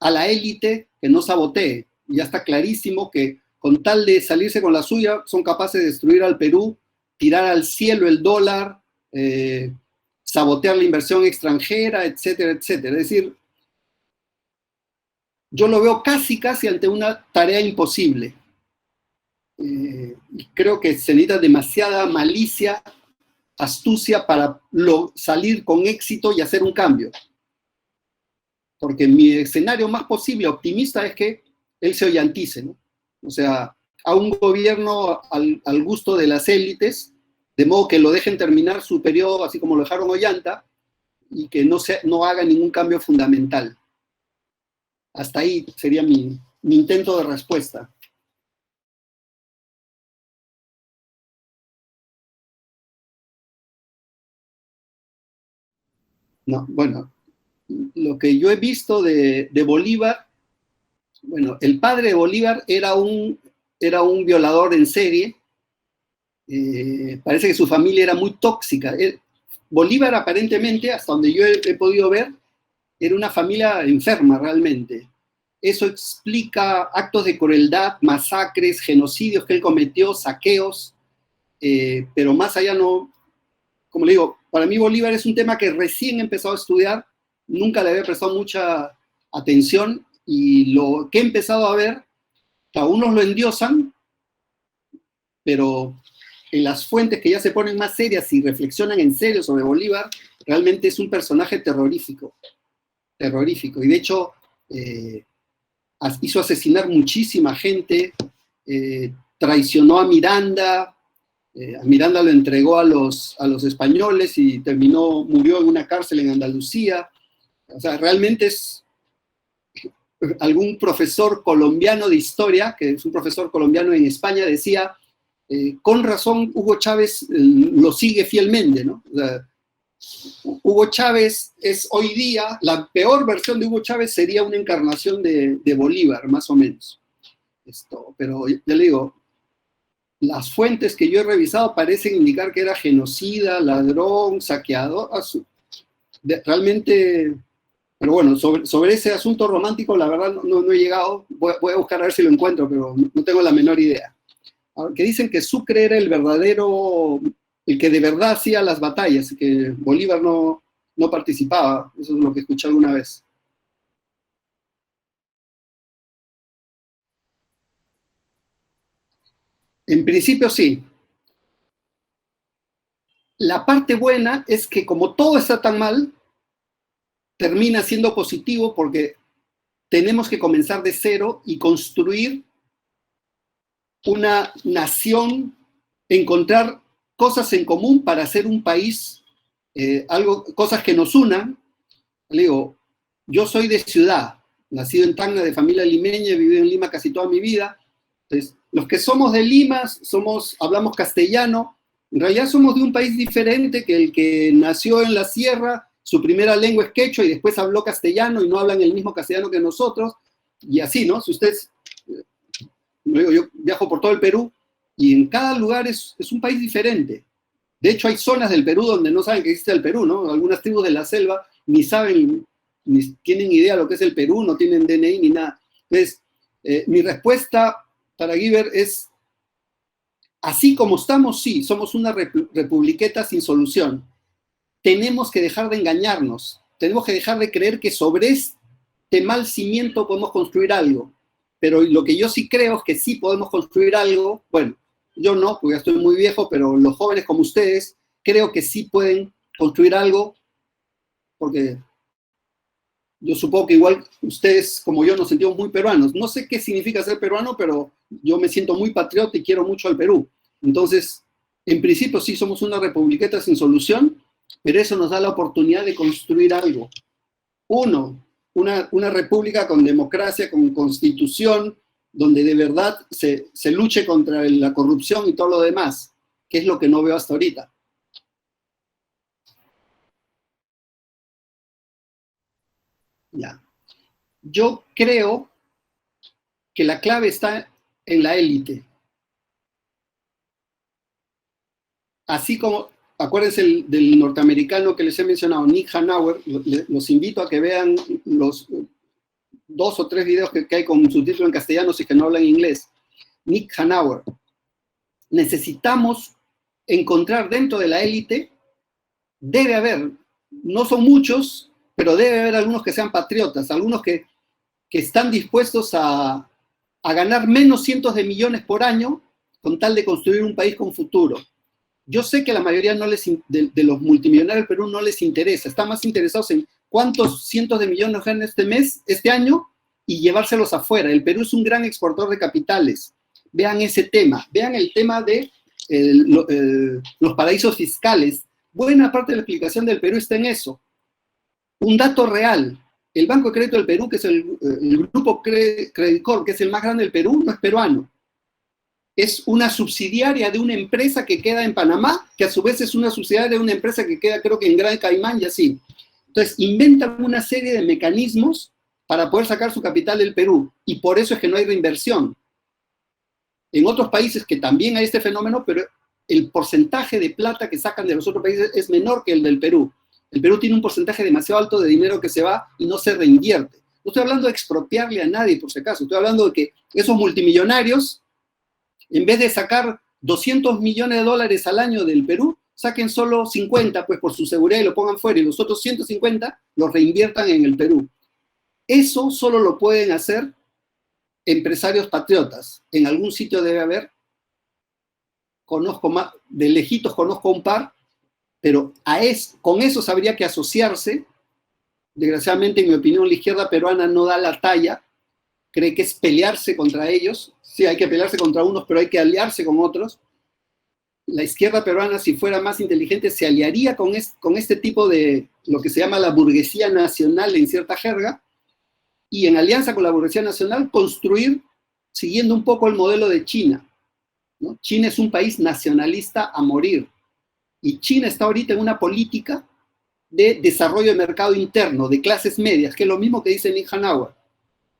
a la élite que no sabotee. Ya está clarísimo que con tal de salirse con la suya, son capaces de destruir al Perú, tirar al cielo el dólar, sabotear la inversión extranjera, etcétera, etcétera. Es decir, yo lo veo casi ante una tarea imposible. Creo que se necesita demasiada malicia, astucia para salir con éxito y hacer un cambio. Porque mi escenario más posible, optimista, es que él se ollantice, ¿no? O sea, a un gobierno al gusto de las élites, de modo que lo dejen terminar su periodo así como lo dejaron Ollanta, y que no haga ningún cambio fundamental. Hasta ahí sería mi intento de respuesta. No, bueno, lo que yo he visto de Bolívar, bueno, el padre de Bolívar era un violador en serie. Parece que su familia era muy tóxica. Bolívar aparentemente, hasta donde yo he podido ver, era una familia enferma realmente. Eso explica actos de crueldad, masacres, genocidios que él cometió, saqueos, pero más allá no, como le digo, para mí Bolívar es un tema que recién he empezado a estudiar, nunca le había prestado mucha atención, y lo que he empezado a ver, a unos lo endiosan, pero en las fuentes que ya se ponen más serias y reflexionan en serio sobre Bolívar, realmente es un personaje terrorífico. Y de hecho, hizo asesinar muchísima gente, traicionó a Miranda lo entregó a los españoles y murió en una cárcel en Andalucía. O sea, realmente algún profesor colombiano de historia, que es un profesor colombiano en España, decía, con razón Hugo Chávez lo sigue fielmente, ¿no? O sea, Hugo Chávez es hoy día, la peor versión de Hugo Chávez sería una encarnación de Bolívar, más o menos. Pero ya le digo, las fuentes que yo he revisado parecen indicar que era genocida, ladrón, saqueador, realmente, pero bueno, sobre ese asunto romántico, la verdad no he llegado, voy a buscar a ver si lo encuentro, pero no tengo la menor idea. Que dicen que Sucre era el verdadero, el que de verdad hacía las batallas, que Bolívar no participaba, eso es lo que escuché alguna vez. En principio sí. La parte buena es que como todo está tan mal, termina siendo positivo porque tenemos que comenzar de cero y construir una nación, encontrar cosas en común para hacer un país, cosas que nos unan. Le digo, yo soy de ciudad, nacido en Tacna, de familia limeña, he vivido en Lima casi toda mi vida. Entonces, los que somos de Lima, hablamos castellano, en realidad somos de un país diferente que el que nació en la sierra, su primera lengua es quechua y después habló castellano y no hablan el mismo castellano que nosotros, y así, ¿no? Si ustedes, yo viajo por todo el Perú y en cada lugar es un país diferente. De hecho, hay zonas del Perú donde no saben que existe el Perú, ¿no? Algunas tribus de la selva ni saben, ni tienen idea de lo que es el Perú, no tienen DNI ni nada. Entonces, mi respuesta para Giver es, así como estamos, sí, somos una republiqueta sin solución. Tenemos que dejar de engañarnos, tenemos que dejar de creer que sobre este mal cimiento podemos construir algo. Pero lo que yo sí creo es que sí podemos construir algo, bueno, yo no, porque ya estoy muy viejo, pero los jóvenes como ustedes creo que sí pueden construir algo, porque yo supongo que igual ustedes como yo nos sentimos muy peruanos. No sé qué significa ser peruano, pero yo me siento muy patriota y quiero mucho al Perú. Entonces, en principio sí somos una republiqueta sin solución, pero eso nos da la oportunidad de construir algo. Una república con democracia, con constitución, donde de verdad se luche contra la corrupción y todo lo demás, que es lo que no veo hasta ahorita. Ya. Yo creo que la clave está en la élite. Así como, acuérdense del norteamericano que les he mencionado, Nick Hanauer, los invito a que vean los 2 o 3 videos que hay con subtítulos en castellano si que no hablan inglés. Nick Hanauer. Necesitamos encontrar dentro de la élite, debe haber, no son muchos, pero debe haber algunos que sean patriotas, algunos que están dispuestos a ganar menos cientos de millones por año con tal de construir un país con futuro. Yo sé que la mayoría de los multimillonarios del Perú no les interesa, están más interesados en cuántos cientos de millones ganan este año, y llevárselos afuera. El Perú es un gran exportador de capitales. Vean ese tema, vean el tema de los paraísos fiscales. Buena parte de la explicación del Perú está en eso. Un dato real, el Banco de Crédito del Perú, que es el grupo Credicor, que es el más grande del Perú, no es peruano. Es una subsidiaria de una empresa que queda en Panamá, que a su vez es una subsidiaria de una empresa que queda, creo que en Gran Caimán y así. Entonces, inventan una serie de mecanismos para poder sacar su capital del Perú, y por eso es que no hay reinversión. En otros países que también hay este fenómeno, pero el porcentaje de plata que sacan de los otros países es menor que el del Perú. El Perú tiene un porcentaje demasiado alto de dinero que se va y no se reinvierte. No estoy hablando de expropiarle a nadie, por si acaso. Estoy hablando de que esos multimillonarios, en vez de sacar 200 millones de dólares al año del Perú, saquen solo 50, pues por su seguridad, y lo pongan fuera, y los otros 150 los reinviertan en el Perú. Eso solo lo pueden hacer empresarios patriotas. En algún sitio debe haber, conozco más, de lejitos conozco un par, pero con esos habría que asociarse. Desgraciadamente, en mi opinión, la izquierda peruana no da la talla, cree que es pelearse contra ellos. Sí, hay que pelearse contra unos, pero hay que aliarse con otros. La izquierda peruana, si fuera más inteligente, se aliaría con este tipo de, lo que se llama la burguesía nacional en cierta jerga, y en alianza con la burguesía nacional construir, siguiendo un poco el modelo de China, ¿no? China es un país nacionalista a morir, y China está ahorita en una política de desarrollo de mercado interno, de clases medias, que es lo mismo que dice Eisenhower.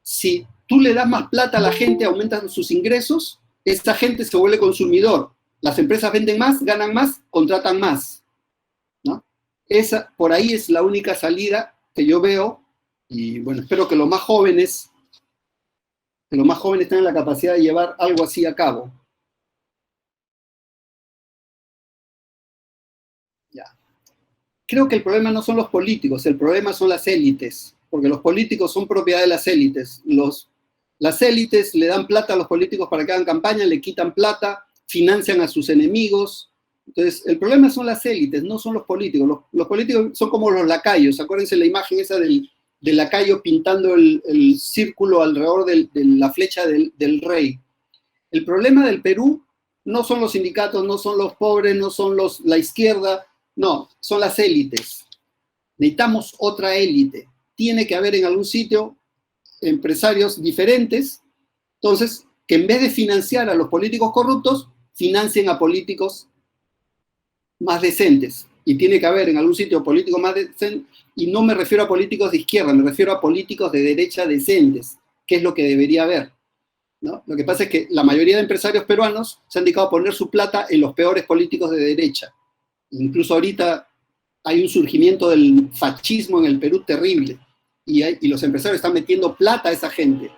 Si tú le das más plata a la gente, aumentan sus ingresos, esta gente se vuelve consumidor. Las empresas venden más, ganan más, contratan más, ¿no? Esa, por ahí es la única salida que yo veo, y bueno, espero que los más jóvenes tengan la capacidad de llevar algo así a cabo. Ya. Creo que el problema no son los políticos, el problema son las élites, porque los políticos son propiedad de las élites. Las élites le dan plata a los políticos para que hagan campaña, le quitan plata, financian a sus enemigos. Entonces, el problema son las élites, no son los políticos. Los políticos son como los lacayos. Acuérdense la imagen esa del lacayo pintando el círculo alrededor de la flecha del rey. El problema del Perú no son los sindicatos, no son los pobres, no son la izquierda, no, son las élites. Necesitamos otra élite. Tiene que haber en algún sitio empresarios diferentes, entonces, que en vez de financiar a los políticos corruptos, financien a políticos más decentes. Y tiene que haber en algún sitio políticos más decentes, y no me refiero a políticos de izquierda, me refiero a políticos de derecha decentes, que es lo que debería haber, ¿no? Lo que pasa es que la mayoría de empresarios peruanos se han dedicado a poner su plata en los peores políticos de derecha. Incluso ahorita hay un surgimiento del fascismo en el Perú terrible, y los empresarios están metiendo plata a esa gente.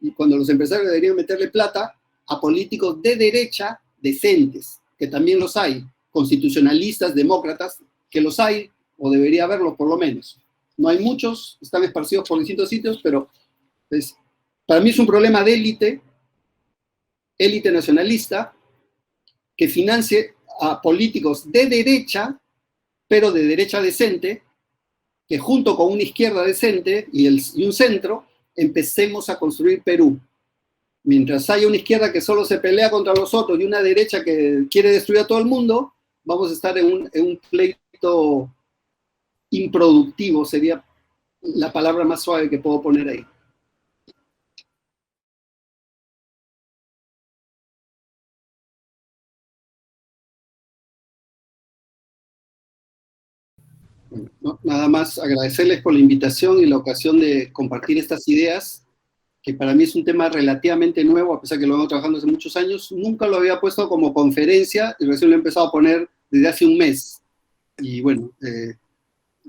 Y cuando los empresarios deberían meterle plata a políticos de derecha decentes, que también los hay, constitucionalistas, demócratas, que los hay, o debería haberlos por lo menos. No hay muchos, están esparcidos por distintos sitios, pero pues, para mí es un problema de élite nacionalista, que financie a políticos de derecha, pero de derecha decente, que junto con una izquierda decente y un centro, empecemos a construir Perú. Mientras haya una izquierda que solo se pelea contra los otros y una derecha que quiere destruir a todo el mundo, vamos a estar en un pleito improductivo, sería la palabra más suave que puedo poner ahí. No, nada más agradecerles por la invitación y la ocasión de compartir estas ideas, que para mí es un tema relativamente nuevo, a pesar que lo vengo trabajando hace muchos años. Nunca lo había puesto como conferencia y recién lo he empezado a poner desde hace un mes. Y bueno,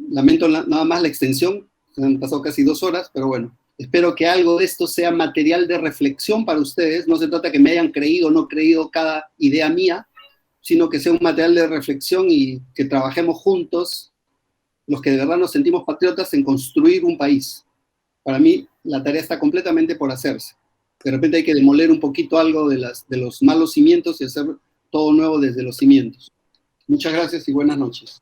lamento nada más la extensión, han pasado casi 2 horas, pero bueno, espero que algo de esto sea material de reflexión para ustedes. No se trata que me hayan creído o no creído cada idea mía, sino que sea un material de reflexión y que trabajemos juntos, los que de verdad nos sentimos patriotas, en construir un país. Para mí, la tarea está completamente por hacerse. De repente hay que demoler un poquito algo de los malos cimientos y hacer todo nuevo desde los cimientos. Muchas gracias y buenas noches.